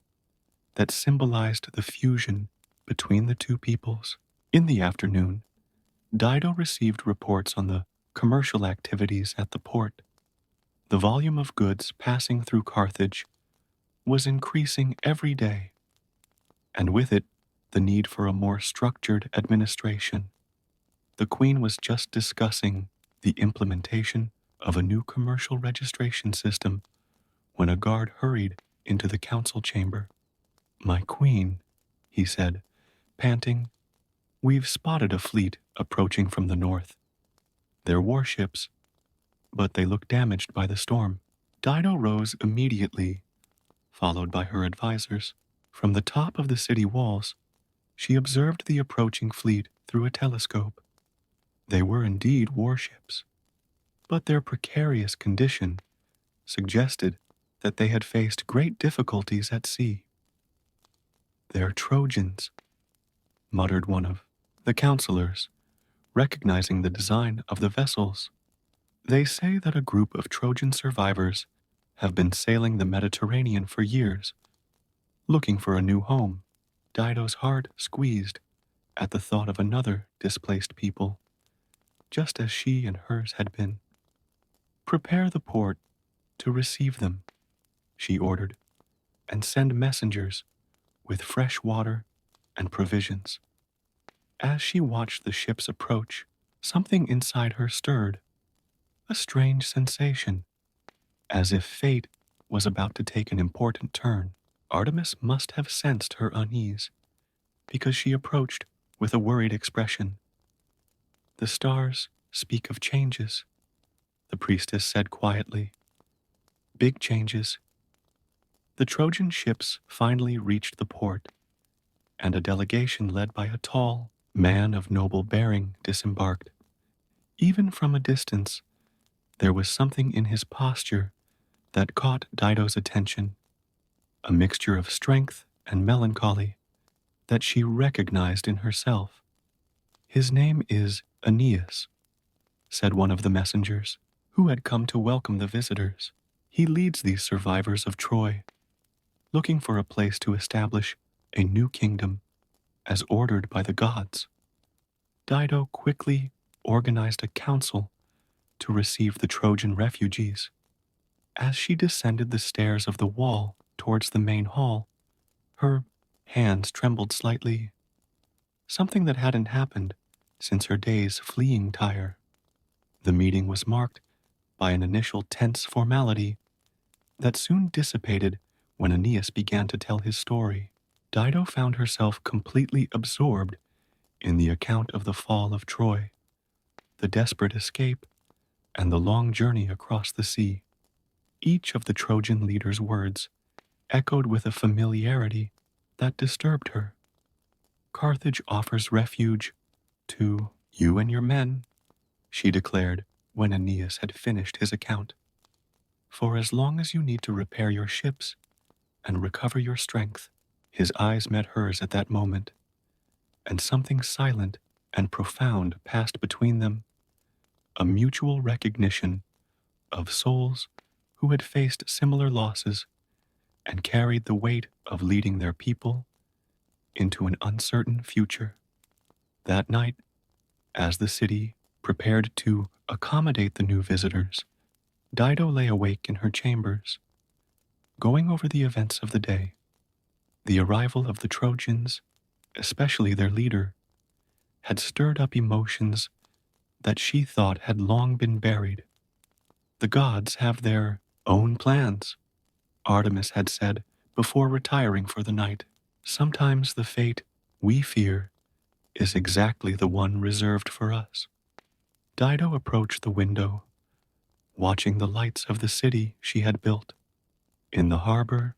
that symbolized the fusion between the two peoples. In the afternoon, Daido received reports on the commercial activities at the port. The volume of goods passing through Carthage was increasing every day, and with it, the need for a more structured administration. The Queen was just discussing the implementation of a new commercial registration system when a guard hurried into the council chamber. My queen, he said, panting, we've spotted a fleet approaching from the north. They're warships, but they look damaged by the storm. Daido rose immediately, followed by her advisors. From the top of the city walls, she observed the approaching fleet through a telescope. They were indeed warships, but their precarious condition suggested that they had faced great difficulties at sea. They're Trojans, muttered one of the counselors, recognizing the design of the vessels. They say that a group of Trojan survivors have been sailing the Mediterranean for years, looking for a new home. Dido's heart squeezed at the thought of another displaced people, just as she and hers had been. Prepare the port to receive them, she ordered, and send messengers with fresh water and provisions. As she watched the ships approach, something inside her stirred, a strange sensation, as if fate was about to take an important turn. Artemis must have sensed her unease, because she approached with a worried expression. The stars speak of changes, the priestess said quietly. Big changes. The Trojan ships finally reached the port, and a delegation led by a tall man of noble bearing disembarked. Even from a distance, there was something in his posture that caught Dido's attention, a mixture of strength and melancholy that she recognized in herself. His name is Aeneas, said one of the messengers, who had come to welcome the visitors. He leads these survivors of Troy, looking for a place to establish a new kingdom as ordered by the gods. Dido quickly organized a council to receive the Trojan refugees. As she descended the stairs of the wall towards the main hall, her hands trembled slightly, something that hadn't happened since her days fleeing Tyre. The meeting was marked by an initial tense formality that soon dissipated when Aeneas began to tell his story. Dido found herself completely absorbed in the account of the fall of Troy, the desperate escape, and the long journey across the sea. Each of the Trojan leaders' words echoed with a familiarity that disturbed her. Carthage offers refuge to you and your men, she declared when Aeneas had finished his account. For as long as you need to repair your ships and recover your strength. His eyes met hers at that moment, and something silent and profound passed between them, a mutual recognition of souls who had faced similar losses and carried the weight of leading their people into an uncertain future. That night, as the city prepared to accommodate the new visitors, Dido lay awake in her chambers, going over the events of the day. The arrival of the Trojans, especially their leader, had stirred up emotions that she thought had long been buried. The gods have their own plans, Artemis had said before retiring for the night. Sometimes the fate we fear is exactly the one reserved for us. Dido approached the window, watching the lights of the city she had built. In the harbor,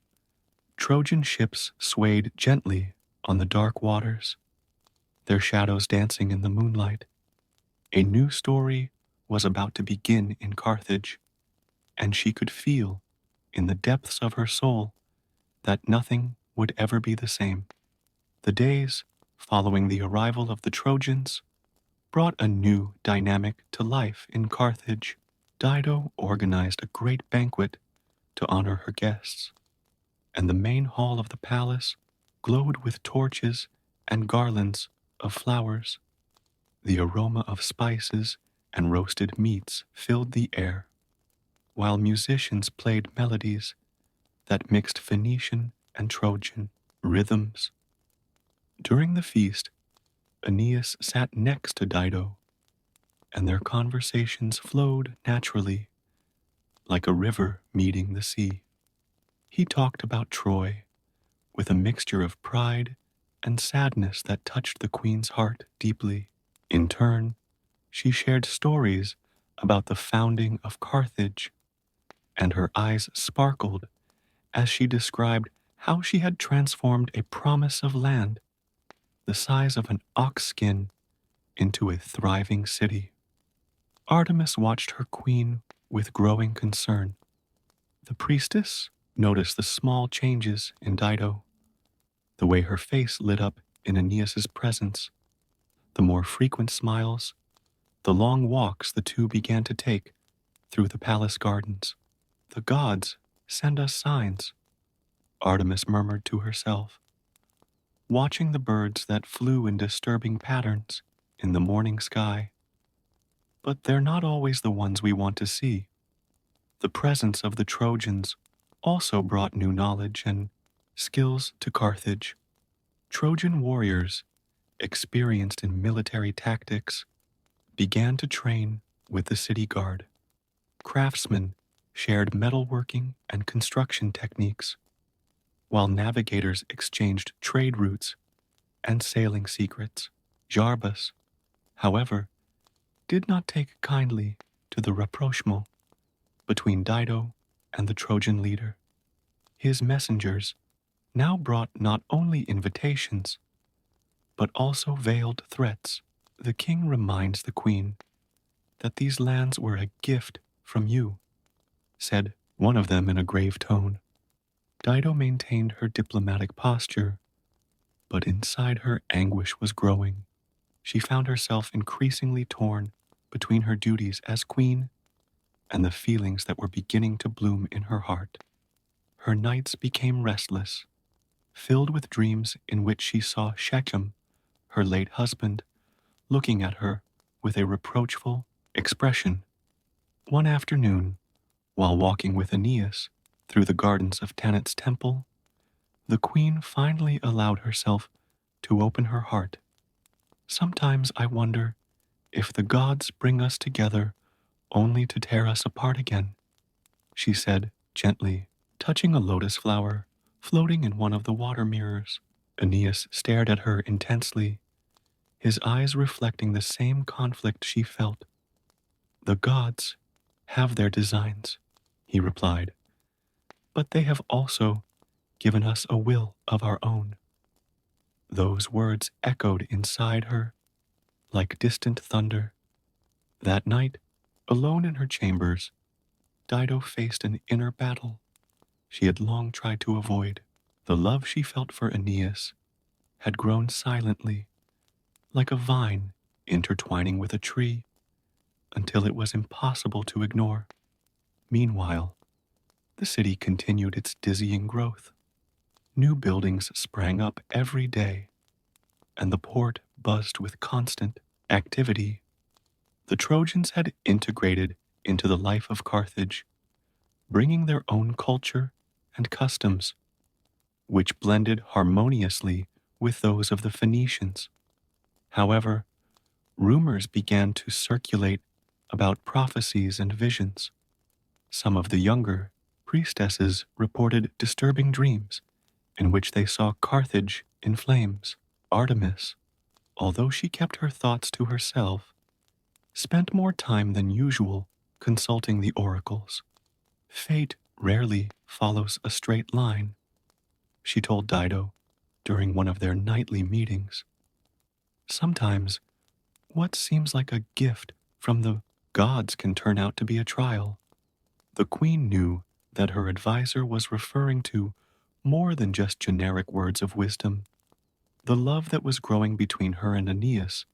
Trojan ships swayed gently on the dark waters, their shadows dancing in the moonlight. A new story was about to begin in Carthage, and she could feel, in the depths of her soul, that nothing would ever be the same. The days following the arrival of the Trojans brought a new dynamic to life in Carthage. Dido organized a great banquet to honor her guests, and the main hall of the palace glowed with torches and garlands of flowers. The aroma of spices and roasted meats filled the air, while musicians played melodies that mixed Phoenician and Trojan rhythms. During the feast, Aeneas sat next to Dido, and their conversations flowed naturally, like a river meeting the sea. He talked about Troy with a mixture of pride and sadness that touched the queen's heart deeply. In turn, she shared stories about the founding of Carthage, and her eyes sparkled as she described how she had transformed a promise of land the size of an ox skin into a thriving city. Artemis watched her queen with growing concern. The priestess noticed the small changes in Dido, the way her face lit up in Aeneas's presence, the more frequent smiles, the long walks the two began to take through the palace gardens. The gods send us signs, Artemis murmured to herself, watching the birds that flew in disturbing patterns in the morning sky. But they're not always the ones we want to see. The presence of the Trojans also brought new knowledge and skills to Carthage. Trojan warriors, experienced in military tactics, began to train with the city guard. Craftsmen shared metalworking and construction techniques, while navigators exchanged trade routes and sailing secrets. Jarbas, however, did not take kindly to the rapprochement between Dido and the Trojan leader. His messengers now brought not only invitations, but also veiled threats. The king reminds the queen that these lands were a gift from you, said one of them in a grave tone. Dido maintained her diplomatic posture, but inside her anguish was growing. She found herself increasingly torn between her duties as queen and the feelings that were beginning to bloom in her heart. Her nights became restless, filled with dreams in which she saw Shechem, her late husband, looking at her with a reproachful expression. One afternoon, while walking with Aeneas through the gardens of Tanit's temple, the queen finally allowed herself to open her heart. Sometimes I wonder if the gods bring us together only to tear us apart again, she said gently, touching a lotus flower floating in one of the water mirrors. Aeneas stared at her intensely, his eyes reflecting the same conflict she felt. The gods have their designs, he replied, but they have also given us a will of our own. Those words echoed inside her like distant thunder. That night, alone in her chambers, Dido faced an inner battle she had long tried to avoid. The love she felt for Aeneas had grown silently, like a vine intertwining with a tree, until it was impossible to ignore. Meanwhile, the city continued its dizzying growth. New buildings sprang up every day, and the port buzzed with constant activity. The Trojans had integrated into the life of Carthage, bringing their own culture and customs. which blended harmoniously with those of the Phoenicians. However, rumors began to circulate about prophecies and visions. Some of the younger priestesses reported disturbing dreams in which they saw Carthage in flames. Artemis, although she kept her thoughts to herself, spent more time than usual consulting the oracles. Fate rarely follows a straight line, she told Daido during one of their nightly meetings. Sometimes what seems like a gift from the gods can turn out to be a trial. The queen knew that her advisor was referring to more than just generic words of wisdom. The love that was growing between her and Aeneas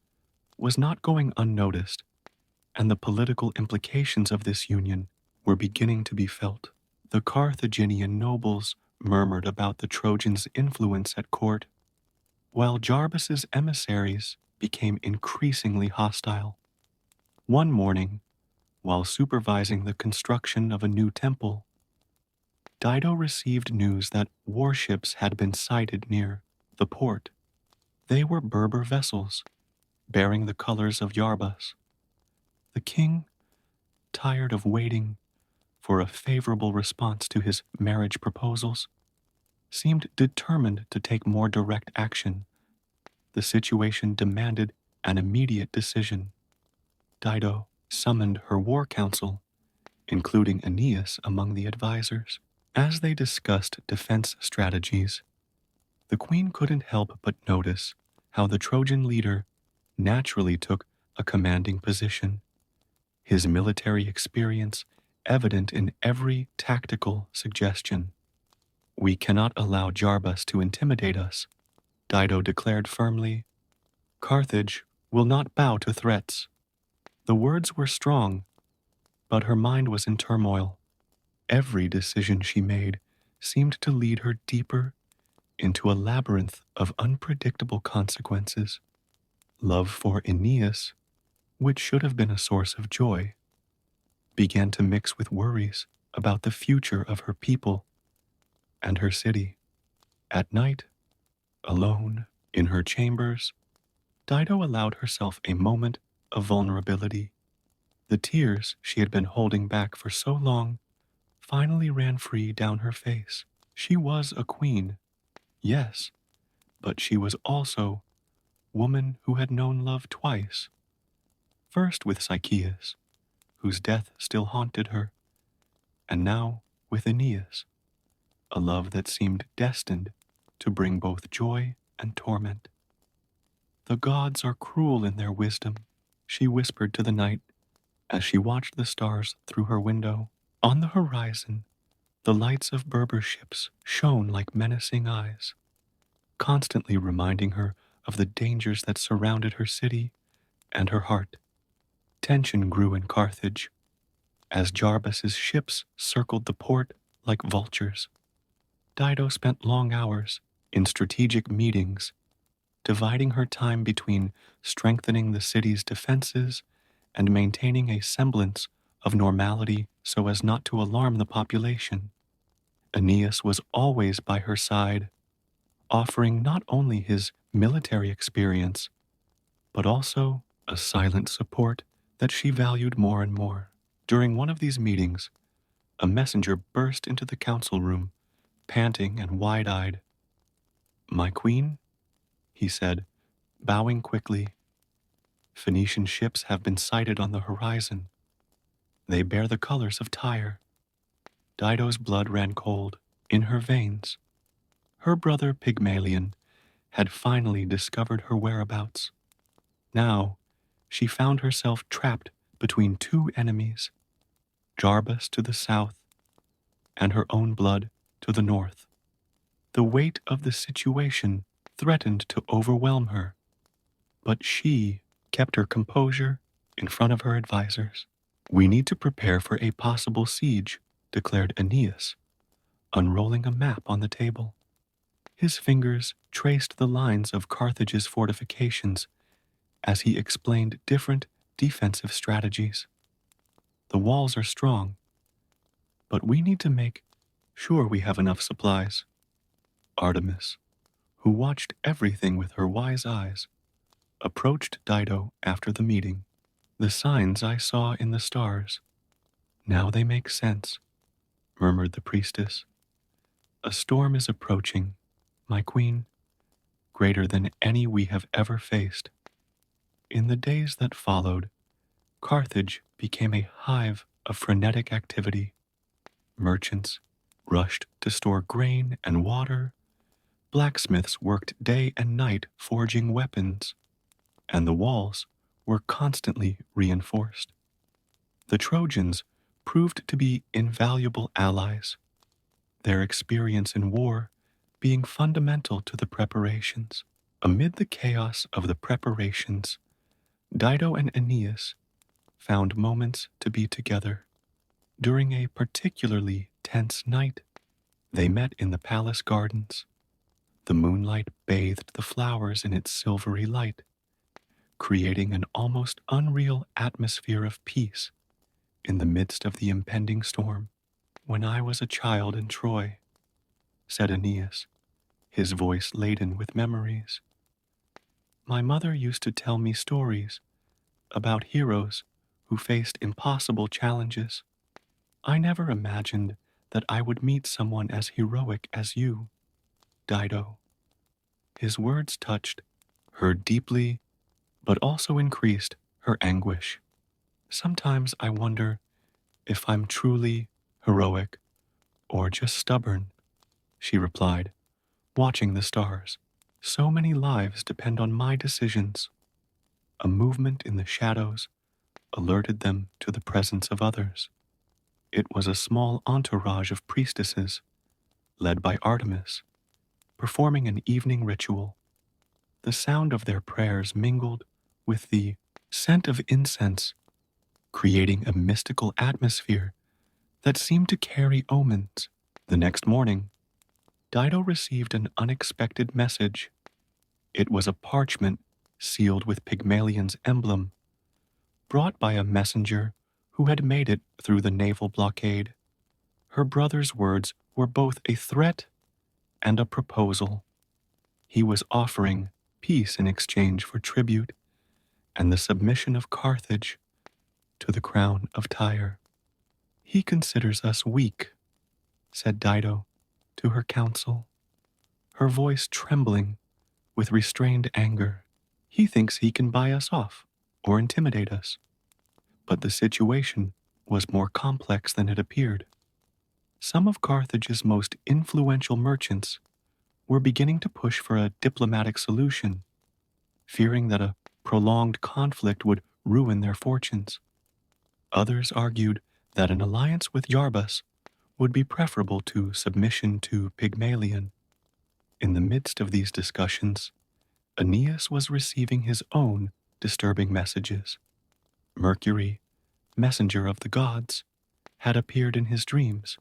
was not going unnoticed, and the political implications of this union were beginning to be felt. The Carthaginian nobles murmured about the Trojans' influence at court, while Jarbas's emissaries became increasingly hostile. One morning, while supervising the construction of a new temple, Daido received news that warships had been sighted near the port. They were Berber vessels, bearing the colors of Jarbas. The king, tired of waiting for a favorable response to his marriage proposals, seemed determined to take more direct action. The situation demanded an immediate decision. Daido summoned her war council, including Aeneas among the advisors. As they discussed defense strategies, the queen couldn't help but notice how the Trojan leader naturally took a commanding position, his military experience evident in every tactical suggestion. "We cannot allow Jarbas to intimidate us," Daido declared firmly. "Carthage will not bow to threats." The words were strong, but her mind was in turmoil. Every decision she made seemed to lead her deeper into a labyrinth of unpredictable consequences. Love for Aeneas, which should have been a source of joy, began to mix with worries about the future of her people and her city. At night, alone in her chambers, Dido allowed herself a moment of vulnerability. The tears she had been holding back for so long finally ran free down her face. She was a queen, yes, but she was also woman who had known love twice. First with Sychaeus, whose death still haunted her, and now with Aeneas, a love that seemed destined to bring both joy and torment. "The gods are cruel in their wisdom," she whispered to the night as she watched the stars through her window. On the horizon, the lights of Berber ships shone like menacing eyes, constantly reminding her of the dangers that surrounded her city and her heart. Tension grew in Carthage as Jarbas's ships circled the port like vultures. Dido spent long hours in strategic meetings, dividing her time between strengthening the city's defenses and maintaining a semblance of normality so as not to alarm the population. Aeneas was always by her side, offering not only his military experience, but also a silent support that she valued more and more. During one of these meetings, a messenger burst into the council room, panting and wide-eyed. "My queen," he said, bowing quickly. "Phoenician ships have been sighted on the horizon. They bear the colors of Tyre." Dido's blood ran cold in her veins. Her brother Pygmalion had finally discovered her whereabouts. Now, she found herself trapped between two enemies, Jarbas to the south and her own blood to the north. The weight of the situation threatened to overwhelm her, but she kept her composure in front of her advisors. "We need to prepare for a possible siege," declared Aeneas, unrolling a map on the table. His fingers traced the lines of Carthage's fortifications as he explained different defensive strategies. "The walls are strong, but we need to make sure we have enough supplies." Artemis, who watched everything with her wise eyes, approached Daido after the meeting. The signs I saw in the stars, now they make sense, murmured the priestess. A storm is approaching, my queen, greater than any we have ever faced. In the days that followed, Carthage became a hive of frenetic activity. Merchants rushed to store grain and water, blacksmiths worked day and night forging weapons, and the walls were constantly reinforced. The Trojans proved to be invaluable allies, their experience in war being fundamental to the preparations. Amid the chaos of the preparations, Dido and Aeneas found moments to be together. During a particularly tense night, they met in the palace gardens. The moonlight bathed the flowers in its silvery light, creating an almost unreal atmosphere of peace in the midst of the impending storm. When I was a child in Troy, said Aeneas, his voice laden with memories, my mother used to tell me stories about heroes who faced impossible challenges. I never imagined that I would meet someone as heroic as you, Dido. His words touched her deeply, but also increased her anguish. Sometimes I wonder if I'm truly heroic or just stubborn, she replied, watching the stars. So many lives depend on my decisions. A movement in the shadows alerted them to the presence of others. It was a small entourage of priestesses, led by Artemis, performing an evening ritual. The sound of their prayers mingled with the scent of incense, creating a mystical atmosphere that seemed to carry omens. The next morning, Dido received an unexpected message. It was a parchment sealed with Pygmalion's emblem, brought by a messenger who had made it through the naval blockade. Her brother's words were both a threat and a proposal. He was offering peace in exchange for tribute and the submission of Carthage to the crown of Tyre. He considers us weak, said Dido to her council, her voice trembling with restrained anger. He thinks he can buy us off or intimidate us. But the situation was more complex than it appeared. Some of Carthage's most influential merchants were beginning to push for a diplomatic solution, fearing that a prolonged conflict would ruin their fortunes. Others argued that an alliance with Iarbas would be preferable to submission to Pygmalion. In the midst of these discussions, Aeneas was receiving his own disturbing messages. Mercury, messenger of the gods, had appeared in his dreams,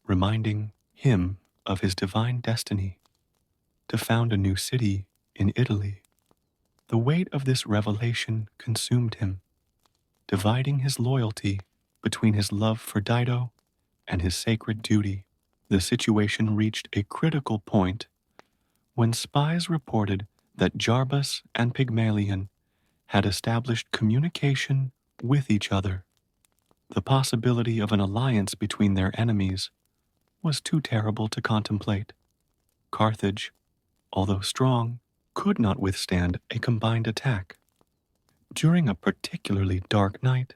reminding him of his divine destiny to found a new city in Italy. The weight of this revelation consumed him, dividing his loyalty between his love for Dido and his sacred duty. The situation reached a critical point when spies reported that Jarbas and Pygmalion had established communication with each other. The possibility of an alliance between their enemies was too terrible to contemplate. Carthage, although strong, could not withstand a combined attack. During a particularly dark night,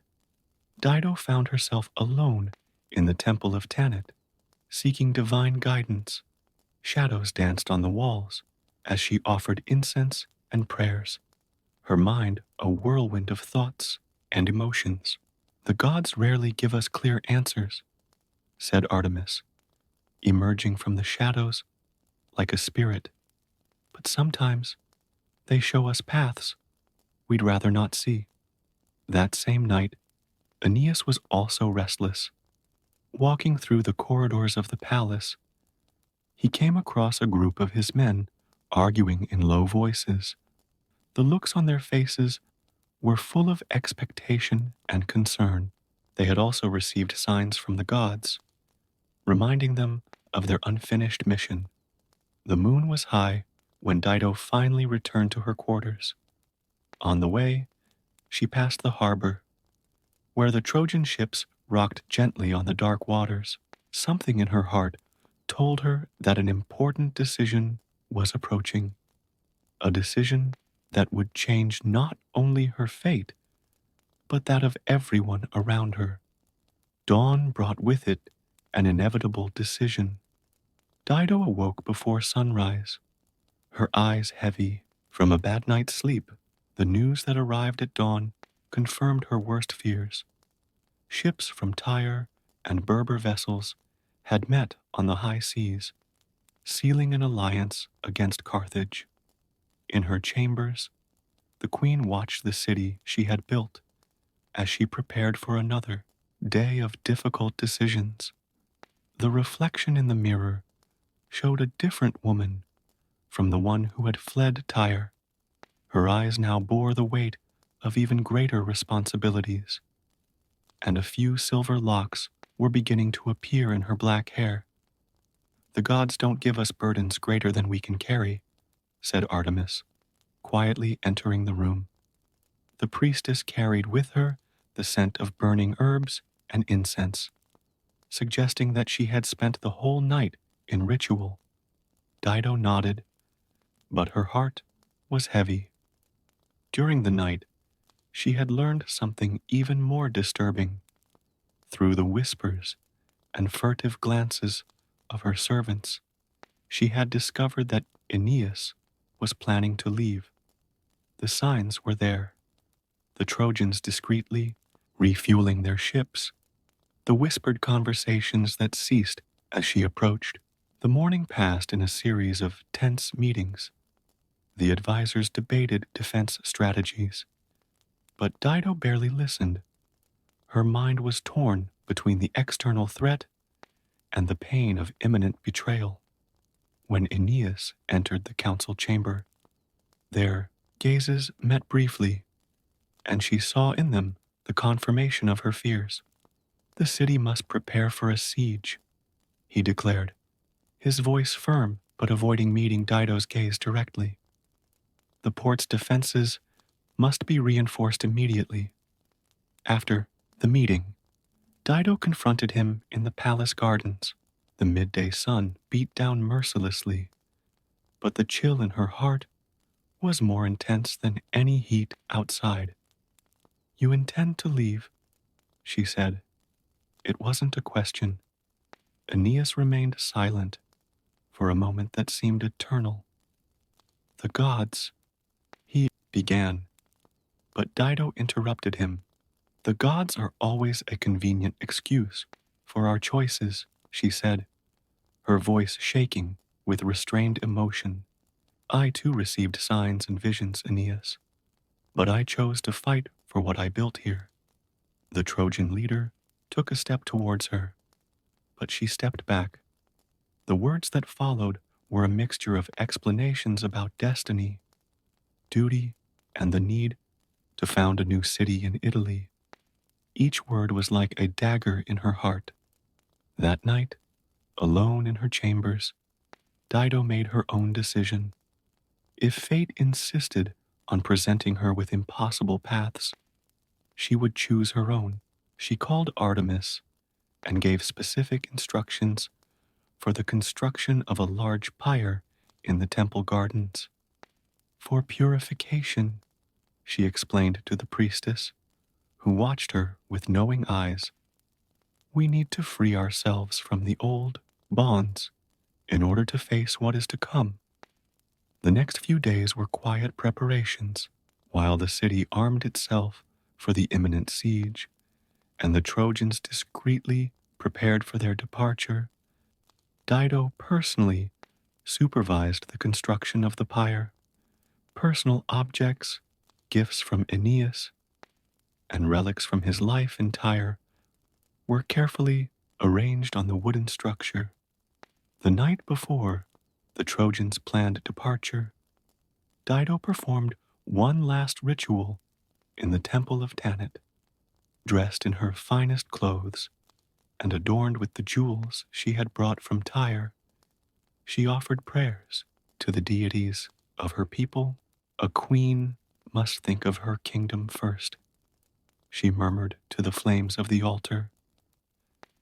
Dido found herself alone in the temple of Tanit, seeking divine guidance. Shadows danced on the walls as she offered incense and prayers, her mind a whirlwind of thoughts and emotions. The gods rarely give us clear answers, said Artemis, emerging from the shadows like a spirit, but sometimes they show us paths we'd rather not see. That same night, Aeneas was also restless. Walking through the corridors of the palace, he came across a group of his men arguing in low voices. The looks on their faces were full of expectation and concern. They had also received signs from the gods, reminding them of their unfinished mission. The moon was high when Dido finally returned to her quarters. On the way, she passed the harbor, where the Trojan ships rocked gently on the dark waters. Something in her heart told her that an important decision was approaching, a decision that would change not only her fate, but that of everyone around her. Dawn brought with it an inevitable decision. Dido awoke before sunrise, her eyes heavy from a bad night's sleep. The news that arrived at dawn confirmed her worst fears. Ships from Tyre and Berber vessels had met on the high seas, sealing an alliance against Carthage. In her chambers, the queen watched the city she had built as she prepared for another day of difficult decisions. The reflection in the mirror showed a different woman from the one who had fled Tyre. Her eyes now bore the weight of even greater responsibilities, and a few silver locks were beginning to appear in her black hair. "The gods don't give us burdens greater than we can carry," said Artemis, quietly entering the room. The priestess carried with her the scent of burning herbs and incense, suggesting that she had spent the whole night in ritual. Dido nodded, but her heart was heavy. During the night, she had learned something even more disturbing. Through the whispers and furtive glances of her servants, she had discovered that Aeneas was planning to leave. The signs were there: the Trojans discreetly refueling their ships, the whispered conversations that ceased as she approached. The morning passed in a series of tense meetings. The advisors debated defense strategies, but Dido barely listened. Her mind was torn between the external threat and the pain of imminent betrayal. When Aeneas entered the council chamber, their gazes met briefly, and she saw in them the confirmation of her fears. "The city must prepare for a siege," he declared, his voice firm but avoiding meeting Dido's gaze directly. "The port's defenses must be reinforced immediately." After the meeting, Dido confronted him in the palace gardens. The midday sun beat down mercilessly, but the chill in her heart was more intense than any heat outside. "You intend to leave," she said. It wasn't a question. Aeneas remained silent for a moment that seemed eternal. "The gods," he began, but Dido interrupted him. "The gods are always a convenient excuse for our choices," she said, her voice shaking with restrained emotion. "I too received signs and visions, Aeneas, but I chose to fight for what I built here." The Trojan leader took a step towards her, but she stepped back. The words that followed were a mixture of explanations about destiny, duty, and the need to found a new city in Italy. Each word was like a dagger in her heart. That night, alone in her chambers, Dido made her own decision. If fate insisted on presenting her with impossible paths, she would choose her own. She called Artemis and gave specific instructions for the construction of a large pyre in the temple gardens. "For purification," she explained to the priestess, who watched her with knowing eyes. "We need to free ourselves from the old bonds in order to face what is to come." The next few days were quiet preparations, while the city armed itself for the imminent siege, and the Trojans discreetly prepared for their departure. Dido personally supervised the construction of the pyre. Personal objects, gifts from Aeneas, and relics from his life in Tyre were carefully arranged on the wooden structure. The night before the Trojans' planned departure, Dido performed one last ritual in the temple of Tanit. Dressed in her finest clothes and adorned with the jewels she had brought from Tyre, She offered prayers to the deities of her people. A queen must think of her kingdom first, she murmured to the flames of the altar,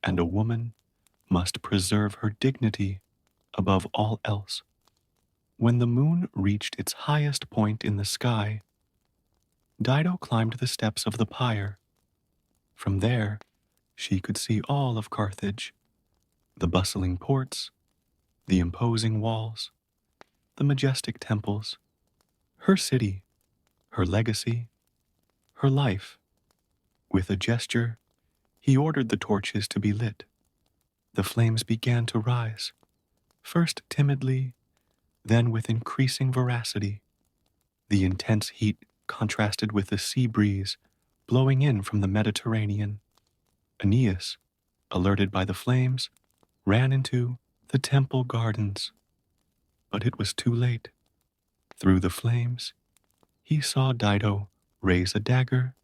and a woman must preserve her dignity above all else. When the moon reached its highest point in the sky, Dido climbed the steps of the pyre. From there, she could see all of Carthage, the bustling ports, the imposing walls, the majestic temples, her city, her legacy, her life. With a gesture, he ordered the torches to be lit. The flames began to rise, first timidly, then with increasing veracity. The intense heat contrasted with the sea breeze blowing in from the Mediterranean. Aeneas, alerted by the flames, ran into the temple gardens. But it was too late. Through the flames, he saw Dido raise a dagger,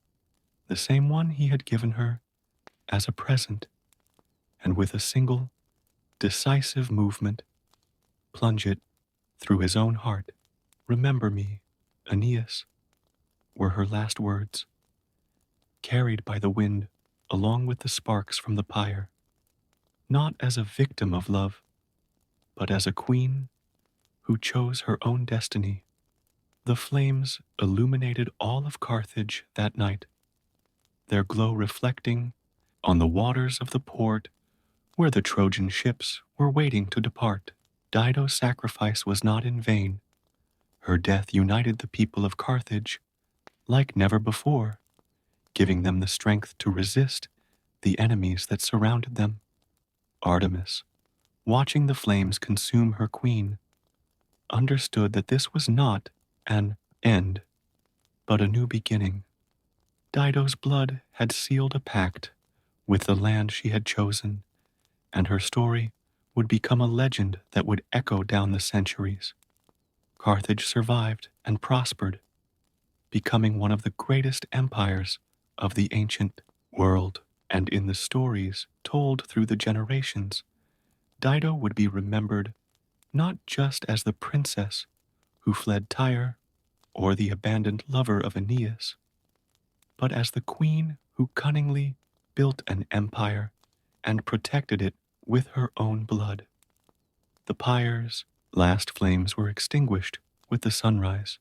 the same one he had given her as a present, and with a single, decisive movement, plunge it through his own heart. "Remember me, Aeneas," were her last words, carried by the wind along with the sparks from the pyre, not as a victim of love, but as a queen who chose her own destiny. The flames illuminated all of Carthage that night, their glow reflecting on the waters of the port where the Trojan ships were waiting to depart. Dido's sacrifice was not in vain. Her death united the people of Carthage like never before, giving them the strength to resist the enemies that surrounded them. Artemis, watching the flames consume her queen, understood that this was not an end, but a new beginning. Dido's blood had sealed a pact with the land she had chosen, and her story would become a legend that would echo down the centuries. Carthage survived and prospered, becoming one of the greatest empires of the ancient world. And in the stories told through the generations, Dido would be remembered not just as the princess who fled Tyre or the abandoned lover of Aeneas, but as the queen who cunningly built an empire and protected it with her own blood. The pyre's last flames were extinguished with the sunrise,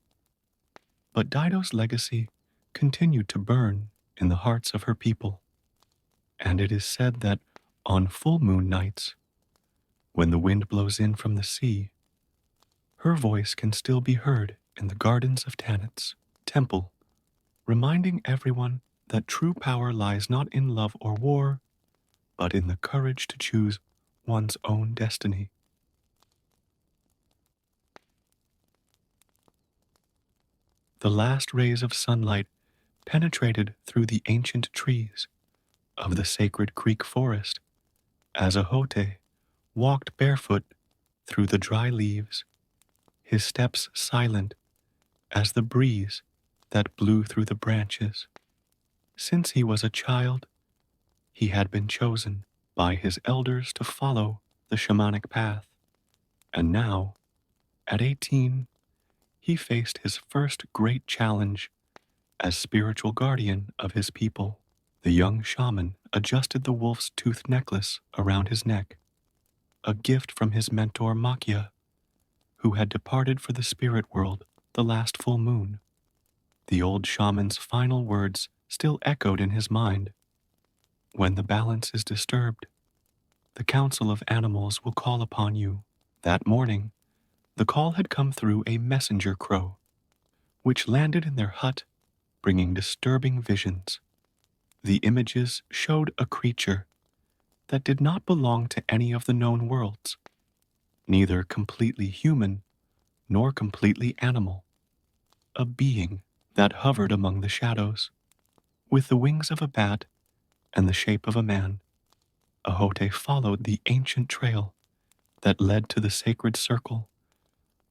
but Dido's legacy continued to burn in the hearts of her people. And it is said that on full moon nights, when the wind blows in from the sea, her voice can still be heard in the gardens of Tanit's temple, reminding everyone that true power lies not in love or war, but in the courage to choose one's own destiny. The last rays of sunlight penetrated through the ancient trees of the sacred Creek forest as Ahote walked barefoot through the dry leaves, his steps silent as the breeze that blew through the branches. Since he was a child, he had been chosen by his elders to follow the shamanic path, and now, at 18, he faced his first great challenge as spiritual guardian of his people. The young shaman adjusted the wolf's tooth necklace around his neck, a gift from his mentor Makia, who had departed for the spirit world the last full moon. The old shaman's final words still echoed in his mind. "When the balance is disturbed, the council of animals will call upon you." That morning, the call had come through a messenger crow, which landed in their hut, bringing disturbing visions. The images showed a creature that did not belong to any of the known worlds, neither completely human nor completely animal, a being that hovered among the shadows, with the wings of a bat and the shape of a man. Ahote followed the ancient trail that led to the sacred circle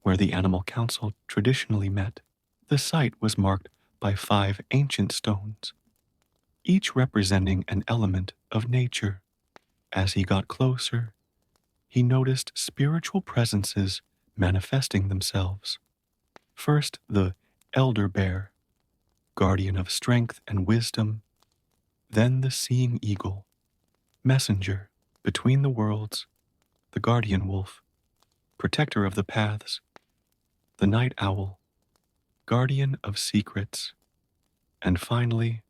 where the animal council traditionally met. The site was marked by 5 ancient stones, each representing an element of nature. As he got closer, he noticed spiritual presences manifesting themselves. First, the elder bear, guardian of strength and wisdom, then the seeing eagle, messenger between the worlds, the guardian wolf, protector of the paths, the night owl, guardian of secrets, and finally,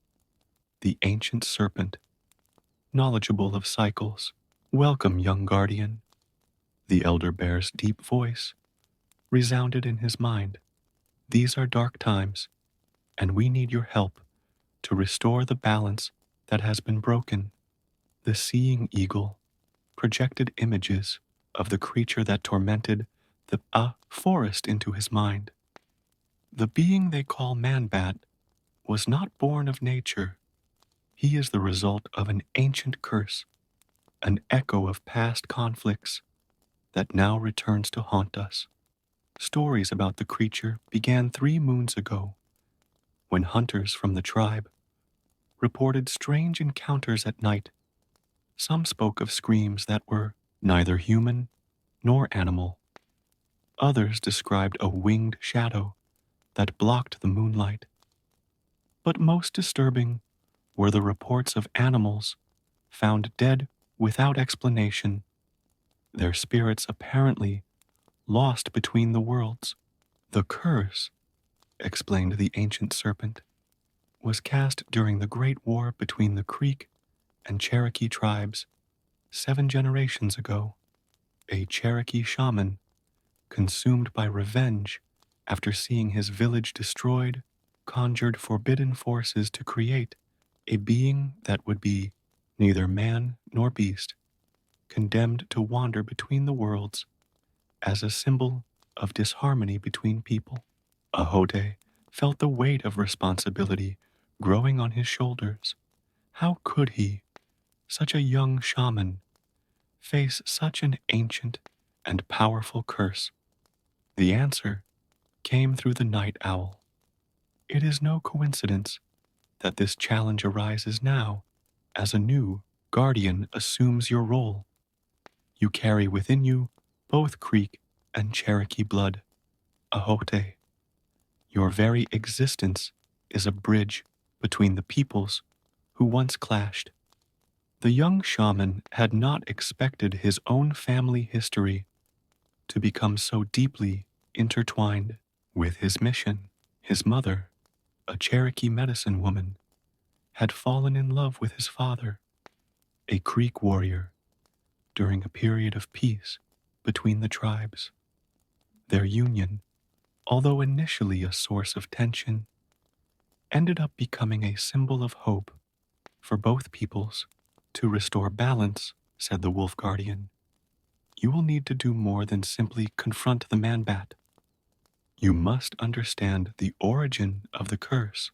the ancient serpent, knowledgeable of cycles. Welcome, young guardian. The elder bear's deep voice resounded in his mind. These are dark times, and we need your help to restore the balance that has been broken. The seeing eagle projected images of the creature that tormented the forest into his mind. The being they call man-bat was not born of nature. He is the result of an ancient curse, an echo of past conflicts that now returns to haunt us. Stories about the creature began 3 moons ago, when hunters from the tribe reported strange encounters at night. Some spoke of screams that were neither human nor animal. Others described a winged shadow that blocked the moonlight. But most disturbing were the reports of animals found dead without explanation, their spirits apparently lost between the worlds. The curse, explained the ancient serpent, was cast during the Great War between the Creek and Cherokee tribes 7 generations ago. A Cherokee shaman, consumed by revenge after seeing his village destroyed, conjured forbidden forces to create a being that would be neither man nor beast, condemned to wander between the worlds as a symbol of disharmony between people. Ahote felt the weight of responsibility growing on his shoulders. How could he, such a young shaman, face such an ancient and powerful curse? The answer came through the night owl. It is no coincidence that this challenge arises now as a new guardian assumes your role. You carry within you both Creek and Cherokee blood. Ahote, your very existence is a bridge between the peoples who once clashed. The young shaman had not expected his own family history to become so deeply intertwined with his mission. His mother, a Cherokee medicine woman, had fallen in love with his father, a Creek warrior, during a period of peace between the tribes. Their union, although initially a source of tension, ended up becoming a symbol of hope for both peoples. To restore balance, said the wolf guardian, you will need to do more than simply confront the man-bat. You must understand the origin of the curse,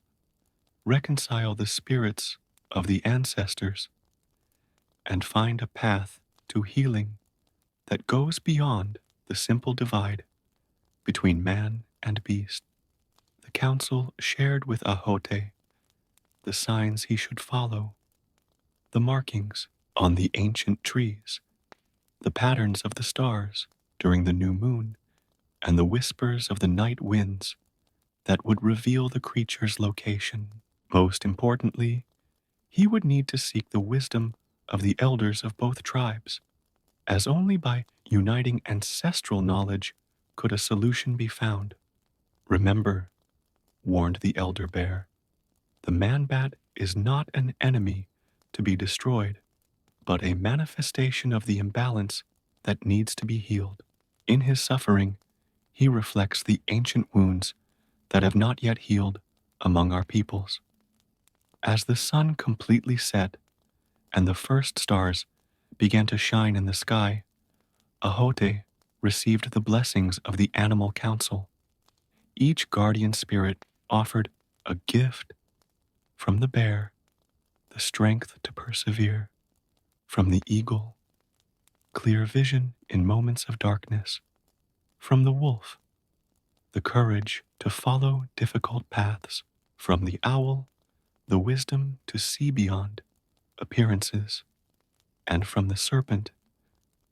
reconcile the spirits of the ancestors, and find a path to healing that goes beyond the simple divide between man and beast. The council shared with Ahote the signs he should follow, the markings on the ancient trees, the patterns of the stars during the new moon, and the whispers of the night winds that would reveal the creature's location. Most importantly, he would need to seek the wisdom of the elders of both tribes, as only by uniting ancestral knowledge could a solution be found. Remember, warned the elder bear, the man-bat is not an enemy to be destroyed, but a manifestation of the imbalance that needs to be healed. In his suffering, he reflects the ancient wounds that have not yet healed among our peoples. As the sun completely set and the first stars began to shine in the sky, Ahote received the blessings of the animal council. Each guardian spirit offered a gift: from the bear, the strength to persevere; from the eagle, clear vision in moments of darkness; from the wolf, the courage to follow difficult paths; from the owl, the wisdom to see beyond appearances; and from the serpent,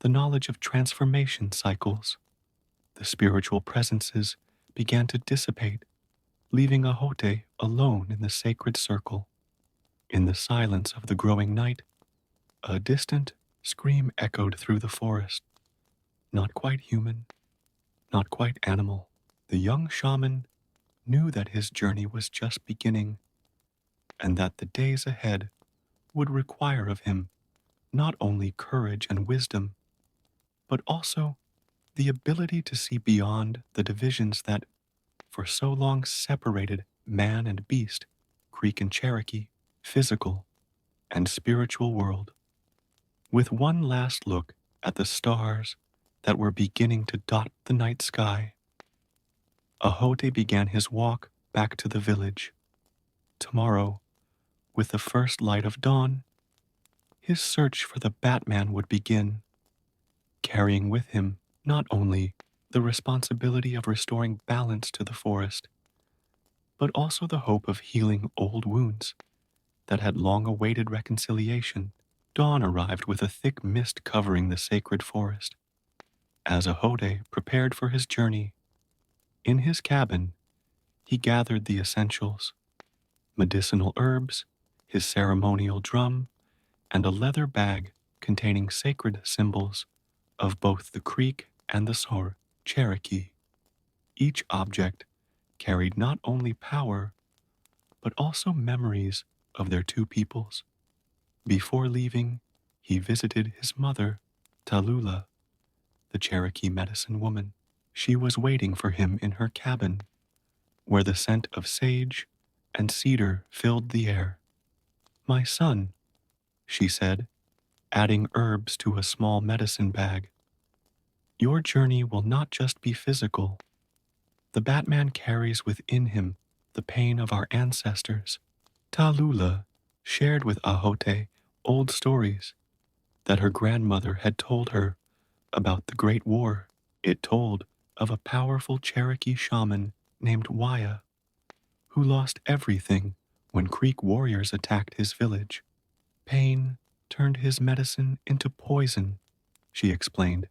the knowledge of transformation cycles. The spiritual presences began to dissipate, leaving Ahote alone in the sacred circle. In the silence of the growing night, a distant scream echoed through the forest. Not quite human, not quite animal. The young shaman knew that his journey was just beginning, and that the days ahead would require of him not only courage and wisdom, but also the ability to see beyond the divisions that for so long separated man and beast, Creek and Cherokee, physical and spiritual world. With one last look at the stars that were beginning to dot the night sky, Ahote began his walk back to the village. Tomorrow, with the first light of dawn, his search for the Batman would begin, carrying with him not only the responsibility of restoring balance to the forest, but also the hope of healing old wounds that had long awaited reconciliation. Dawn arrived with a thick mist covering the sacred forest. As Ahote prepared for his journey, in his cabin, he gathered the essentials: medicinal herbs, his ceremonial drum, and a leather bag containing sacred symbols of both the Creek and the Sor Cherokee. Each object carried not only power, but also memories of their two peoples. Before leaving, he visited his mother, Tallulah, the Cherokee medicine woman. She was waiting for him in her cabin, where the scent of sage and cedar filled the air. "My son," she said, adding herbs to a small medicine bag, "your journey will not just be physical. The Batman carries within him the pain of our ancestors." Tallulah shared with Ahote old stories that her grandmother had told her about the Great War. It told of a powerful Cherokee shaman named Waya, who lost everything when Creek warriors attacked his village. Pain turned his medicine into poison, she explained,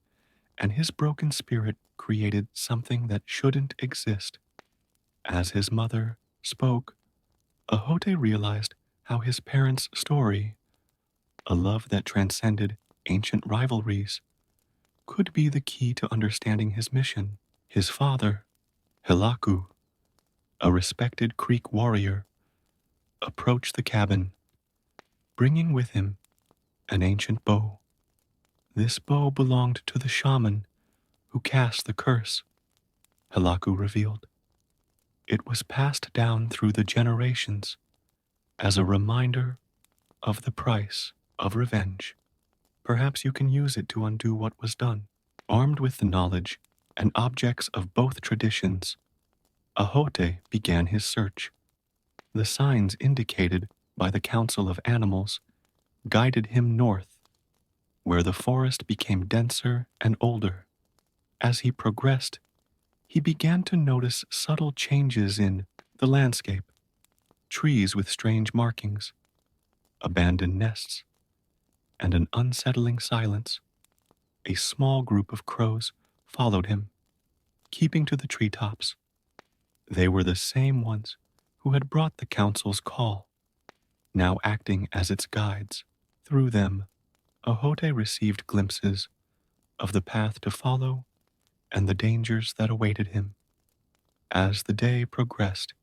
and his broken spirit created something that shouldn't exist. As his mother spoke, Ahote realized how his parents' story, a love that transcended ancient rivalries, could be the key to understanding his mission. His father, Hilaku, a respected Creek warrior, approached the cabin, bringing with him an ancient bow. This bow belonged to the shaman who cast the curse, Hilaku revealed. It was passed down through the generations as a reminder of the price of revenge. Perhaps you can use it to undo what was done. Armed with the knowledge and objects of both traditions, Ahote began his search. The signs indicated by the Council of Animals guided him north, where the forest became denser and older. As he progressed, he began to notice subtle changes in the landscape: trees with strange markings, abandoned nests, and an unsettling silence. A small group of crows followed him, keeping to the treetops. They were the same ones who had brought the council's call, now acting as its guides. Through them, Ahote received glimpses of the path to follow and the dangers that awaited him. As the day progressed,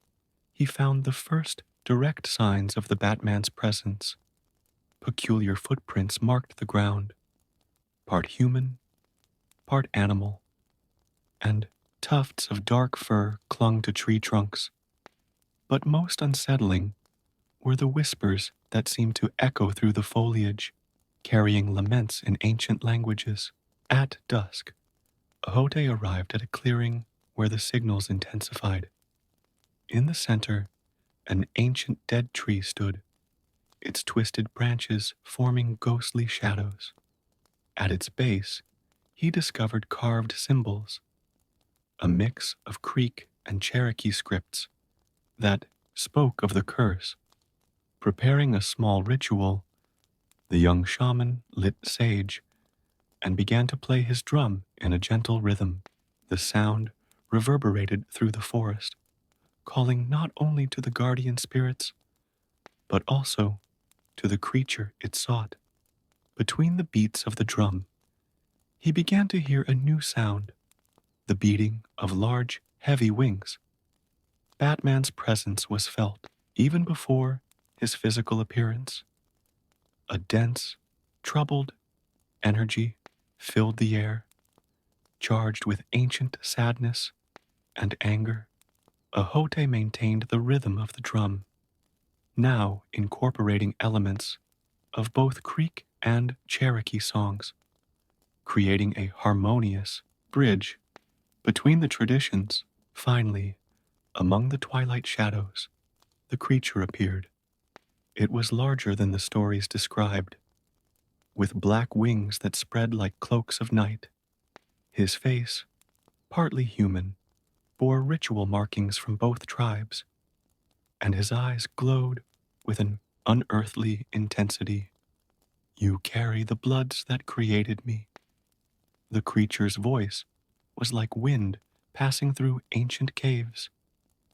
he found the first direct signs of the Batman's presence. Peculiar footprints marked the ground, part human, part animal, and tufts of dark fur clung to tree trunks. But most unsettling were the whispers that seemed to echo through the foliage, carrying laments in ancient languages. At dusk, Ahote arrived at a clearing where the signals intensified. In the center, an ancient dead tree stood, its twisted branches forming ghostly shadows. At its base, he discovered carved symbols, a mix of Creek and Cherokee scripts that spoke of the curse. Preparing a small ritual, the young shaman lit sage and began to play his drum in a gentle rhythm. The sound reverberated through the forest, calling not only to the guardian spirits, but also to the creature it sought. Between the beats of the drum, he began to hear a new sound, the beating of large, heavy wings. Batman's presence was felt even before his physical appearance. A dense, troubled energy filled the air, charged with ancient sadness and anger. Ahote maintained the rhythm of the drum, now incorporating elements of both Creek and Cherokee songs, creating a harmonious bridge between the traditions. Finally, among the twilight shadows, the creature appeared. It was larger than the stories described, with black wings that spread like cloaks of night. His face, partly human, bore ritual markings from both tribes, and his eyes glowed with an unearthly intensity. You carry the bloods that created me. The creature's voice was like wind passing through ancient caves.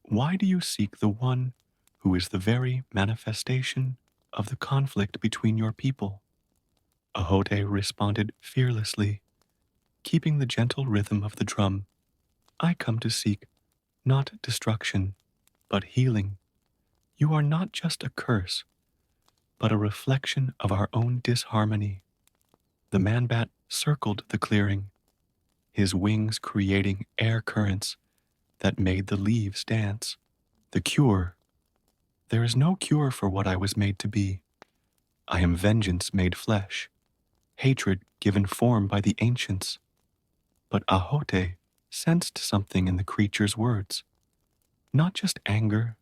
Why do you seek the one who is the very manifestation of the conflict between your people? Ahote responded fearlessly, keeping the gentle rhythm of the drum. I come to seek not destruction, but healing. You are not just a curse, but a reflection of our own disharmony. The man-bat circled the clearing, his wings creating air currents that made the leaves dance. The cure. There is no cure for what I was made to be. I am vengeance made flesh, hatred given form by the ancients. But Ahote sensed something in the creature's words, not just anger,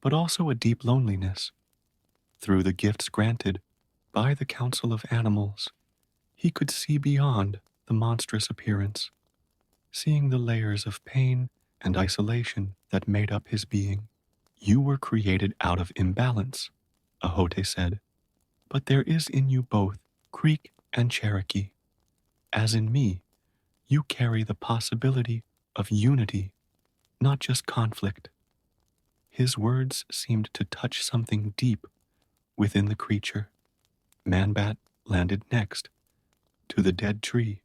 but also a deep loneliness. Through the gifts granted by the Council of Animals, he could see beyond the monstrous appearance, seeing the layers of pain and isolation that made up his being. You were created out of imbalance, Ahote said, but there is in you both Creek and Cherokee. As in me, you carry the possibility of unity, not just conflict. His words seemed to touch something deep within the creature. Man-bat landed next to the dead tree,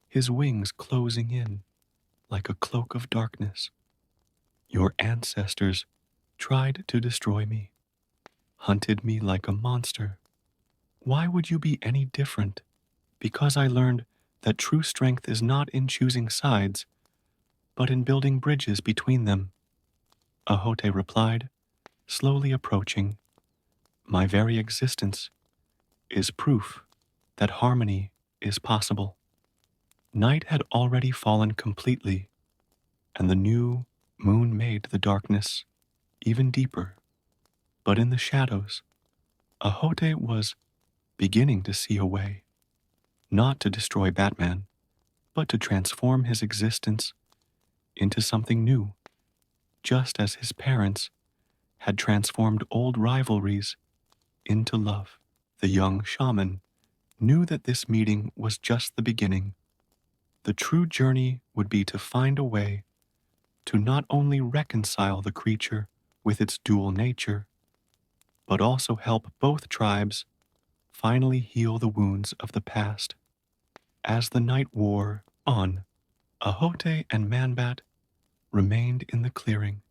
his wings closing in like a cloak of darkness. Your ancestors tried to destroy me, hunted me like a monster. Why would you be any different? Because I learned that true strength is not in choosing sides, but in building bridges between them. Ahote replied, slowly approaching. My very existence is proof that harmony is possible. Night had already fallen completely, and the new moon made the darkness even deeper. But in the shadows, Ahote was beginning to see a way, not to destroy Batman, but to transform his existence into something new, just as his parents had transformed old rivalries into love. The young shaman knew that this meeting was just the beginning. The true journey would be to find a way to not only reconcile the creature with its dual nature, but also help both tribes finally heal the wounds of the past. As the night wore on, Ahote and Man-bat remained in the clearing,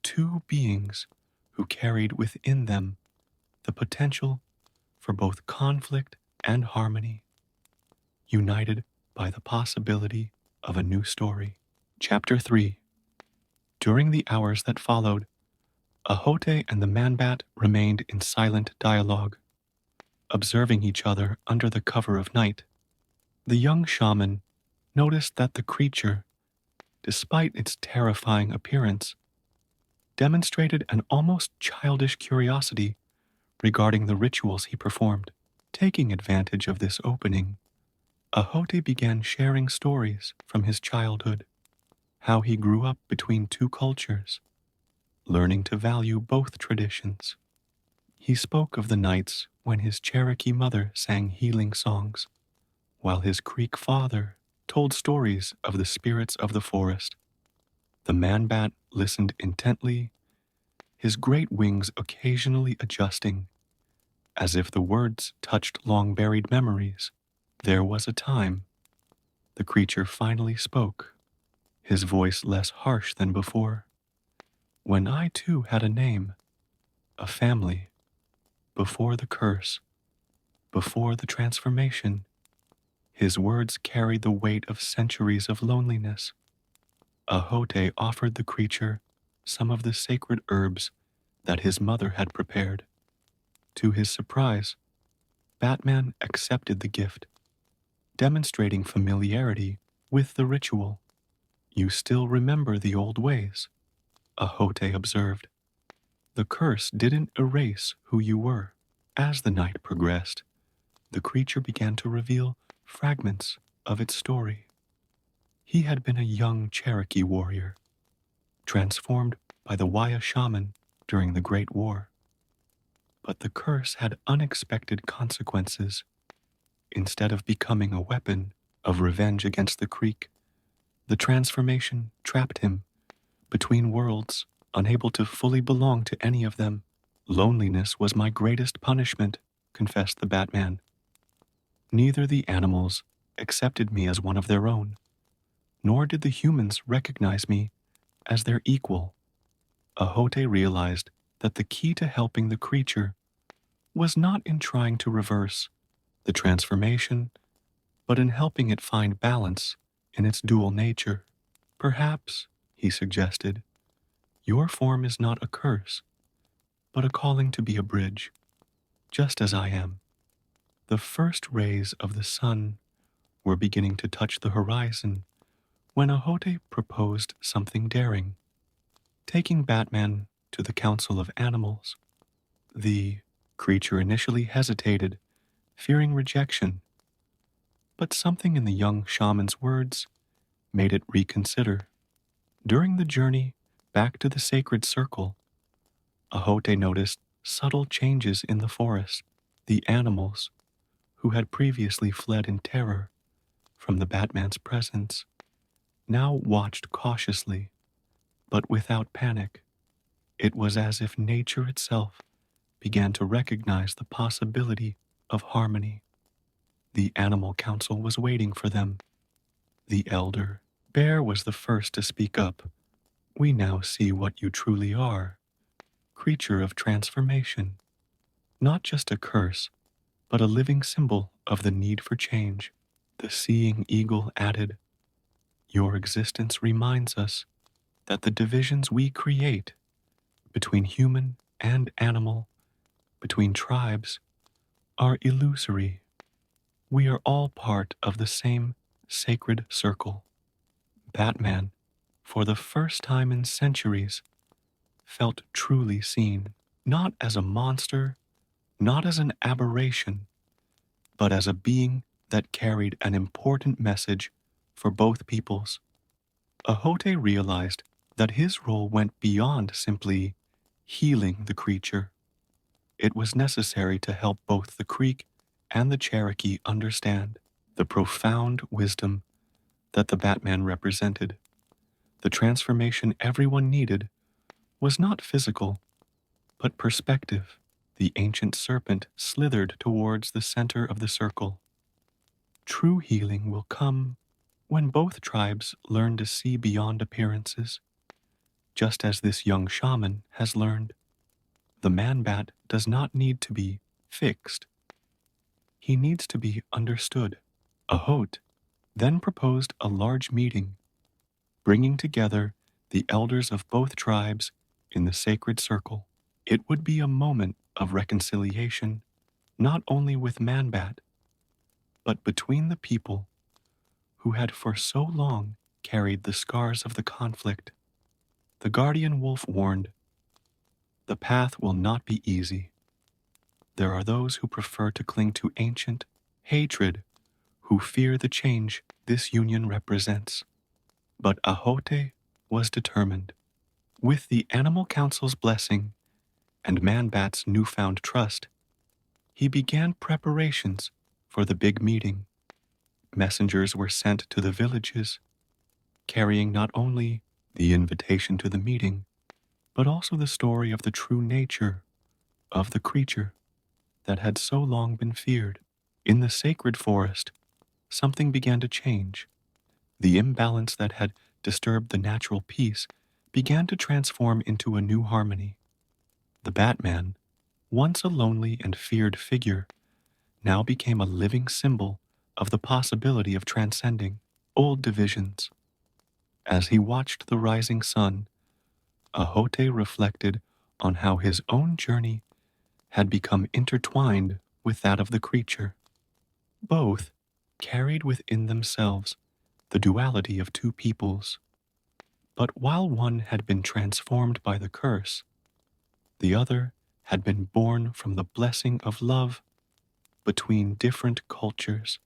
two beings who carried within them the potential for both conflict and harmony, united by the possibility of a new story. Chapter 3. During the hours that followed, Ahote and the Man-bat remained in silent dialogue, observing each other under the cover of night. The young shaman noticed that the creature, despite its terrifying appearance, demonstrated an almost childish curiosity regarding the rituals he performed. Taking advantage of this opening, Ahote began sharing stories from his childhood, how he grew up between two cultures, learning to value both traditions. He spoke of the nights when his Cherokee mother sang healing songs, while his Creek father told stories of the spirits of the forest. The man-bat listened intently, his great wings occasionally adjusting, as if the words touched long-buried memories. There was a time the creature finally spoke, his voice less harsh than before, when I too had a name, a family, before the curse, before the transformation. His words carried the weight of centuries of loneliness. Ahote offered the creature some of the sacred herbs that his mother had prepared. To his surprise, Batman accepted the gift, demonstrating familiarity with the ritual. You still remember the old ways, Ahote observed. The curse didn't erase who you were. As the night progressed, the creature began to reveal fragments of its story. He had been a young Cherokee warrior, transformed by the Waya shaman during the Great War. But the curse had unexpected consequences. Instead of becoming a weapon of revenge against the Creek, the transformation trapped him between worlds, unable to fully belong to any of them. Loneliness was my greatest punishment, confessed the Batman. Neither the animals accepted me as one of their own, nor did the humans recognize me as their equal. Ahote realized that the key to helping the creature was not in trying to reverse the transformation, but in helping it find balance in its dual nature. Perhaps, he suggested, your form is not a curse, but a calling to be a bridge, just as I am. The first rays of the sun were beginning to touch the horizon when Ahote proposed something daring, taking Batman to the Council of Animals. The creature initially hesitated, fearing rejection, but something in the young shaman's words made it reconsider. During the journey back to the sacred circle, Ahote noticed subtle changes in the forest. The animals, who had previously fled in terror from the Batman's presence, now watched cautiously, but without panic. It was as if nature itself began to recognize the possibility of harmony. The animal council was waiting for them. The elder bear was the first to speak up. We now see what you truly are, creature of transformation. Not just a curse, but a living symbol of the need for change. The seeing eagle added, your existence reminds us that the divisions we create between human and animal, between tribes, are illusory. We are all part of the same sacred circle. Batman, for the first time in centuries, felt truly seen, not as a monster, not as an aberration, but as a being that carried an important message for both peoples. Ahote realized that his role went beyond simply healing the creature. It was necessary to help both the Creek and the Cherokee understand the profound wisdom that the Batman represented. The transformation everyone needed was not physical, but perspective. The ancient serpent slithered towards the center of the circle. True healing will come when both tribes learn to see beyond appearances, just as this young shaman has learned. The man-bat does not need to be fixed. He needs to be understood. Ahote then proposed a large meeting, bringing together the elders of both tribes in the sacred circle. It would be a moment of reconciliation, not only with man-bat, but between the people who had for so long carried the scars of the conflict. The guardian wolf warned, the path will not be easy. There are those who prefer to cling to ancient hatred, who fear the change this union represents. But Ahote was determined. With the Animal Council's blessing and Man-Bat's newfound trust, he began preparations for the big meeting. Messengers were sent to the villages, carrying not only the invitation to the meeting, but also the story of the true nature of the creature that had so long been feared. In the sacred forest, something began to change. The imbalance that had disturbed the natural peace began to transform into a new harmony. The Batman, once a lonely and feared figure, now became a living symbol of the possibility of transcending old divisions. As he watched the rising sun, Ahote reflected on how his own journey had become intertwined with that of the creature. Both carried within themselves the duality of two peoples. But while one had been transformed by the curse, the other had been born from the blessing of love between different cultures.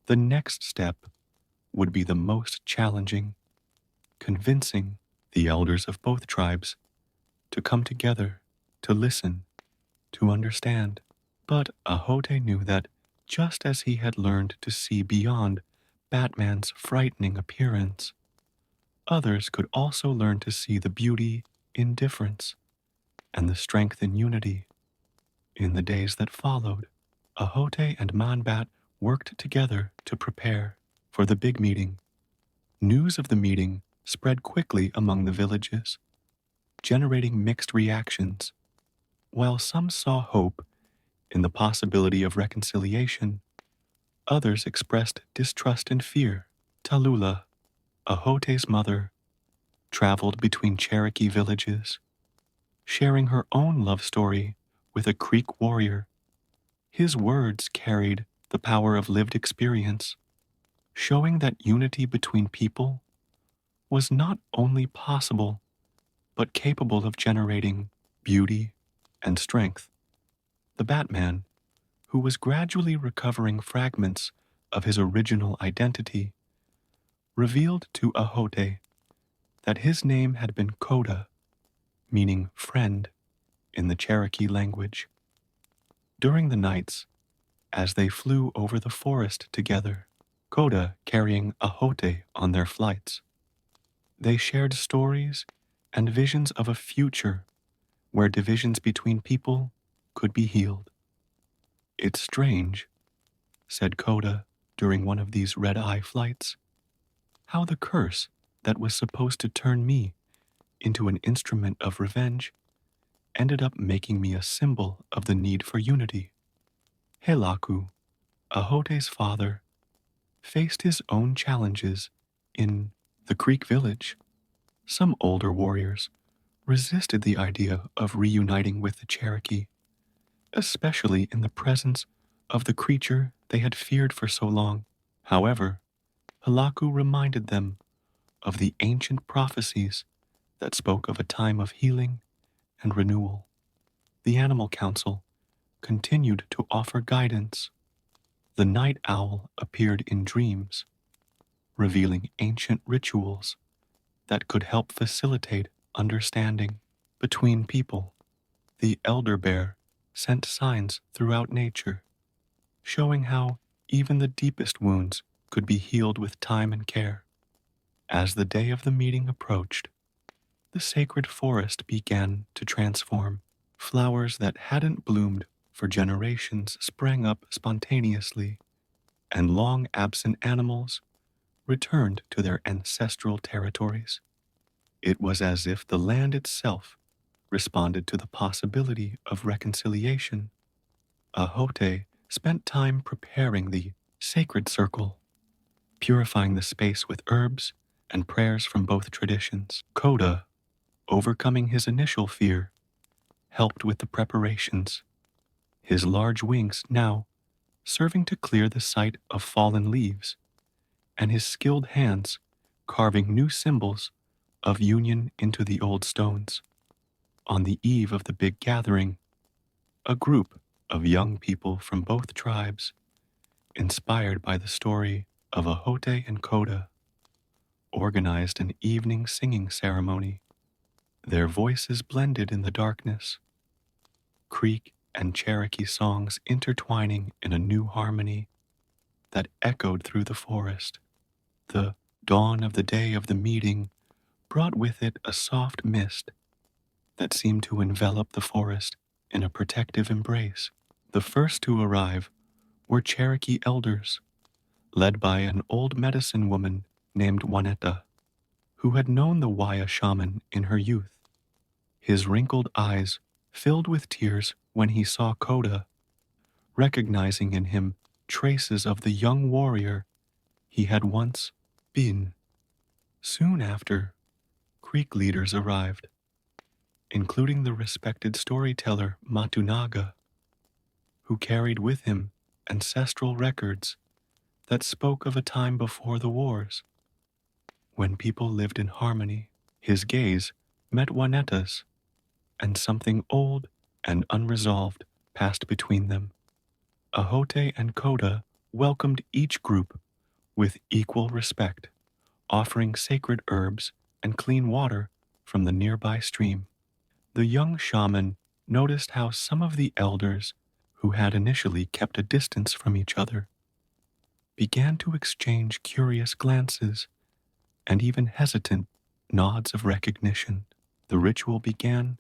The next step would be the most challenging, convincing the elders of both tribes to come together, to listen, to understand. But Ahote knew that just as he had learned to see beyond Batman's frightening appearance, others could also learn to see the beauty in difference and the strength in unity. In the days that followed, Ahote and Manbat worked together to prepare for the big meeting. News of the meeting spread quickly among the villages, generating mixed reactions. While some saw hope in the possibility of reconciliation, others expressed distrust and fear. Tallulah, Ahote's mother, traveled between Cherokee villages, sharing her own love story with a Creek warrior. His words carried the power of lived experience, showing that unity between people was not only possible, but capable of generating beauty and strength. The Batman, who was gradually recovering fragments of his original identity, revealed to Ahote that his name had been Koda, meaning friend in the Cherokee language. During the nights, as they flew over the forest together, Koda carrying Ahote on their flights, they shared stories and visions of a future where divisions between people could be healed. "It's strange," said Koda during one of these red-eye flights, "how the curse that was supposed to turn me into an instrument of revenge ended up making me a symbol of the need for unity." Helaku, Ahote's father, faced his own challenges in the Creek village. Some older warriors resisted the idea of reuniting with the Cherokee, especially in the presence of the creature they had feared for so long. However, Helaku reminded them of the ancient prophecies that spoke of a time of healing and renewal. The Animal Council continued to offer guidance. The night owl appeared in dreams, revealing ancient rituals that could help facilitate understanding between people. The elder bear sent signs throughout nature, showing how even the deepest wounds could be healed with time and care. As the day of the meeting approached, the sacred forest began to transform. Flowers that hadn't bloomed for generations sprang up spontaneously, and long absent animals returned to their ancestral territories. It was as if the land itself responded to the possibility of reconciliation. Ahote spent time preparing the sacred circle, purifying the space with herbs and prayers from both traditions. Koda, overcoming his initial fear, helped with the preparations, his large wings now serving to clear the site of fallen leaves, and his skilled hands carving new symbols of union into the old stones. On the eve of the big gathering, a group of young people from both tribes, inspired by the story of Ahote and Koda, organized an evening singing ceremony. Their voices blended in the darkness, Creek and Cherokee songs intertwining in a new harmony. that echoed through the forest. The dawn of the day of the meeting brought with it a soft mist that seemed to envelop the forest in a protective embrace. The first to arrive were Cherokee elders, led by an old medicine woman named Juanetta, who had known the Waya shaman in her youth. His wrinkled eyes filled with tears when he saw Koda, recognizing in him traces of the young warrior he had once been. Soon after, Creek leaders arrived, including the respected storyteller Matunaga, who carried with him ancestral records that spoke of a time before the wars, when people lived in harmony. His gaze met Juanetta's, and something old and unresolved passed between them. Ahote and Koda welcomed each group with equal respect, offering sacred herbs and clean water from the nearby stream. The young shaman noticed how some of the elders, who had initially kept a distance from each other, began to exchange curious glances and even hesitant nods of recognition. The ritual began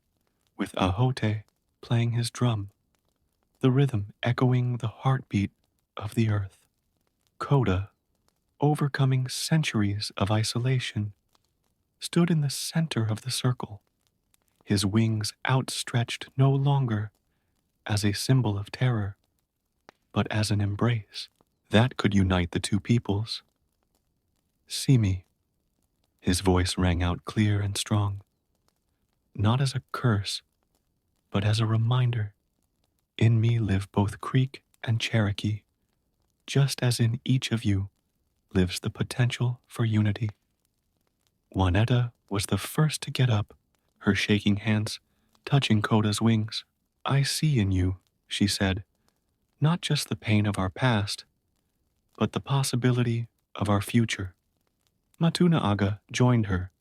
with Ahote playing his drum, the rhythm echoing the heartbeat of the earth. Koda, overcoming centuries of isolation, stood in the center of the circle, his wings outstretched no longer as a symbol of terror, but as an embrace that could unite the two peoples. See me, his voice rang out clear and strong, not as a curse, but as a reminder. In me live both Creek and Cherokee, just as in each of you lives the potential for unity. Juanetta was the first to get up, her shaking hands touching Koda's wings. I see in you, she said, not just the pain of our past, but the possibility of our future. Matuna Aga joined her,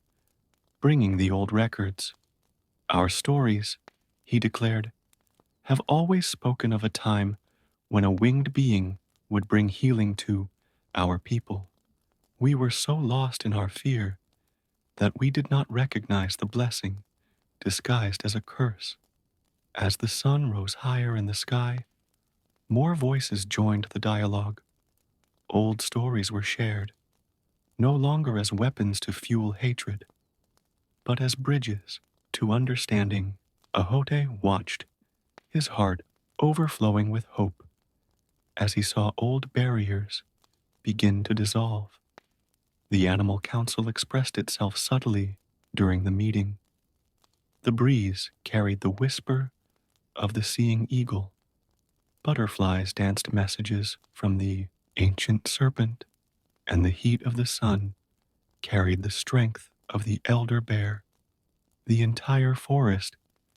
bringing the old records. Our stories, he declared, have always spoken of a time when a winged being would bring healing to our people. We were so lost in our fear that we did not recognize the blessing disguised as a curse. As the sun rose higher in the sky, more voices joined the dialogue. Old stories were shared, no longer as weapons to fuel hatred, but as bridges to understanding. Ahote watched, his heart overflowing with hope as he saw old barriers begin to dissolve. The animal council expressed itself subtly during the meeting. The breeze carried the whisper of the seeing eagle. Butterflies danced messages from the ancient serpent, and the heat of the sun carried the strength of the elder bear. The entire forest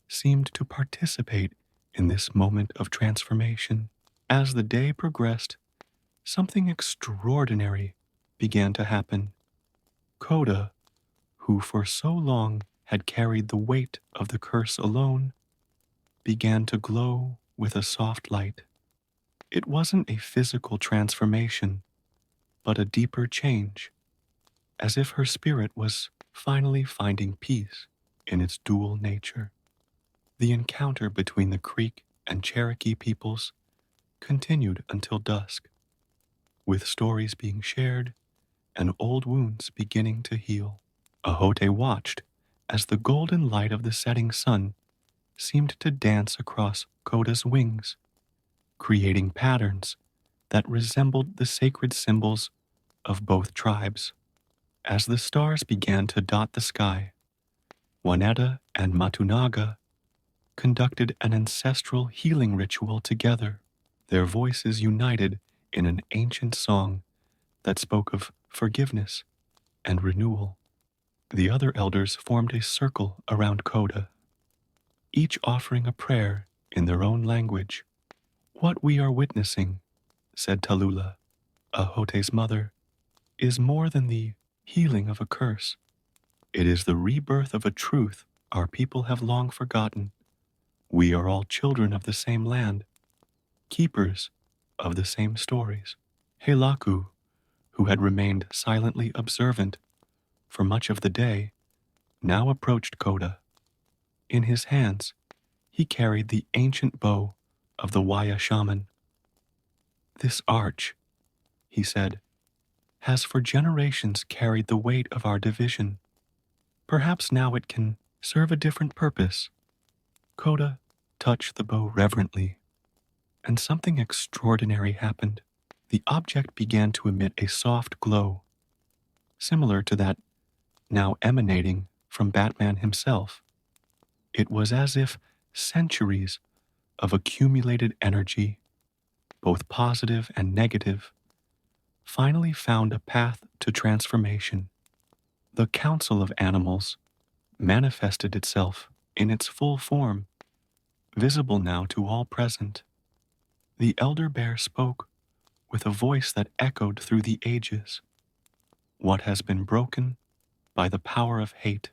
seemed to participate in this moment of transformation. As the day progressed, something extraordinary began to happen. Koda, who for so long had carried the weight of the curse alone, began to glow with a soft light. It wasn't a physical transformation, but a deeper change, as if her spirit was finally finding peace in its dual nature. The encounter between the Creek and Cherokee peoples continued until dusk, with stories being shared and old wounds beginning to heal. Ahote watched as the golden light of the setting sun seemed to dance across Koda's wings, creating patterns that resembled the sacred symbols of both tribes. As the stars began to dot the sky, Juanetta and Matunaga conducted an ancestral healing ritual together, their voices united in an ancient song that spoke of forgiveness and renewal. The other elders formed a circle around Koda, each offering a prayer in their own language. What we are witnessing, said Tallulah, Ahote's mother, is more than the healing of a curse. It is the rebirth of a truth our people have long forgotten. We are all children of the same land, keepers of the same stories. Heilaku, who had remained silently observant for much of the day, now approached Koda. In his hands, he carried the ancient bow of the Waya shaman. "This arch," he said, "has for generations carried the weight of our division. Perhaps now it can serve a different purpose." Koda touched the bow reverently, and something extraordinary happened. The object began to emit a soft glow, similar to that now emanating from Batman himself. It was as if centuries of accumulated energy, both positive and negative, finally found a path to transformation. The council of animals manifested itself in its full form, visible now to all present. The elder bear spoke with a voice that echoed through the ages. "What has been broken by the power of hate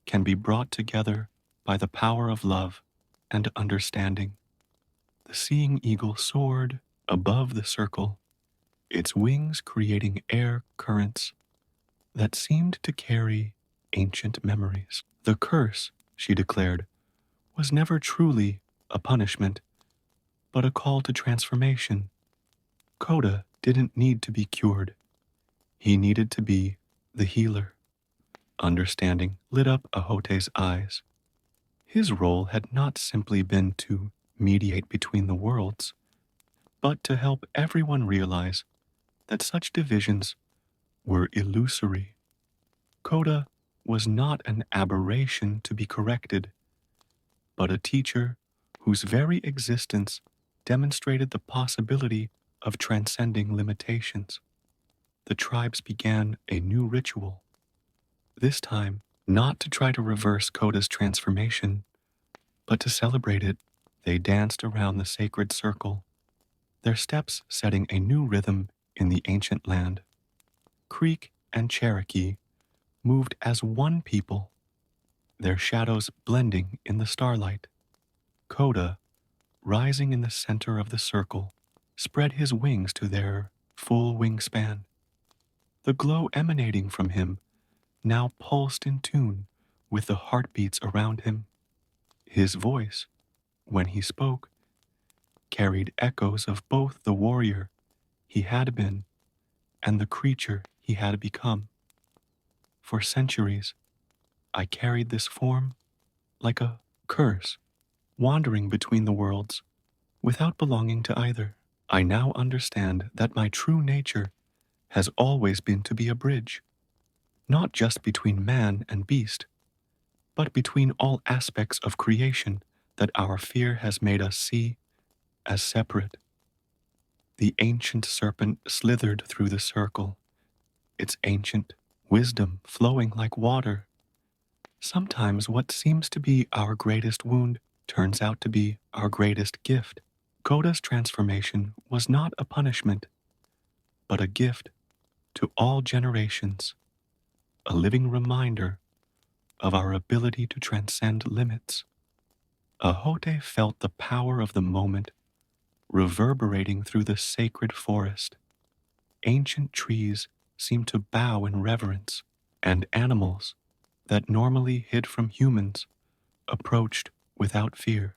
can be brought together by the power of love and understanding." The seeing eagle soared above the circle, its wings creating air currents that seemed to carry ancient memories. The curse, she declared, was never truly a punishment, but a call to transformation. Koda didn't need to be cured. He needed to be the healer. Understanding lit up Ahote's eyes. His role had not simply been to mediate between the worlds, but to help everyone realize that such divisions were illusory. Koda was not an aberration to be corrected, but a teacher whose very existence demonstrated the possibility of transcending limitations. The tribes began a new ritual, this time not to try to reverse Koda's transformation, but to celebrate it. They danced around the sacred circle, their steps setting a new rhythm in the ancient land. Creek and Cherokee moved as one people, their shadows blending in the starlight. Koda, rising in the center of the circle, spread his wings to their full wingspan. The glow emanating from him now pulsed in tune with the heartbeats around him. His voice, when he spoke, carried echoes of both the warrior he had been and the creature he had become. For centuries, I carried this form like a curse, wandering between the worlds without belonging to either. I now understand that my true nature has always been to be a bridge, not just between man and beast, but between all aspects of creation that our fear has made us see as separate. The ancient serpent slithered through the circle, its ancient wisdom flowing like water. Sometimes what seems to be our greatest wound turns out to be our greatest gift. Koda's transformation was not a punishment, but a gift to all generations, a living reminder of our ability to transcend limits. Ahote felt the power of the moment reverberating through the sacred forest. Ancient trees seemed to bow in reverence, and animals that normally hid from humans approached without fear.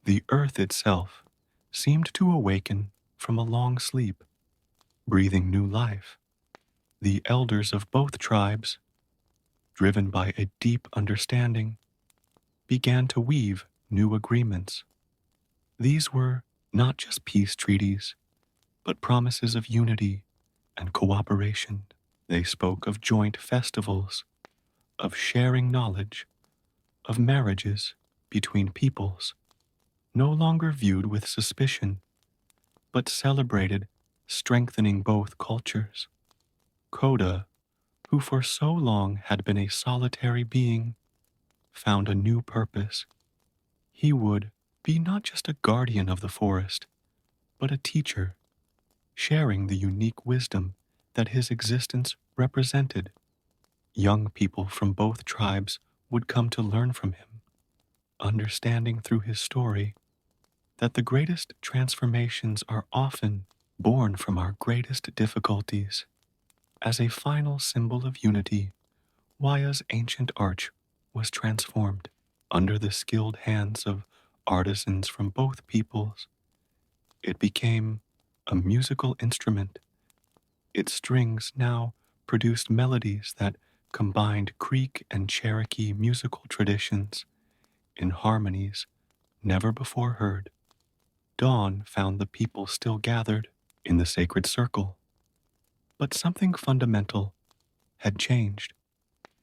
The earth itself seemed to awaken from a long sleep, breathing new life. The elders of both tribes, driven by a deep understanding, began to weave new agreements. These were not just peace treaties, but promises of unity and cooperation. They spoke of joint festivals, of sharing knowledge, of marriages between peoples, no longer viewed with suspicion, but celebrated, strengthening both cultures. Koda, who for so long had been a solitary being, found a new purpose. He would be not just a guardian of the forest, but a teacher, sharing the unique wisdom that his existence represented. Young people from both tribes would come to learn from him, understanding through his story that the greatest transformations are often born from our greatest difficulties. As a final symbol of unity, Waya's ancient arch was transformed under the skilled hands of artisans from both peoples. It became a musical instrument. Its strings now produced melodies that combined Creek and Cherokee musical traditions in harmonies never before heard. Dawn found the people still gathered in the sacred circle, but something fundamental had changed.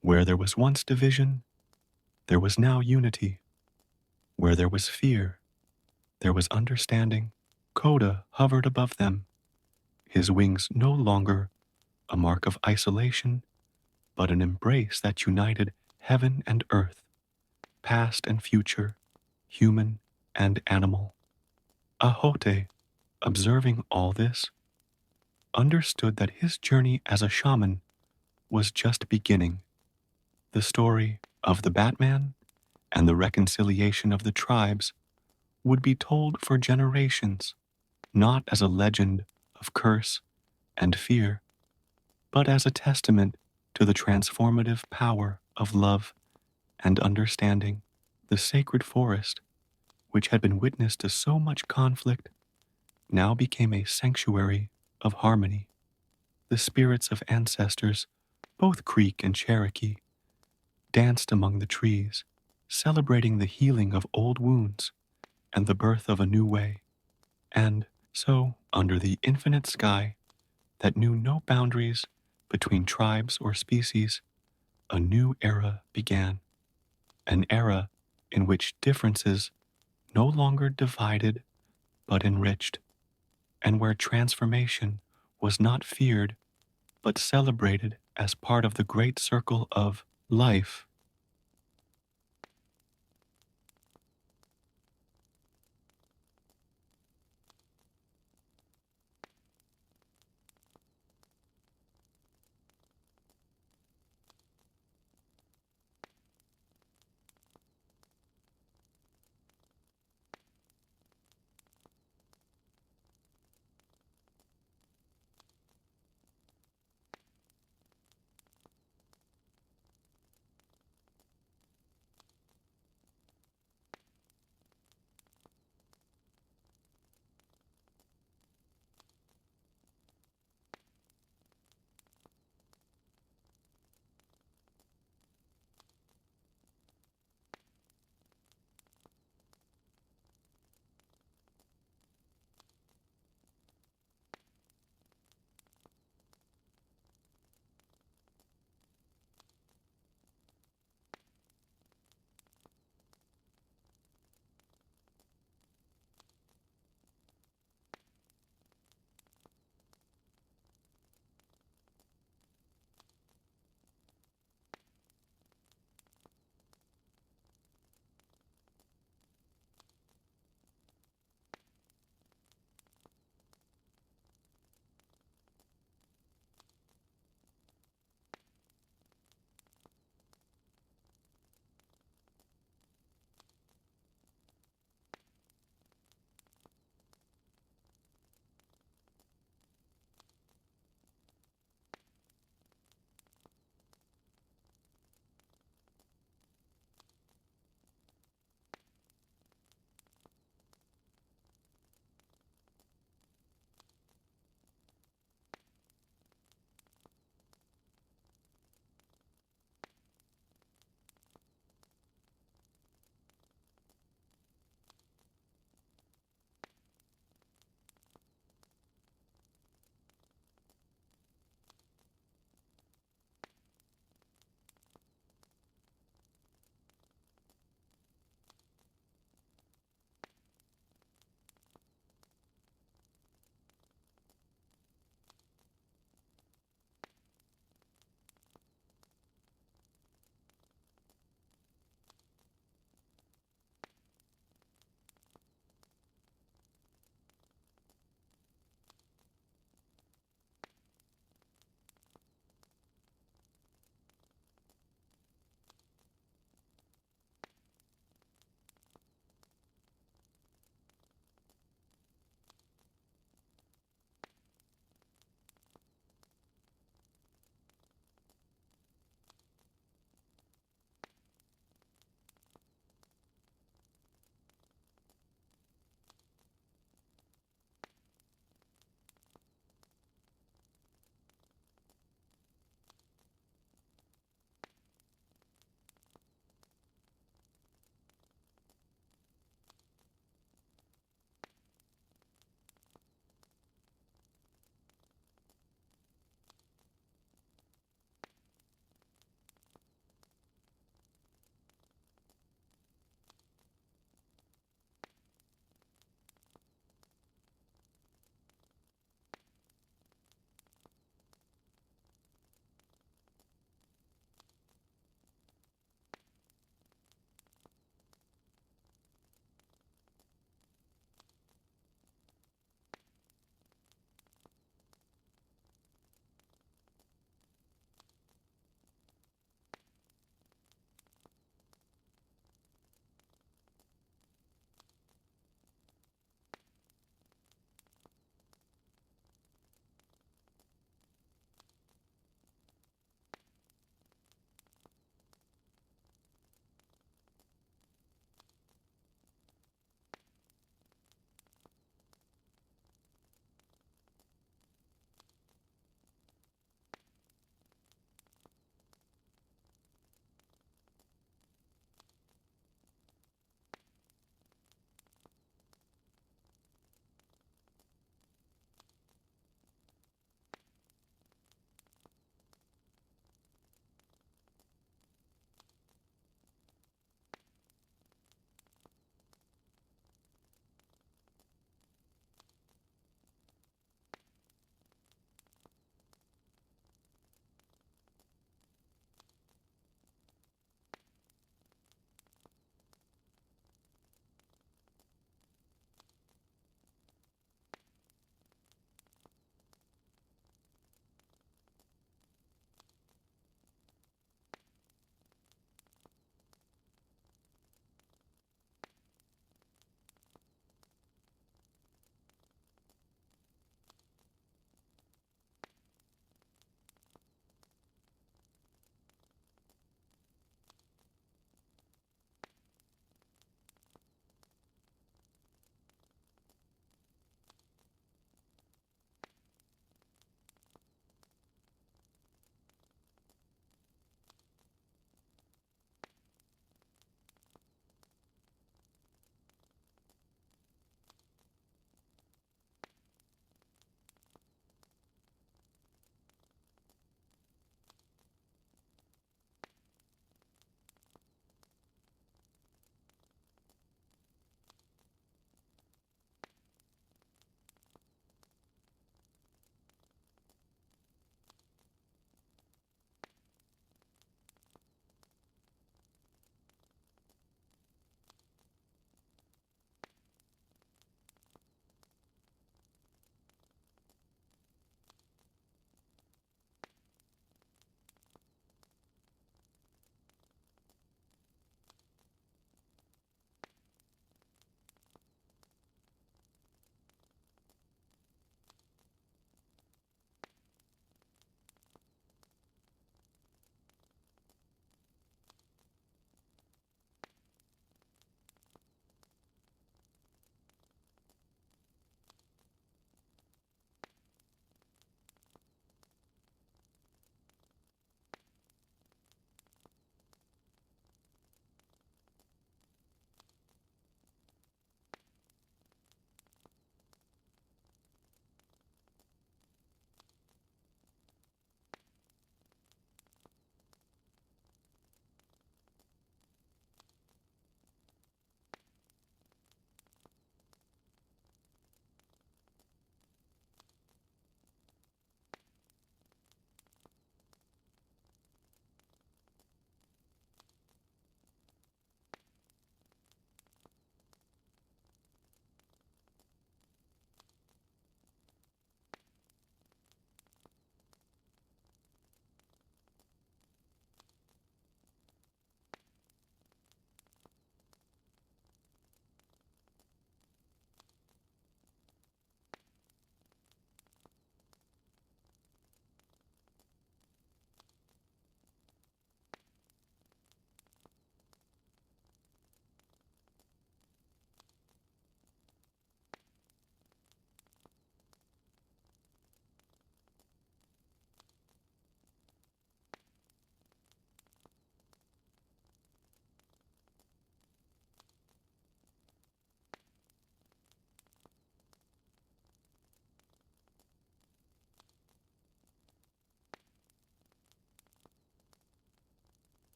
Where there was once division, there was now unity. Where there was fear, there was understanding. Koda hovered above them, his wings no longer a mark of isolation, but an embrace that united heaven and earth, past and future, human and animal. Ahote, observing all this, understood that his journey as a shaman was just beginning. The story of the Batman and the reconciliation of the tribes would be told for generations, not as a legend of curse and fear, but as a testament to the transformative power of love and understanding. The sacred forest, which had been witness to so much conflict, now became a sanctuary of harmony. The spirits of ancestors, both Creek and Cherokee, danced among the trees, celebrating the healing of old wounds and the birth of a new way. And so, under the infinite sky that knew no boundaries between tribes or species, a new era began. An era in which differences no longer divided but enriched, and where transformation was not feared but celebrated as part of the great circle of life.